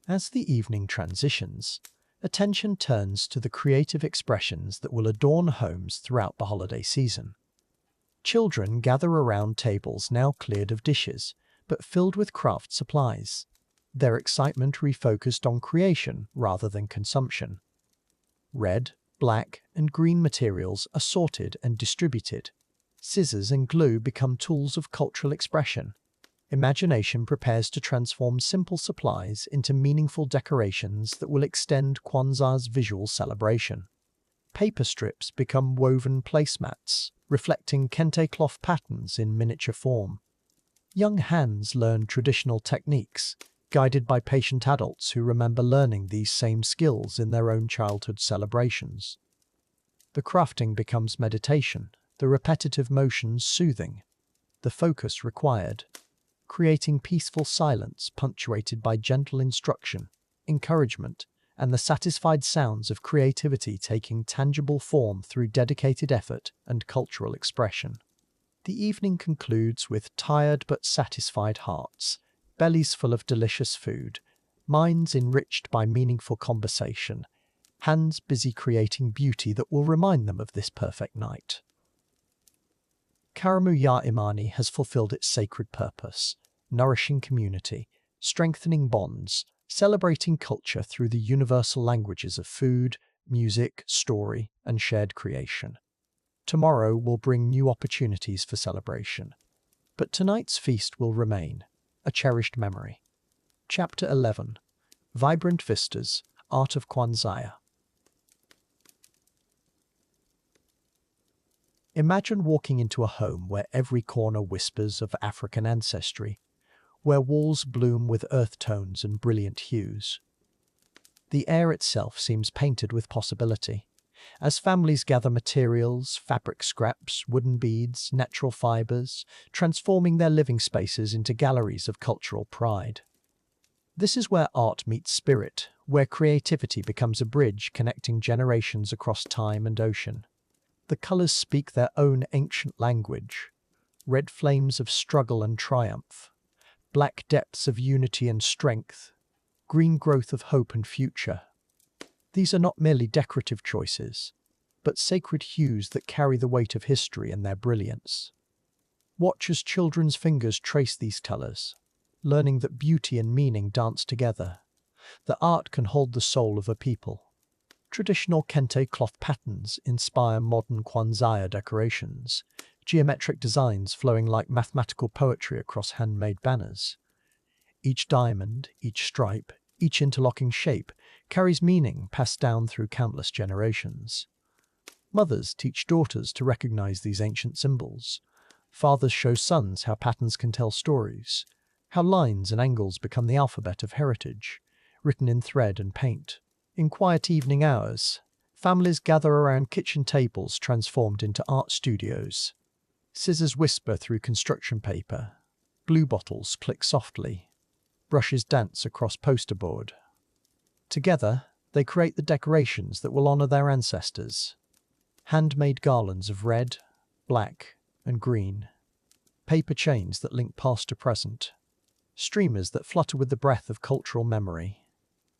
As the evening transitions, attention turns to the creative expressions that will adorn homes throughout the holiday season. Children gather around tables now cleared of dishes, but filled with craft supplies, their excitement refocused on creation rather than consumption. Red, black, and green materials are sorted and distributed. Scissors and glue become tools of cultural expression. Imagination prepares to transform simple supplies into meaningful decorations that will extend Kwanzaa's visual celebration. Paper strips become woven placemats, reflecting kente cloth patterns in miniature form. Young hands learn traditional techniques, guided by patient adults who remember learning these same skills in their own childhood celebrations. The crafting becomes meditation, the repetitive motions soothing, the focus required, creating peaceful silence punctuated by gentle instruction, encouragement, and the satisfied sounds of creativity taking tangible form through dedicated effort and cultural expression. The evening concludes with tired but satisfied hearts, bellies full of delicious food, minds enriched by meaningful conversation, hands busy creating beauty that will remind them of this perfect night. Karamu ya Imani has fulfilled its sacred purpose, nourishing community, strengthening bonds, celebrating culture through the universal languages of food, music, story, and shared creation. Tomorrow will bring new opportunities for celebration, but tonight's feast will remain a cherished memory. Chapter 11. Vibrant Vistas, Art of Kwanzaa. Imagine walking into a home where every corner whispers of African ancestry, where walls bloom with earth tones and brilliant hues. The air itself seems painted with possibility. As families gather materials, fabric scraps, wooden beads, natural fibers, transforming their living spaces into galleries of cultural pride. This is where art meets spirit, where creativity becomes a bridge connecting generations across time and ocean. The colors speak their own ancient language. Red flames of struggle and triumph, black depths of unity and strength, green growth of hope and future. These are not merely decorative choices, but sacred hues that carry the weight of history in their brilliance. Watch as children's fingers trace these colors, learning that beauty and meaning dance together. The art can hold the soul of a people. Traditional kente cloth patterns inspire modern Kwanzaa decorations, geometric designs flowing like mathematical poetry across handmade banners. Each diamond, each stripe, each interlocking shape carries meaning passed down through countless generations. Mothers teach daughters to recognize these ancient symbols. Fathers show sons how patterns can tell stories, how lines and angles become the alphabet of heritage, written in thread and paint. In quiet evening hours, families gather around kitchen tables transformed into art studios. Scissors whisper through construction paper. Glue bottles click softly. Brushes dance across poster board. Together, they create the decorations that will honor their ancestors. Handmade garlands of red, black, and green. Paper chains that link past to present. Streamers that flutter with the breath of cultural memory.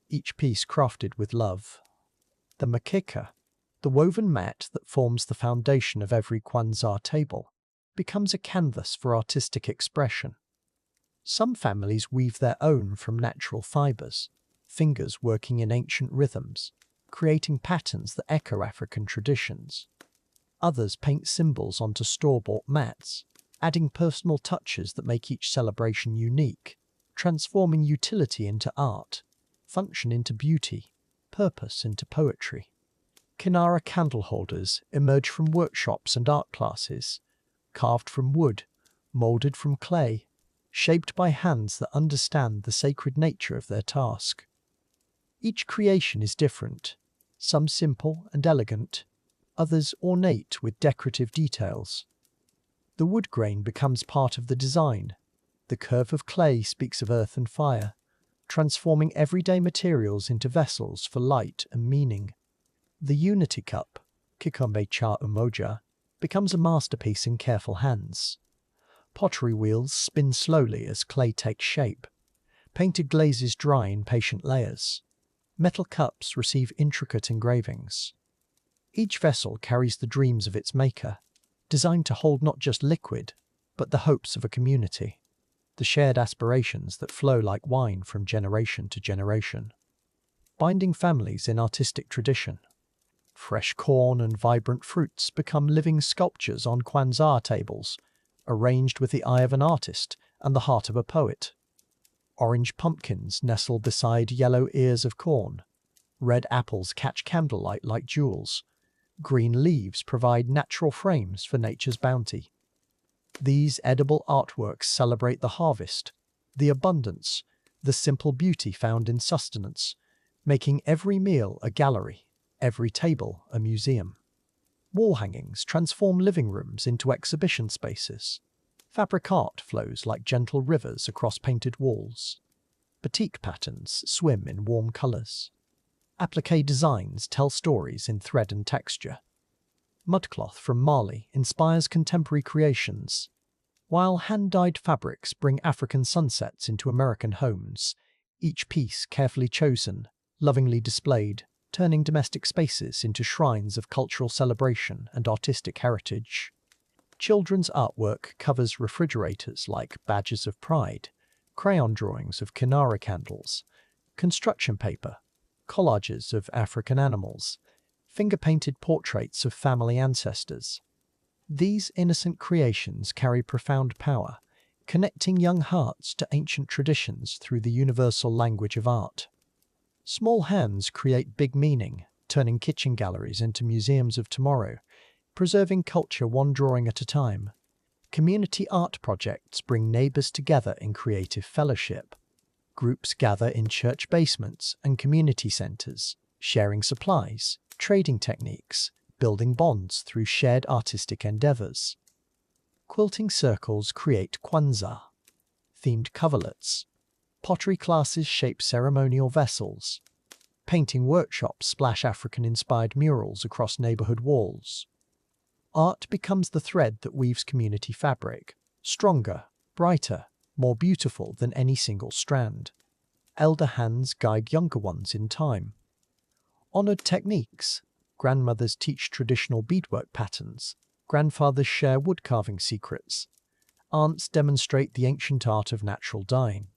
Each piece crafted with love. The mkeka, the woven mat that forms the foundation of every Kwanzaa table, becomes a canvas for artistic expression. Some families weave their own from natural fibers, fingers working in ancient rhythms, creating patterns that echo African traditions. Others paint symbols onto store-bought mats, adding personal touches that make each celebration unique, transforming utility into art, function into beauty, purpose into poetry. Kinara candle holders emerge from workshops and art classes, carved from wood, molded from clay, shaped by hands that understand the sacred nature of their task. Each creation is different, some simple and elegant, others ornate with decorative details. The wood grain becomes part of the design. The curve of clay speaks of earth and fire, transforming everyday materials into vessels for light and meaning. The unity cup, Kikombe cha Umoja, becomes a masterpiece in careful hands. Pottery wheels spin slowly as clay takes shape. Painted glazes dry in patient layers. Metal cups receive intricate engravings. Each vessel carries the dreams of its maker, designed to hold not just liquid, but the hopes of a community. The shared aspirations that flow like wine from generation to generation. Binding families in artistic tradition. Fresh corn and vibrant fruits become living sculptures on Kwanzaa tables, arranged with the eye of an artist and the heart of a poet. Orange pumpkins nestle beside yellow ears of corn. Red apples catch candlelight like jewels. Green leaves provide natural frames for nature's bounty. These edible artworks celebrate the harvest, the abundance, the simple beauty found in sustenance, making every meal a gallery, every table a museum. Wall hangings transform living rooms into exhibition spaces. Fabric art flows like gentle rivers across painted walls. Batik patterns swim in warm colors. Applique designs tell stories in thread and texture. Mudcloth from Mali inspires contemporary creations, while hand-dyed fabrics bring African sunsets into American homes, each piece carefully chosen, lovingly displayed, turning domestic spaces into shrines of cultural celebration and artistic heritage. Children's artwork covers refrigerators like badges of pride, crayon drawings of kinara candles, construction paper, collages of African animals, finger-painted portraits of family ancestors. These innocent creations carry profound power, connecting young hearts to ancient traditions through the universal language of art. Small hands create big meaning, turning kitchen galleries into museums of tomorrow, preserving culture one drawing at a time. Community art projects bring neighbours together in creative fellowship. Groups gather in church basements and community centres, sharing supplies, trading techniques, building bonds through shared artistic endeavours. Quilting circles create Kwanzaa, themed coverlets. Pottery classes shape ceremonial vessels. Painting workshops splash African-inspired murals across neighbourhood walls. Art becomes the thread that weaves community fabric, stronger, brighter, more beautiful than any single strand. Elder hands guide younger ones in time. Honoured techniques. Grandmothers teach traditional beadwork patterns. Grandfathers share woodcarving secrets. Aunts demonstrate the ancient art of natural dyeing.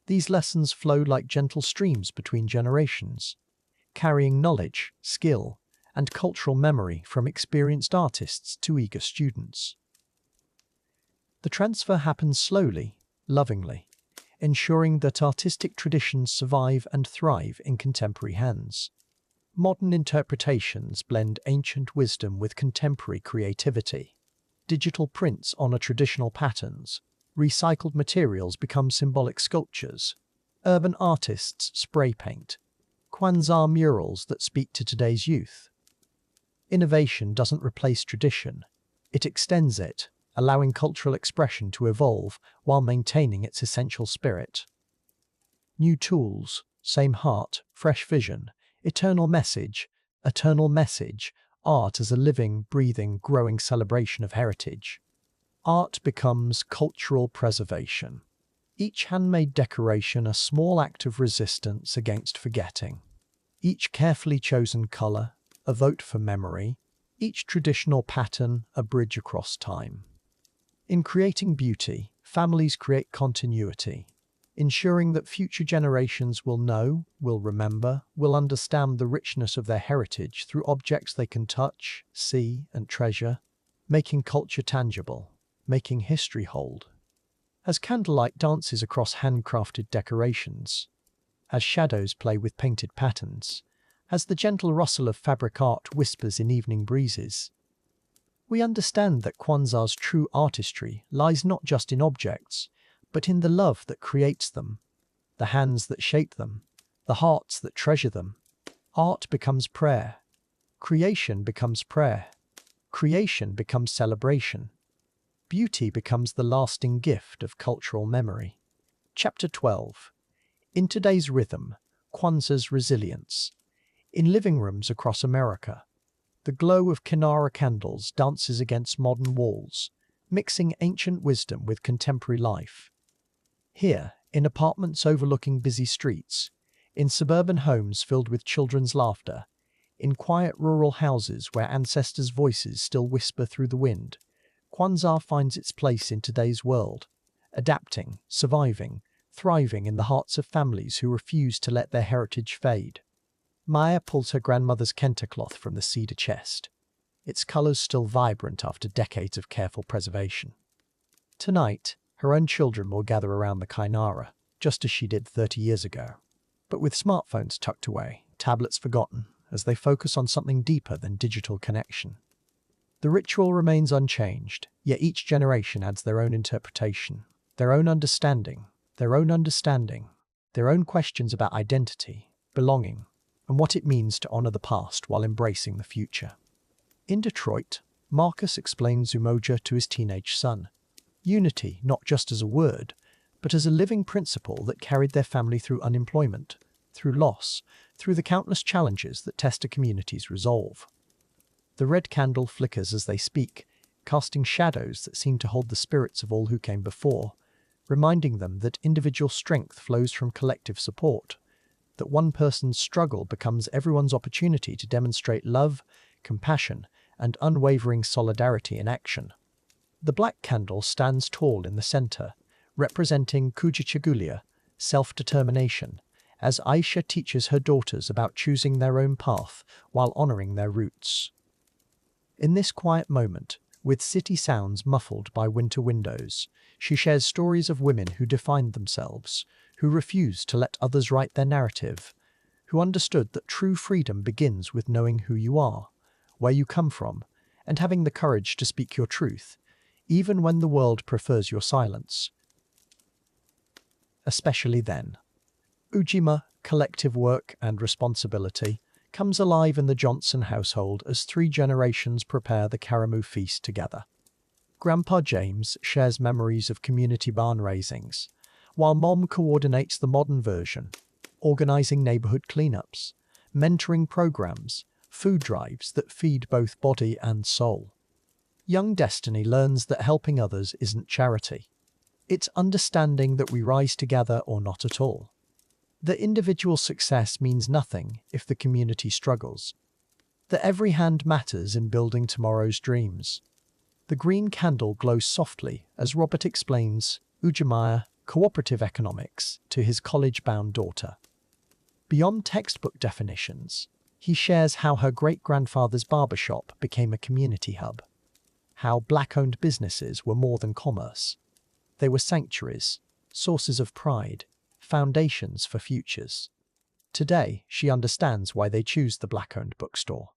These lessons flow like gentle streams between generations, carrying knowledge, skill, and cultural memory from experienced artists to eager students. The transfer happens slowly, lovingly, ensuring that artistic traditions survive and thrive in contemporary hands. Modern interpretations blend ancient wisdom with contemporary creativity. Digital prints honor traditional patterns. Recycled materials become symbolic sculptures. Urban artists spray paint. Kwanzaa murals that speak to today's youth. Innovation doesn't replace tradition. It extends it, allowing cultural expression to evolve while maintaining its essential spirit. New tools, same heart, fresh vision, eternal message, art as a living, breathing, growing celebration of heritage. Art becomes cultural preservation. Each handmade decoration a small act of resistance against forgetting. Each carefully chosen colour, a vote for memory. Each traditional pattern, a bridge across time. In creating beauty, families create continuity, ensuring that future generations will know, will remember, will understand the richness of their heritage through objects they can touch, see, and treasure, making culture tangible, making history hold. As candlelight dances across handcrafted decorations, as shadows play with painted patterns, as the gentle rustle of fabric art whispers in evening breezes, we understand that Kwanzaa's true artistry lies not just in objects, but in the love that creates them, the hands that shape them, the hearts that treasure them. Art becomes prayer. Creation becomes prayer. Creation becomes celebration. Beauty becomes the lasting gift of cultural memory. Chapter 12. In today's rhythm, Kwanzaa's resilience. In living rooms across America, the glow of kinara candles dances against modern walls, mixing ancient wisdom with contemporary life. Here, in apartments overlooking busy streets, in suburban homes filled with children's laughter, in quiet rural houses where ancestors' voices still whisper through the wind, Kwanzaa finds its place in today's world, adapting, surviving, thriving in the hearts of families who refuse to let their heritage fade. Maya pulls her grandmother's kente cloth from the cedar chest, its colours still vibrant after decades of careful preservation. Tonight, her own children will gather around the kinara, just as she did 30 years ago, but with smartphones tucked away, tablets forgotten, as they focus on something deeper than digital connection. The ritual remains unchanged, yet each generation adds their own interpretation, their own understanding, their own questions about identity, belonging, and what it means to honour the past while embracing the future. In Detroit, Marcus explains Umoja to his teenage son. Unity not just as a word, but as a living principle that carried their family through unemployment, through loss, through the countless challenges that test a community's resolve. The red candle flickers as they speak, casting shadows that seem to hold the spirits of all who came before, reminding them that individual strength flows from collective support, that one person's struggle becomes everyone's opportunity to demonstrate love, compassion, and unwavering solidarity in action. The black candle stands tall in the center, representing Kujichagulia, self-determination, as Aisha teaches her daughters about choosing their own path while honoring their roots. In this quiet moment, with city sounds muffled by winter windows, she shares stories of women who defined themselves, who refused to let others write their narrative, who understood that true freedom begins with knowing who you are, where you come from, and having the courage to speak your truth, even when the world prefers your silence. Especially then. Ujima, collective work and responsibility, comes alive in the Johnson household as 3 generations prepare the Karamu feast together. Grandpa James shares memories of community barn raisings, while Mom coordinates the modern version, organizing neighborhood cleanups, mentoring programs, food drives that feed both body and soul. Young Destiny learns that helping others isn't charity. It's understanding that we rise together or not at all. That individual success means nothing if the community struggles. That every hand matters in building tomorrow's dreams. The green candle glows softly as Robert explains Ujima, cooperative economics, to his college-bound daughter. Beyond textbook definitions, he shares how her great-grandfather's barbershop became a community hub. How black-owned businesses were more than commerce. They were sanctuaries, sources of pride, foundations for futures. Today, she understands why they choose the black-owned bookstore,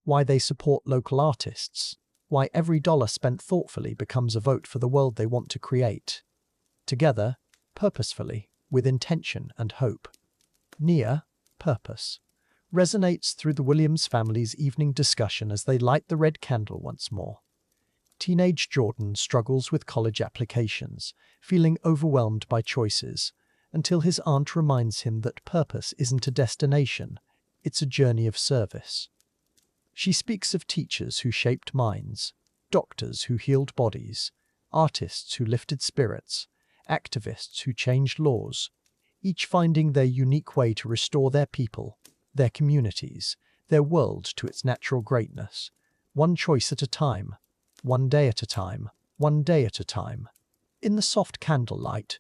why they support local artists, why every dollar spent thoughtfully becomes a vote for the world they want to create. Together, purposefully, with intention and hope. Nia, purpose, resonates through the Williams family's evening discussion as they light the red candle once more. Teenage Jordan struggles with college applications, feeling overwhelmed by choices, until his aunt reminds him that purpose isn't a destination, it's a journey of service. She speaks of teachers who shaped minds, doctors who healed bodies, artists who lifted spirits, activists who changed laws, each finding their unique way to restore their people, their communities, their world to its natural greatness, one choice at a time, one day at a time, one day at a time. In the soft candlelight,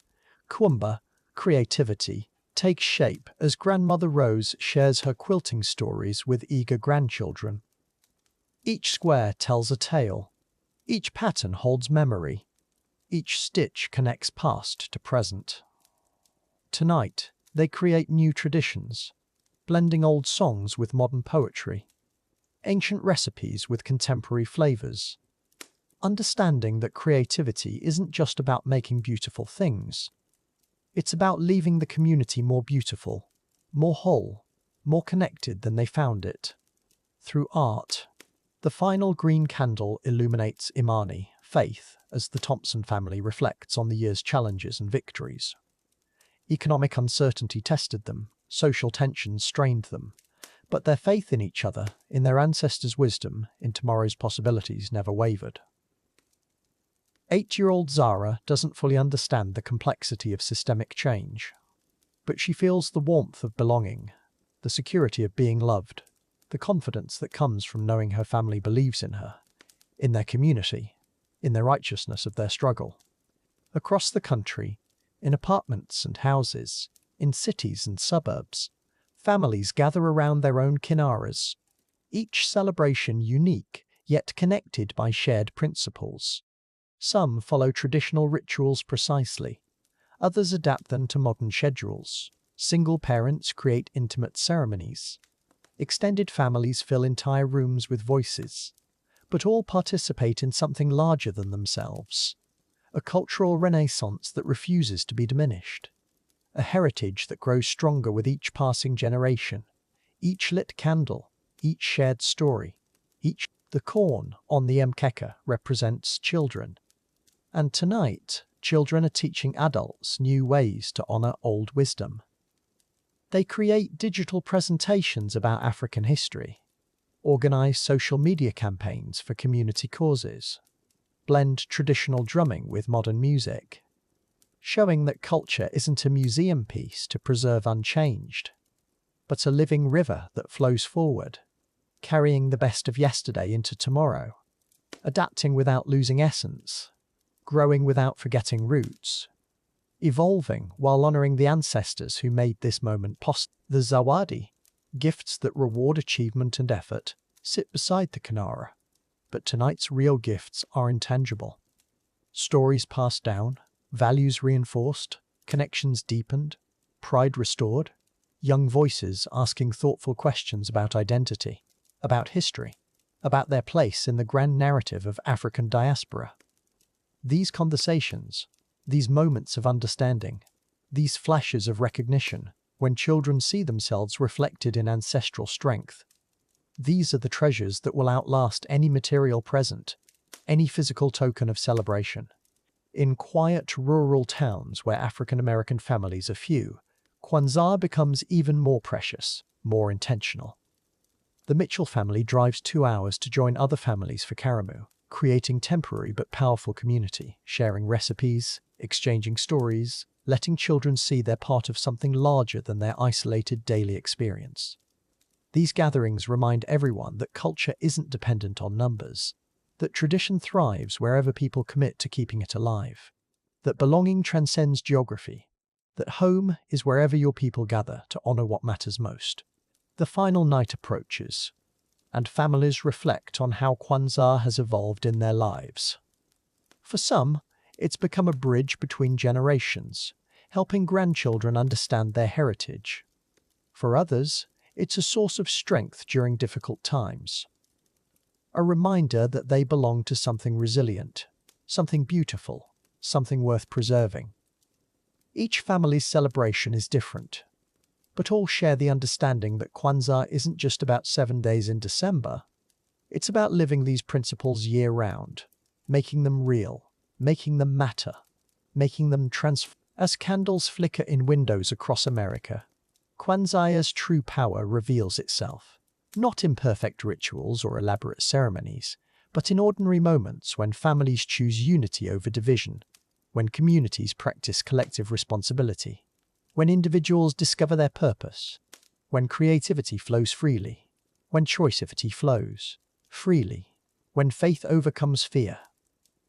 Kuumba, creativity, takes shape as Grandmother Rose shares her quilting stories with eager grandchildren. Each square tells a tale. Each pattern holds memory. Each stitch connects past to present. Tonight, they create new traditions, blending old songs with modern poetry, ancient recipes with contemporary flavors, understanding that creativity isn't just about making beautiful things. It's about leaving the community more beautiful, more whole, more connected than they found it. Through art, the final green candle illuminates Imani, faith, as the Thompson family reflects on the year's challenges and victories. Economic uncertainty tested them, social tensions strained them, but their faith in each other, in their ancestors' wisdom, in tomorrow's possibilities never wavered. 8-year-old Zara doesn't fully understand the complexity of systemic change, but she feels the warmth of belonging, the security of being loved, the confidence that comes from knowing her family believes in her, in their community, in the righteousness of their struggle. Across the country, in apartments and houses, in cities and suburbs, families gather around their own kinaras, each celebration unique yet connected by shared principles. Some follow traditional rituals precisely, others adapt them to modern schedules. Single parents create intimate ceremonies. Extended families fill entire rooms with voices, but all participate in something larger than themselves. A cultural renaissance that refuses to be diminished. A heritage that grows stronger with each passing generation. Each lit candle, each shared story, the corn on the mkeka represents children. And tonight, children are teaching adults new ways to honor old wisdom. They create digital presentations about African history, organize social media campaigns for community causes, blend traditional drumming with modern music, showing that culture isn't a museum piece to preserve unchanged, but a living river that flows forward, carrying the best of yesterday into tomorrow, adapting without losing essence, growing without forgetting roots, evolving while honoring the ancestors who made this moment possible. The zawadi, gifts that reward achievement and effort, sit beside the kinara, but tonight's real gifts are intangible. Stories passed down, values reinforced, connections deepened, pride restored, young voices asking thoughtful questions about identity, about history, about their place in the grand narrative of African diaspora. These conversations, these moments of understanding, these flashes of recognition, when children see themselves reflected in ancestral strength, these are the treasures that will outlast any material present, any physical token of celebration. In quiet rural towns where African American families are few, Kwanzaa becomes even more precious, more intentional. The Mitchell family drives 2 hours to join other families for Karamu, creating temporary but powerful community, sharing recipes, exchanging stories, letting children see they're part of something larger than their isolated daily experience. These gatherings remind everyone that culture isn't dependent on numbers, that tradition thrives wherever people commit to keeping it alive, that belonging transcends geography, that home is wherever your people gather to honor what matters most. The final night approaches, and families reflect on how Kwanzaa has evolved in their lives. For some, it's become a bridge between generations, helping grandchildren understand their heritage. For others, it's a source of strength during difficult times. A reminder that they belong to something resilient, something beautiful, something worth preserving. Each family's celebration is different, but all share the understanding that Kwanzaa isn't just about 7 days in December. It's about living these principles year-round, making them real, making them matter, making them transform. As candles flicker in windows across America, Kwanzaa's true power reveals itself, not in perfect rituals or elaborate ceremonies, but in ordinary moments when families choose unity over division, when communities practice collective responsibility, when individuals discover their purpose, when creativity flows freely, when choicity flows freely, when faith overcomes fear.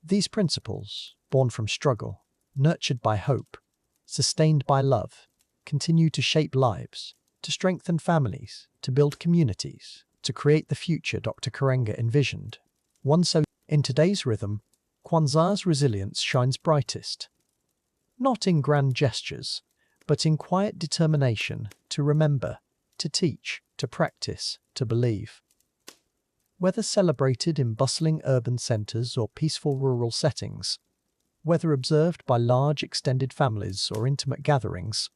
These principles, born from struggle, nurtured by hope, sustained by love, continue to shape lives, to strengthen families, to build communities, to create the future Dr. Karenga envisioned. In today's rhythm, Kwanzaa's resilience shines brightest, not in grand gestures, but in quiet determination to remember, to teach, to practice, to believe. Whether celebrated in bustling urban centers or peaceful rural settings, whether observed by large extended families or intimate gatherings,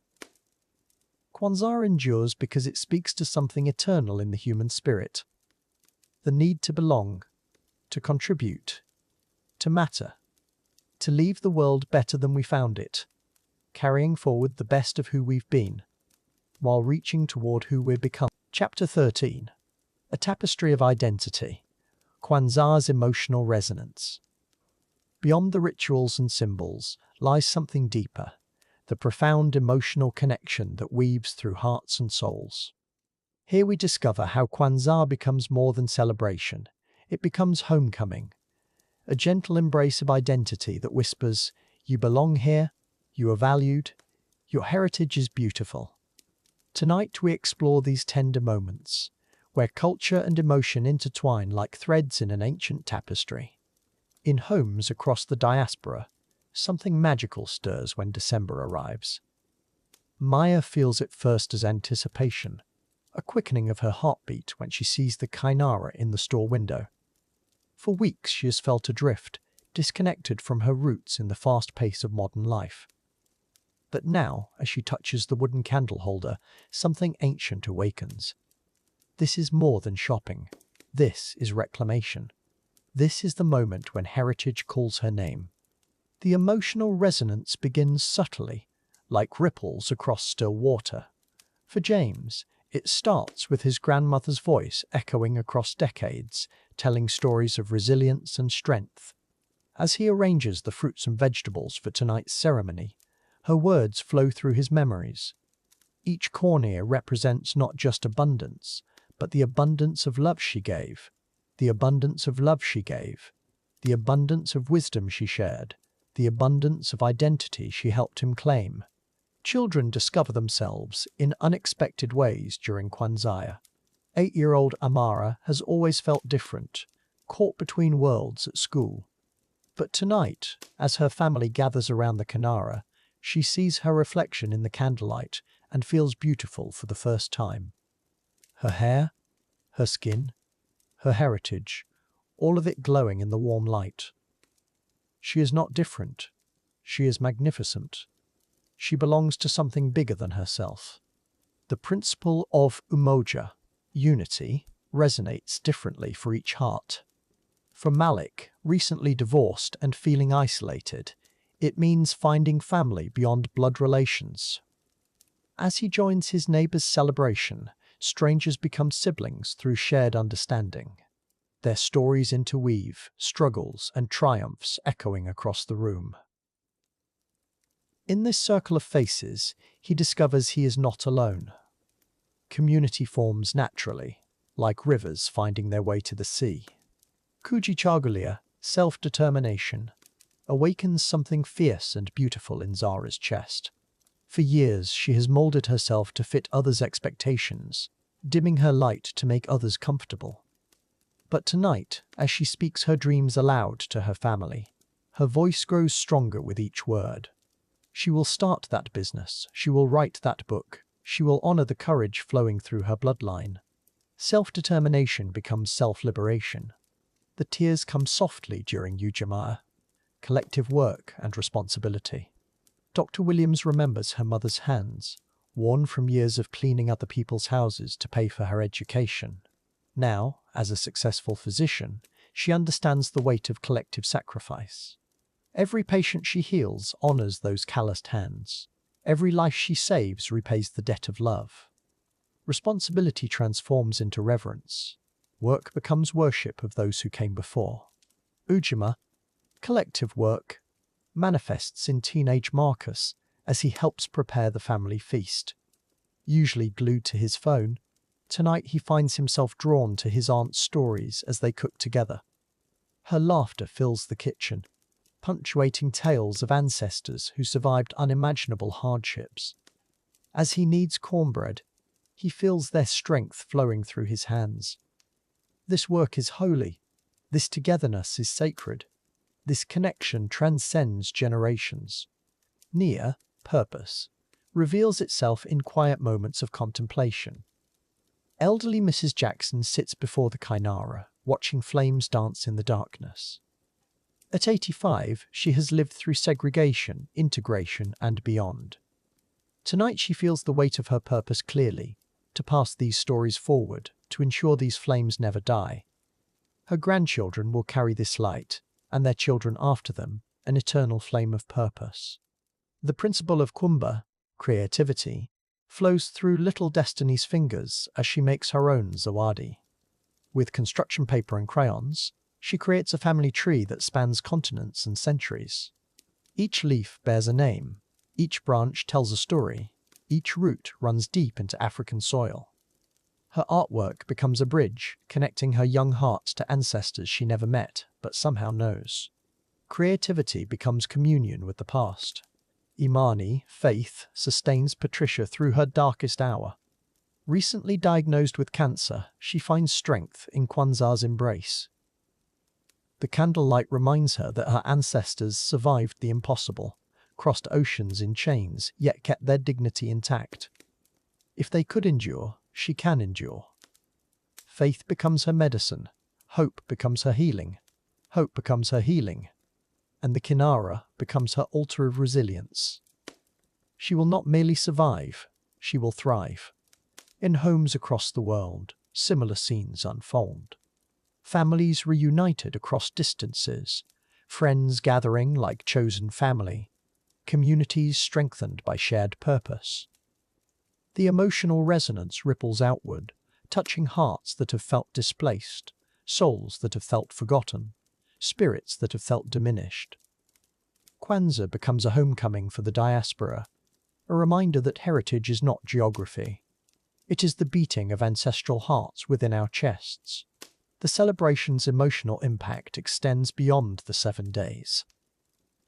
Kwanzaa endures because it speaks to something eternal in the human spirit. The need to belong, to contribute, to matter, to leave the world better than we found it, carrying forward the best of who we've been, while reaching toward who we're becoming. Chapter 13. A Tapestry of Identity. Kwanzaa's Emotional Resonance. Beyond the rituals and symbols lies something deeper, the profound emotional connection that weaves through hearts and souls. Here we discover how Kwanzaa becomes more than celebration. It becomes homecoming, a gentle embrace of identity that whispers, "You belong here, you are valued, your heritage is beautiful." Tonight we explore these tender moments, where culture and emotion intertwine like threads in an ancient tapestry. In homes across the diaspora, something magical stirs when December arrives. Maya feels it first as anticipation, a quickening of her heartbeat when she sees the kinara in the store window. For weeks she has felt adrift, disconnected from her roots in the fast pace of modern life. But now, as she touches the wooden candle holder, something ancient awakens. This is more than shopping. This is reclamation. This is the moment when heritage calls her name. The emotional resonance begins subtly, like ripples across still water. For James, it starts with his grandmother's voice echoing across decades, telling stories of resilience and strength. As he arranges the fruits and vegetables for tonight's ceremony, her words flow through his memories. Each cornea represents not just abundance, but the abundance of love she gave, the abundance of love she gave, the abundance of wisdom she shared, the abundance of identity she helped him claim. Children discover themselves in unexpected ways during Kwanzaa. 8-year-old Amara has always felt different, caught between worlds at school. But tonight, as her family gathers around the kinara, she sees her reflection in the candlelight and feels beautiful for the first time. Her hair, her skin, her heritage, all of it glowing in the warm light. She is not different. She is magnificent. She belongs to something bigger than herself. The principle of Umoja, unity, resonates differently for each heart. For Malik, recently divorced and feeling isolated, it means finding family beyond blood relations. As he joins his neighbor's celebration, strangers become siblings through shared understanding. Their stories interweave, struggles and triumphs echoing across the room. In this circle of faces, he discovers he is not alone. Community forms naturally, like rivers finding their way to the sea. Kujichagulia, self-determination, awakens something fierce and beautiful in Zara's chest. For years, she has molded herself to fit others' expectations, dimming her light to make others comfortable. But tonight, as she speaks her dreams aloud to her family, her voice grows stronger with each word. She will start that business, she will write that book, she will honor the courage flowing through her bloodline. Self-determination becomes self-liberation. The tears come softly during Ujamaa, collective work and responsibility. Dr. Williams remembers her mother's hands, worn from years of cleaning other people's houses to pay for her education. Now, as a successful physician, she understands the weight of collective sacrifice. Every patient she heals honors those calloused hands. Every life she saves repays the debt of love. Responsibility transforms into reverence. Work becomes worship of those who came before. Ujima, collective work, manifests in teenage Marcus as he helps prepare the family feast. Usually glued to his phone, tonight he finds himself drawn to his aunt's stories as they cook together. Her laughter fills the kitchen, punctuating tales of ancestors who survived unimaginable hardships. As he kneads cornbread, he feels their strength flowing through his hands. This work is holy. This togetherness is sacred. This connection transcends generations. Nia, purpose, reveals itself in quiet moments of contemplation. Elderly Mrs. Jackson sits before the kinara, watching flames dance in the darkness. At 85, she has lived through segregation, integration, and beyond. Tonight she feels the weight of her purpose clearly, to pass these stories forward, to ensure these flames never die. Her grandchildren will carry this light, and their children after them, an eternal flame of purpose. The principle of Kuumba, creativity, flows through little Destiny's fingers as she makes her own zawadi. With construction paper and crayons, she creates a family tree that spans continents and centuries. Each leaf bears a name, each branch tells a story, each root runs deep into African soil. Her artwork becomes a bridge, connecting her young heart to ancestors she never met, but somehow knows. Creativity becomes communion with the past. Imani, faith, sustains Patricia through her darkest hour. Recently diagnosed with cancer, she finds strength in Kwanzaa's embrace. The candlelight reminds her that her ancestors survived the impossible, crossed oceans in chains, yet kept their dignity intact. If they could endure, she can endure. Faith becomes her medicine, hope becomes her healing, hope becomes her healing, and the kinara becomes her altar of resilience. She will not merely survive, she will thrive. In homes across the world, similar scenes unfold. Families reunited across distances, friends gathering like chosen family, communities strengthened by shared purpose. The emotional resonance ripples outward, touching hearts that have felt displaced, souls that have felt forgotten, spirits that have felt diminished. Kwanzaa becomes a homecoming for the diaspora, a reminder that heritage is not geography. It is the beating of ancestral hearts within our chests. The celebration's emotional impact extends beyond the 7 days.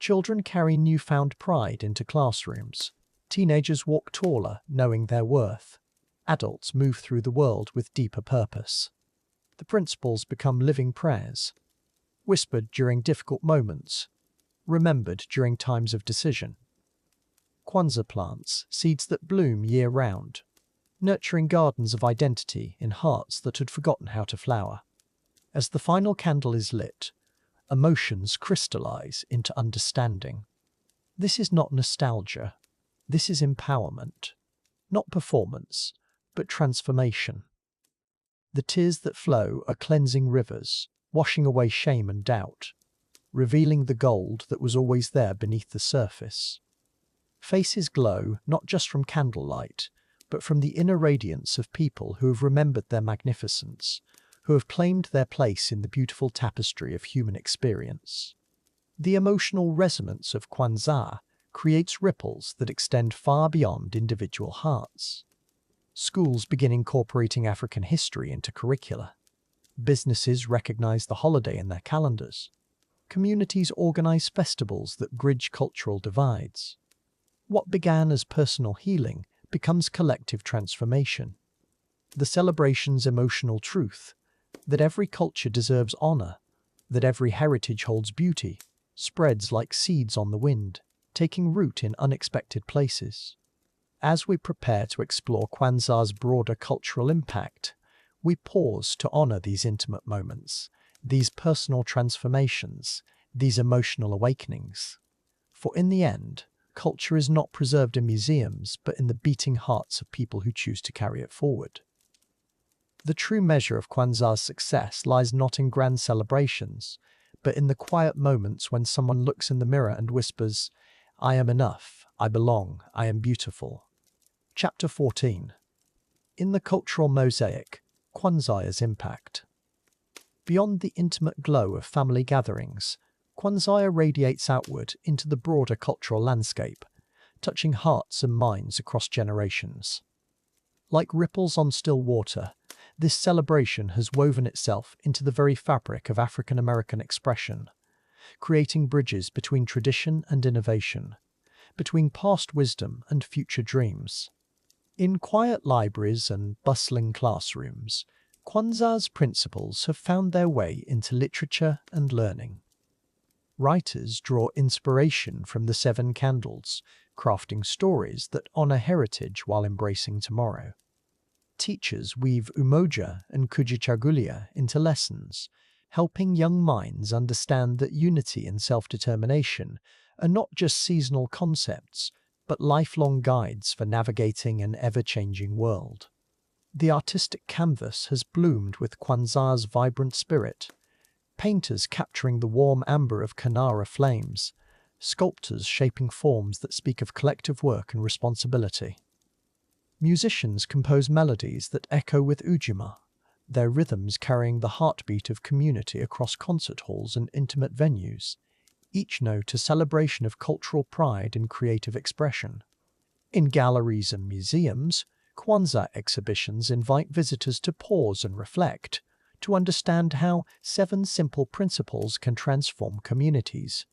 Children carry newfound pride into classrooms. Teenagers walk taller, knowing their worth. Adults move through the world with deeper purpose. The principles become living prayers, whispered during difficult moments, remembered during times of decision. Kwanzaa plants seeds that bloom year-round, nurturing gardens of identity in hearts that had forgotten how to flower. As the final candle is lit, emotions crystallize into understanding. This is not nostalgia. This is empowerment. Not performance, but transformation. The tears that flow are cleansing rivers, washing away shame and doubt, revealing the gold that was always there beneath the surface. Faces glow not just from candlelight, but from the inner radiance of people who have remembered their magnificence, who have claimed their place in the beautiful tapestry of human experience. The emotional resonance of Kwanzaa creates ripples that extend far beyond individual hearts. Schools begin incorporating African history into curricula. Businesses recognize the holiday in their calendars. Communities organize festivals that bridge cultural divides. What began as personal healing becomes collective transformation. The celebration's emotional truth, that every culture deserves honor, that every heritage holds beauty, spreads like seeds on the wind, taking root in unexpected places. As we prepare to explore Kwanzaa's broader cultural impact, we pause to honor these intimate moments, these personal transformations, these emotional awakenings. For in the end, culture is not preserved in museums, but in the beating hearts of people who choose to carry it forward. The true measure of Kwanzaa's success lies not in grand celebrations, but in the quiet moments when someone looks in the mirror and whispers, "I am enough, I belong, I am beautiful." Chapter 14. In the cultural mosaic, Kwanzaa's impact. Beyond the intimate glow of family gatherings, Kwanzaa radiates outward into the broader cultural landscape, touching hearts and minds across generations. Like ripples on still water, this celebration has woven itself into the very fabric of African American expression, creating bridges between tradition and innovation, between past wisdom and future dreams. In quiet libraries and bustling classrooms, Kwanzaa's principles have found their way into literature and learning. Writers draw inspiration from the seven candles, crafting stories that honor heritage while embracing tomorrow. Teachers weave Umoja and Kujichagulia into lessons, helping young minds understand that unity and self-determination are not just seasonal concepts, but lifelong guides for navigating an ever-changing world. The artistic canvas has bloomed with Kwanzaa's vibrant spirit, painters capturing the warm amber of kinara flames, sculptors shaping forms that speak of collective work and responsibility. Musicians compose melodies that echo with Ujima, their rhythms carrying the heartbeat of community across concert halls and intimate venues, each note a celebration of cultural pride and creative expression. In galleries and museums, Kwanzaa exhibitions invite visitors to pause and reflect, to understand how 7 simple principles can transform communities.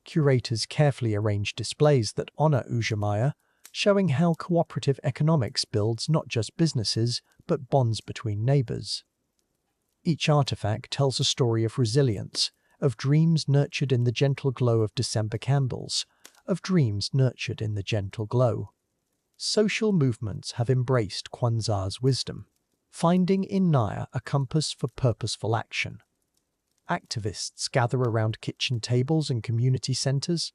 Curators carefully arrange displays that honor Ujamaa, showing how cooperative economics builds not just businesses, but bonds between neighbors. Each artifact tells a story of resilience, of dreams nurtured in the gentle glow of December candles, of dreams nurtured in the gentle glow. Social movements have embraced Kwanzaa's wisdom, finding in Naya a compass for purposeful action. Activists gather around kitchen tables and community centers,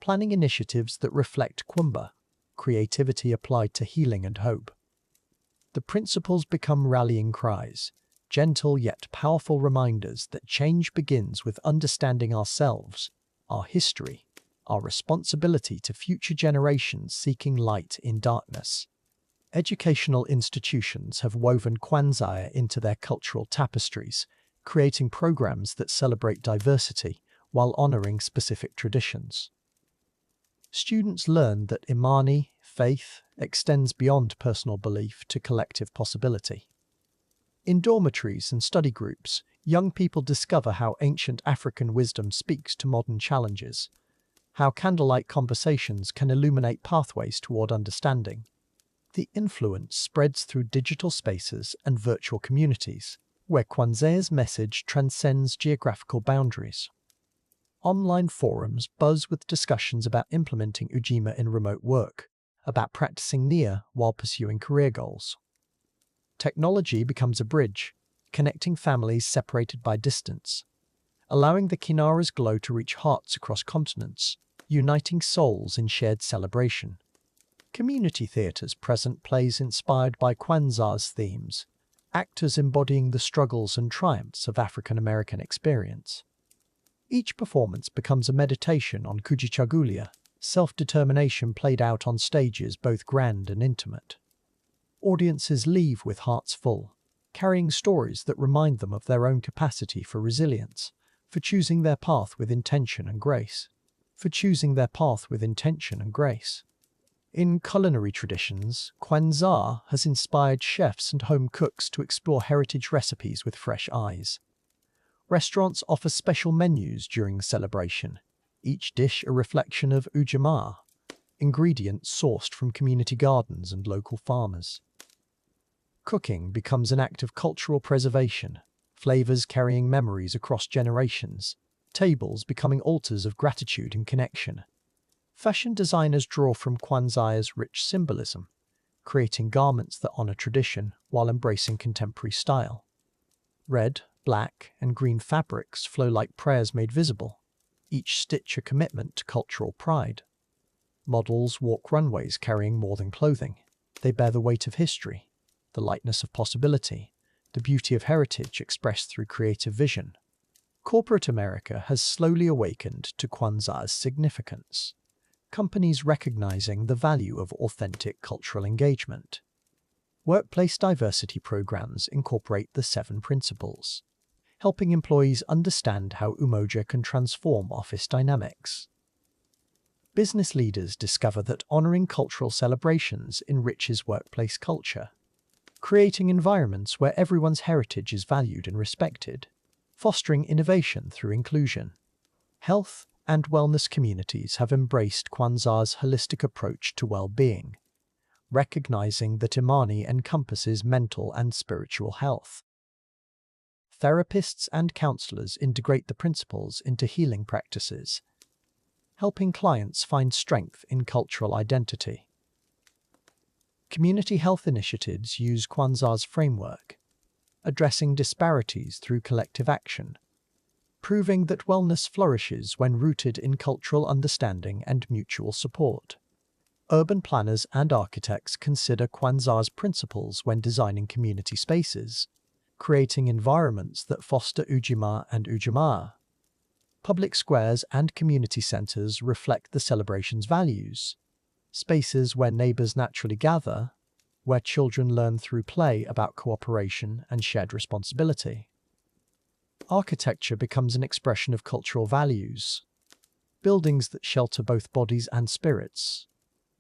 planning initiatives that reflect Kuumba, creativity applied to healing and hope. The principles become rallying cries, gentle yet powerful reminders that change begins with understanding ourselves, our history, our responsibility to future generations seeking light in darkness. Educational institutions have woven Kwanzaa into their cultural tapestries, creating programs that celebrate diversity while honoring specific traditions. Students learn that Imani, faith, extends beyond personal belief to collective possibility. In dormitories and study groups, young people discover how ancient African wisdom speaks to modern challenges, how candlelight conversations can illuminate pathways toward understanding. The influence spreads through digital spaces and virtual communities, where Kwanzaa's message transcends geographical boundaries. Online forums buzz with discussions about implementing Ujima in remote work, about practicing Nia while pursuing career goals. Technology becomes a bridge, connecting families separated by distance, allowing the kinara's glow to reach hearts across continents, uniting souls in shared celebration. Community theatres present plays inspired by Kwanzaa's themes, actors embodying the struggles and triumphs of African American experience. Each performance becomes a meditation on Kujichagulia, self-determination played out on stages both grand and intimate. Audiences leave with hearts full, carrying stories that remind them of their own capacity for resilience, for choosing their path with intention and grace. In culinary traditions, Kwanzaa has inspired chefs and home cooks to explore heritage recipes with fresh eyes. Restaurants offer special menus during the celebration, each dish a reflection of Ujamaa, ingredients sourced from community gardens and local farmers. Cooking becomes an act of cultural preservation, flavors carrying memories across generations, tables becoming altars of gratitude and connection. Fashion designers draw from Kwanzaa's rich symbolism, creating garments that honor tradition while embracing contemporary style. Red, black, and green fabrics flow like prayers made visible, each stitch a commitment to cultural pride. Models walk runways carrying more than clothing. They bear the weight of history, the lightness of possibility, the beauty of heritage expressed through creative vision. Corporate America has slowly awakened to Kwanzaa's significance, companies recognizing the value of authentic cultural engagement. Workplace diversity programs incorporate the 7 principles, helping employees understand how Umoja can transform office dynamics. Business leaders discover that honoring cultural celebrations enriches workplace culture, creating environments where everyone's heritage is valued and respected, fostering innovation through inclusion. Health and wellness communities have embraced Kwanzaa's holistic approach to well-being, recognizing that Imani encompasses mental and spiritual health. Therapists and counselors integrate the principles into healing practices, helping clients find strength in cultural identity. Community health initiatives use Kwanzaa's framework, addressing disparities through collective action, proving that wellness flourishes when rooted in cultural understanding and mutual support. Urban planners and architects consider Kwanzaa's principles when designing community spaces, creating environments that foster Ujima and Ujamaa. Public squares and community centers reflect the celebration's values, spaces where neighbors naturally gather, where children learn through play about cooperation and shared responsibility. Architecture becomes an expression of cultural values, buildings that shelter both bodies and spirits.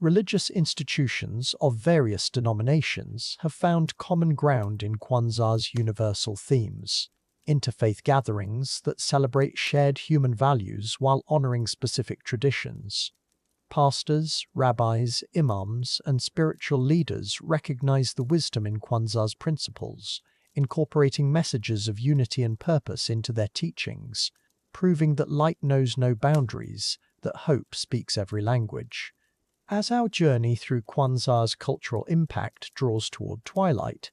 Religious institutions of various denominations have found common ground in Kwanzaa's universal themes, interfaith gatherings that celebrate shared human values while honoring specific traditions. Pastors, rabbis, imams, and spiritual leaders recognize the wisdom in Kwanzaa's principles, incorporating messages of unity and purpose into their teachings, proving that light knows no boundaries, that hope speaks every language. As our journey through Kwanzaa's cultural impact draws toward twilight,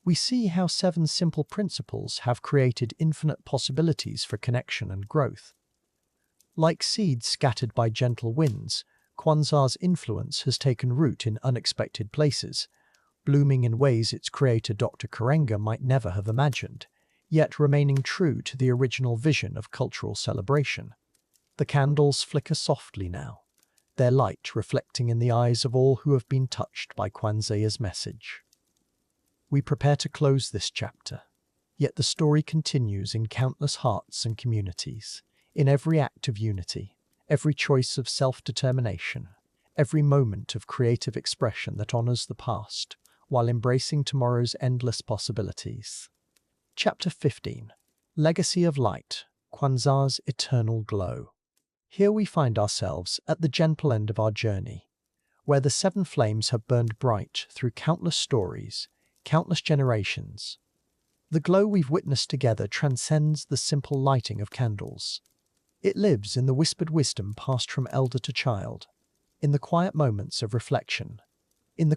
we see how 7 simple principles have created infinite possibilities for connection and growth. Like seeds scattered by gentle winds, Kwanzaa's influence has taken root in unexpected places, blooming in ways its creator Dr. Karenga might never have imagined, yet remaining true to the original vision of cultural celebration. The candles flicker softly now, their light reflecting in the eyes of all who have been touched by Kwanzaa's message. We prepare to close this chapter, yet the story continues in countless hearts and communities, in every act of unity, every choice of self-determination, every moment of creative expression that honors the past, while embracing tomorrow's endless possibilities. Chapter 15. Legacy of Light, Kwanzaa's Eternal Glow. Here we find ourselves at the gentle end of our journey, where the 7 flames have burned bright through countless stories, countless generations. The glow we've witnessed together transcends the simple lighting of candles. It lives in the whispered wisdom passed from elder to child, in the quiet moments of reflection, in the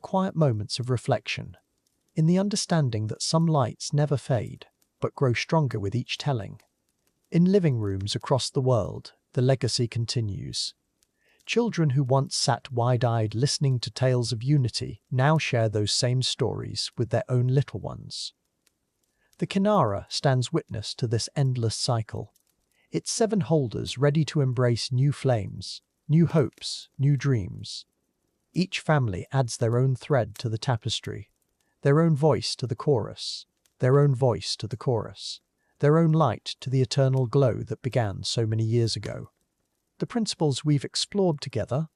understanding that some lights never fade, but grow stronger with each telling. In living rooms across the world, the legacy continues. Children who once sat wide-eyed listening to tales of unity now share those same stories with their own little ones. The kinara stands witness to this endless cycle. Its 7 holders ready to embrace new flames, new hopes, new dreams. Each family adds their own thread to the tapestry, their own voice to the chorus, their own voice to the chorus, their own light to the eternal glow that began so many years ago. The principles we've explored together,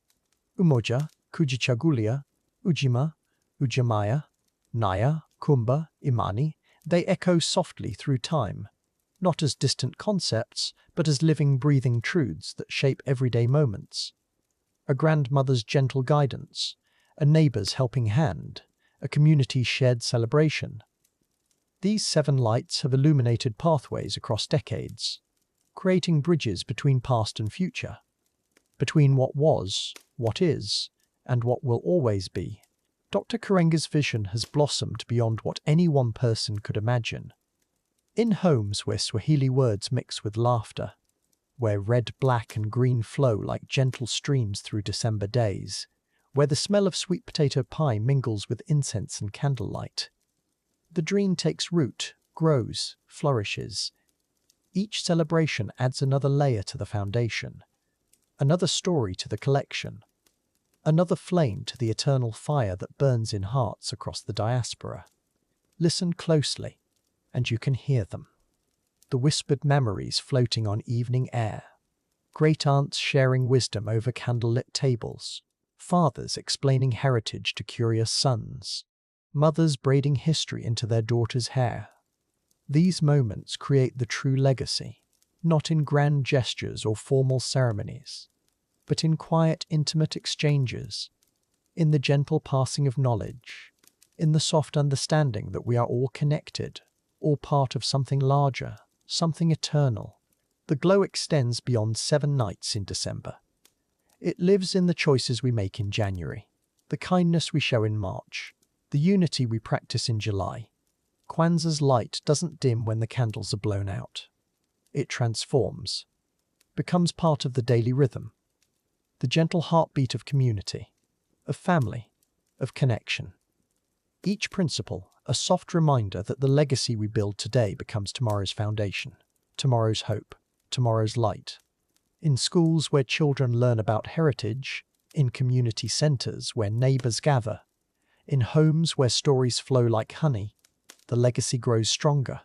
Umoja, Kujichagulia, Ujima, Ujamaa, Naya, Kuumba, Imani, they echo softly through time, not as distant concepts, but as living, breathing truths that shape everyday moments. A grandmother's gentle guidance, a neighbour's helping hand, a community's shared celebration. These 7 lights have illuminated pathways across decades, creating bridges between past and future, between what was, what is, and what will always be. Dr. Karenga's vision has blossomed beyond what any one person could imagine. In homes where Swahili words mix with laughter, where red, black and green flow like gentle streams through December days, where the smell of sweet potato pie mingles with incense and candlelight, the dream takes root, grows, flourishes. Each celebration adds another layer to the foundation, another story to the collection, another flame to the eternal fire that burns in hearts across the diaspora. Listen closely, and you can hear them. The whispered memories floating on evening air, great-aunts sharing wisdom over candlelit tables, fathers explaining heritage to curious sons, mothers braiding history into their daughters' hair. These moments create the true legacy, not in grand gestures or formal ceremonies, but in quiet, intimate exchanges, in the gentle passing of knowledge, in the soft understanding that we are all connected, all part of something larger, something eternal. The glow extends beyond 7 nights in December. It lives in the choices we make in January, the kindness we show in March, the unity we practice in July. Kwanzaa's light doesn't dim when the candles are blown out. It transforms, becomes part of the daily rhythm, the gentle heartbeat of community, of family, of connection. Each principle, a soft reminder that the legacy we build today becomes tomorrow's foundation, tomorrow's hope, tomorrow's light. In schools where children learn about heritage, in community centres where neighbours gather, in homes where stories flow like honey, the legacy grows stronger.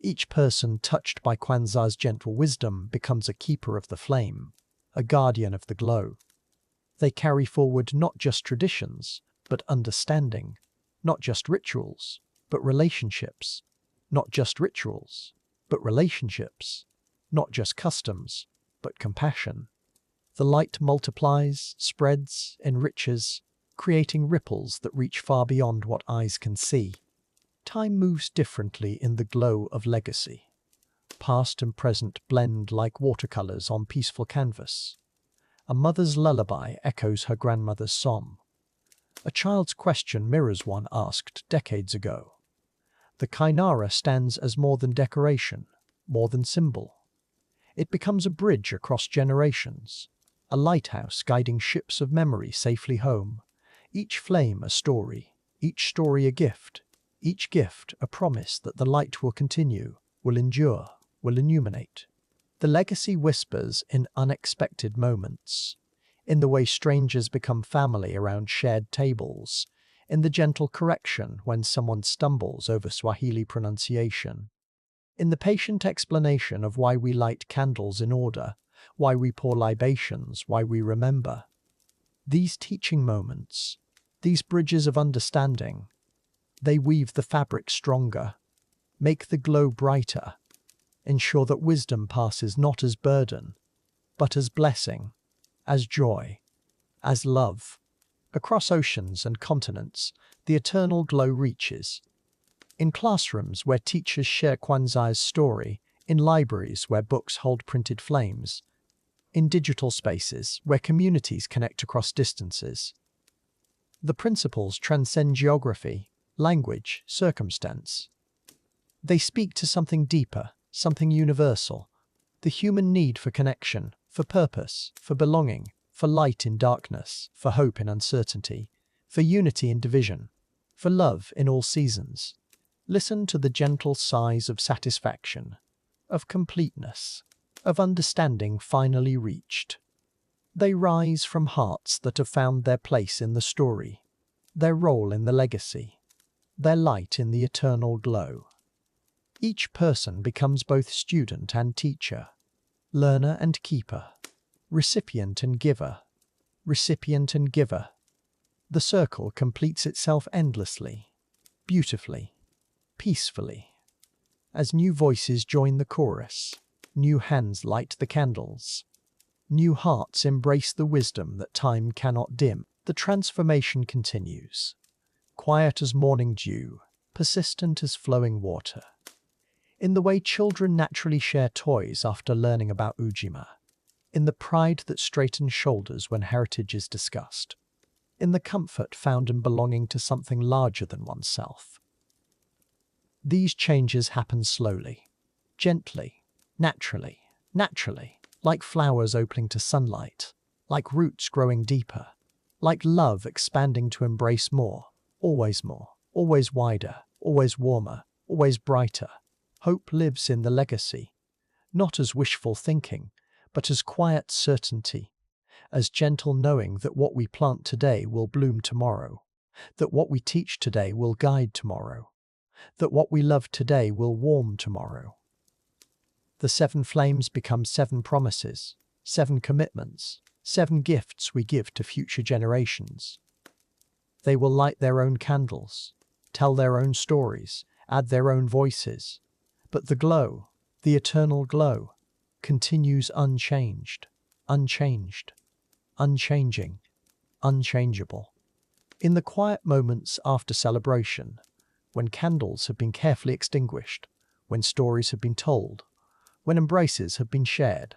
Each person touched by Kwanzaa's gentle wisdom becomes a keeper of the flame, a guardian of the glow. They carry forward not just traditions, but understanding, not just rituals, but relationships, not just rituals, but relationships, not just customs, but compassion. The light multiplies, spreads, enriches, creating ripples that reach far beyond what eyes can see. Time moves differently in the glow of legacy. Past and present blend like watercolors on peaceful canvas. A mother's lullaby echoes her grandmother's song. A child's question mirrors one asked decades ago. The kinara stands as more than decoration, more than symbol. It becomes a bridge across generations, a lighthouse guiding ships of memory safely home. Each flame a story, each story a gift, each gift a promise that the light will continue, will endure, will illuminate. The legacy whispers in unexpected moments, in the way strangers become family around shared tables, in the gentle correction when someone stumbles over Swahili pronunciation, in the patient explanation of why we light candles in order, why we pour libations, why we remember. These teaching moments, these bridges of understanding, they weave the fabric stronger, make the glow brighter, ensure that wisdom passes not as burden, but as blessing, as joy, as love. Across oceans and continents, the eternal glow reaches. In classrooms where teachers share Kwanzaa's story, in libraries where books hold printed flames, in digital spaces where communities connect across distances. The principles transcend geography, language, circumstance. They speak to something deeper, something universal. The human need for connection, for purpose, for belonging, for light in darkness, for hope in uncertainty, for unity in division, for love in all seasons. Listen to the gentle sighs of satisfaction, of completeness, of understanding finally reached. They rise from hearts that have found their place in the story, their role in the legacy, their light in the eternal glow. Each person becomes both student and teacher, learner and keeper, recipient and giver, recipient and giver. The circle completes itself endlessly, beautifully, peacefully. As new voices join the chorus, new hands light the candles, new hearts embrace the wisdom that time cannot dim, the transformation continues. Quiet as morning dew, persistent as flowing water. In the way children naturally share toys after learning about Ujima, in the pride that straightens shoulders when heritage is discussed, in the comfort found in belonging to something larger than oneself. These changes happen slowly, gently, naturally, like flowers opening to sunlight, like roots growing deeper, like love expanding to embrace more, always wider, always warmer, always brighter. Hope lives in the legacy, not as wishful thinking, but as quiet certainty, as gentle knowing that what we plant today will bloom tomorrow, that what we teach today will guide tomorrow, that what we love today will warm tomorrow. The 7 flames become 7 promises, 7 commitments, 7 gifts we give to future generations. They will light their own candles, tell their own stories, add their own voices, but the glow, the eternal glow, continues unchanged, unchanging, unchangeable. In the quiet moments after celebration, when candles have been carefully extinguished, when stories have been told, when embraces have been shared,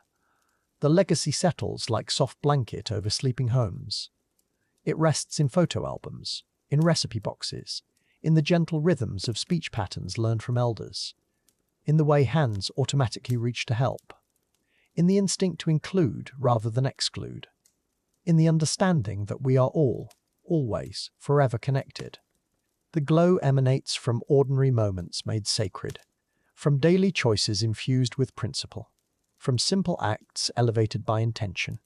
the legacy settles like soft blanket over sleeping homes. It rests in photo albums, in recipe boxes, in the gentle rhythms of speech patterns learned from elders, in the way hands automatically reach to help, in the instinct to include rather than exclude, in the understanding that we are all, always, forever connected. The glow emanates from ordinary moments made sacred, from daily choices infused with principle, from simple acts elevated by intention.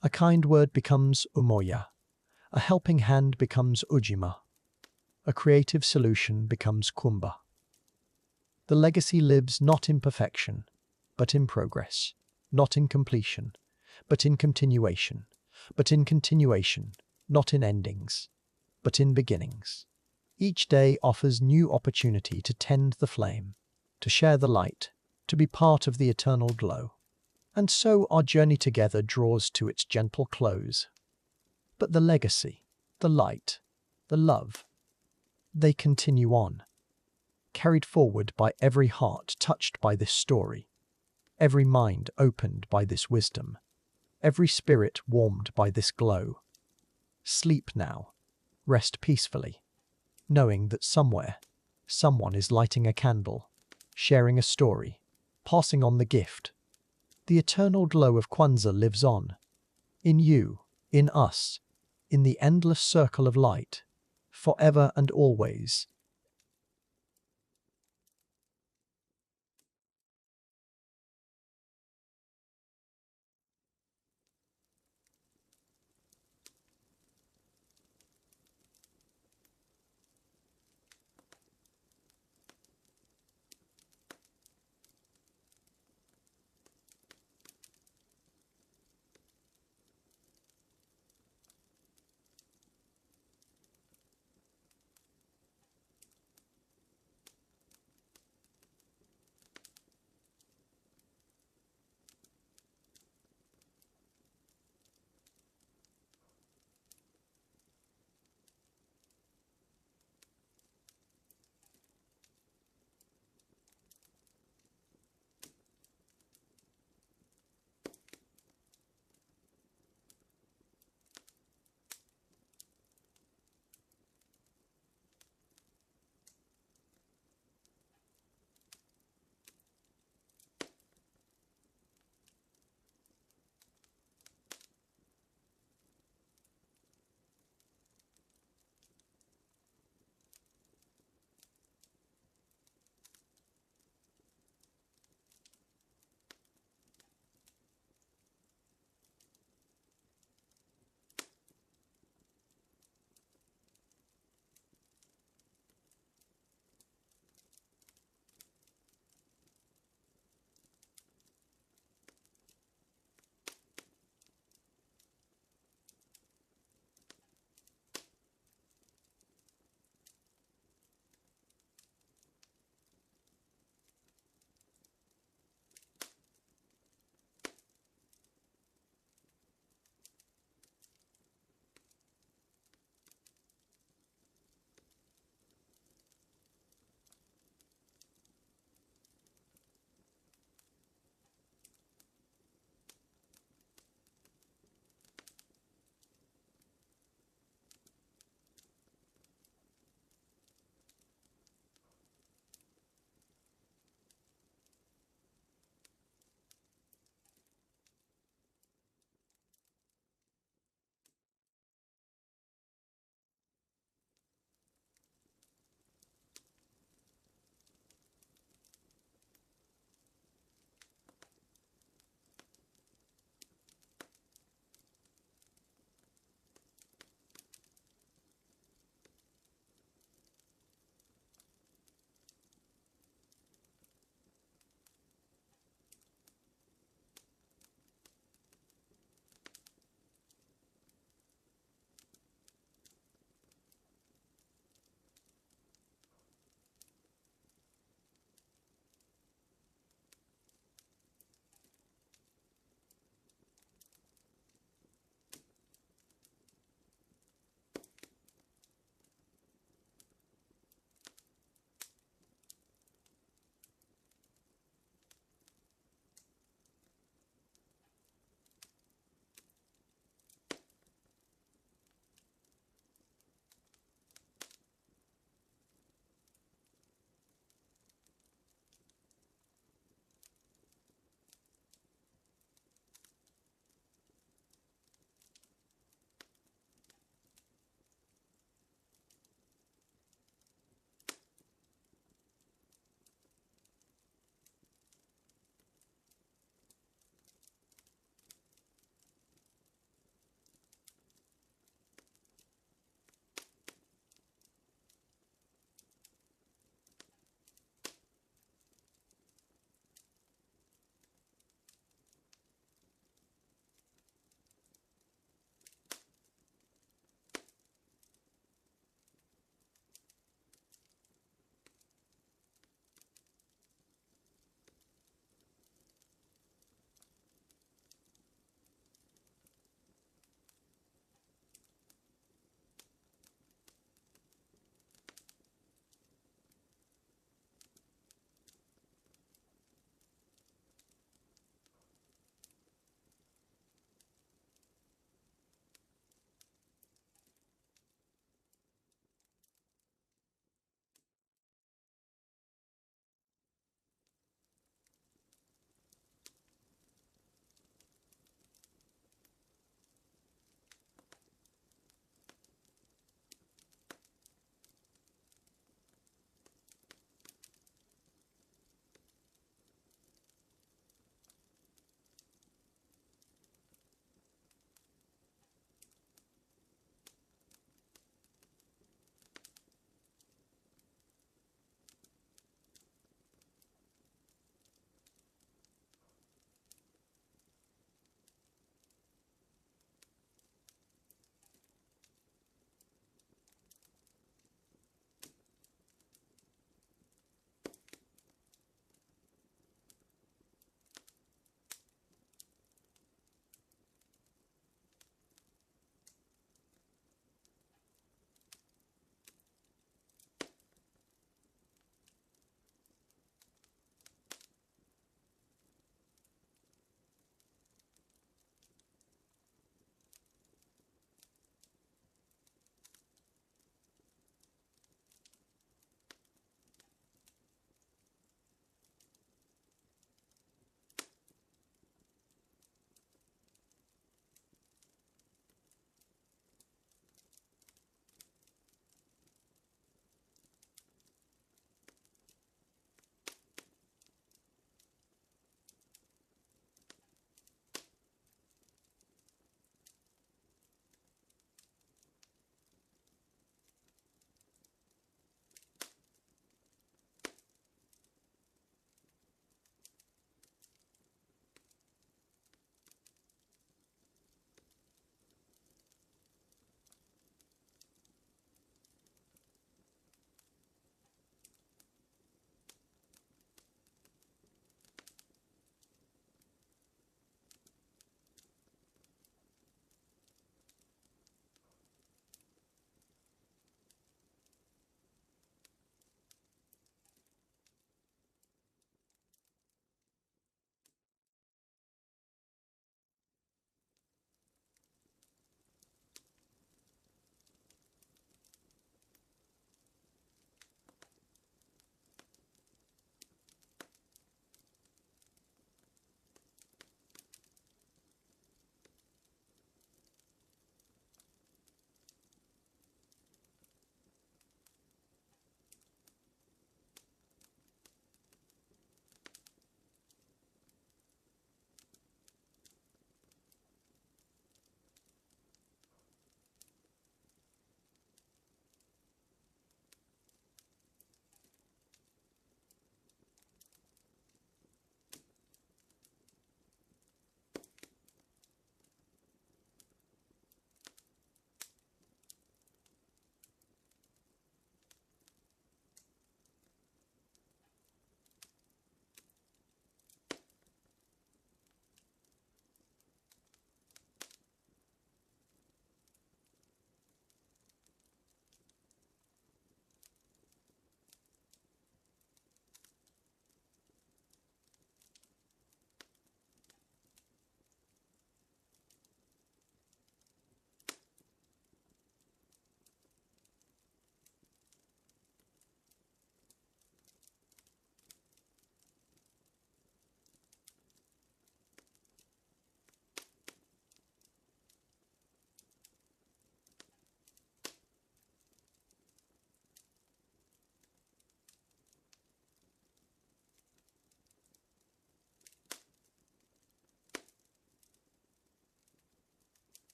A kind word becomes Umoja, a helping hand becomes Ujima, a creative solution becomes Kuumba. The legacy lives not in perfection, but in progress, not in completion, but in continuation, not in endings, but in beginnings. Each day offers new opportunity to tend the flame, to share the light, to be part of the eternal glow. And so our journey together draws to its gentle close. But the legacy, the light, the love, they continue on, carried forward by every heart touched by this story, every mind opened by this wisdom, every spirit warmed by this glow. Sleep now, rest peacefully, knowing that somewhere, someone is lighting a candle, sharing a story, passing on the gift. The eternal glow of Kwanzaa lives on, in you, in us, in the endless circle of light, forever and always,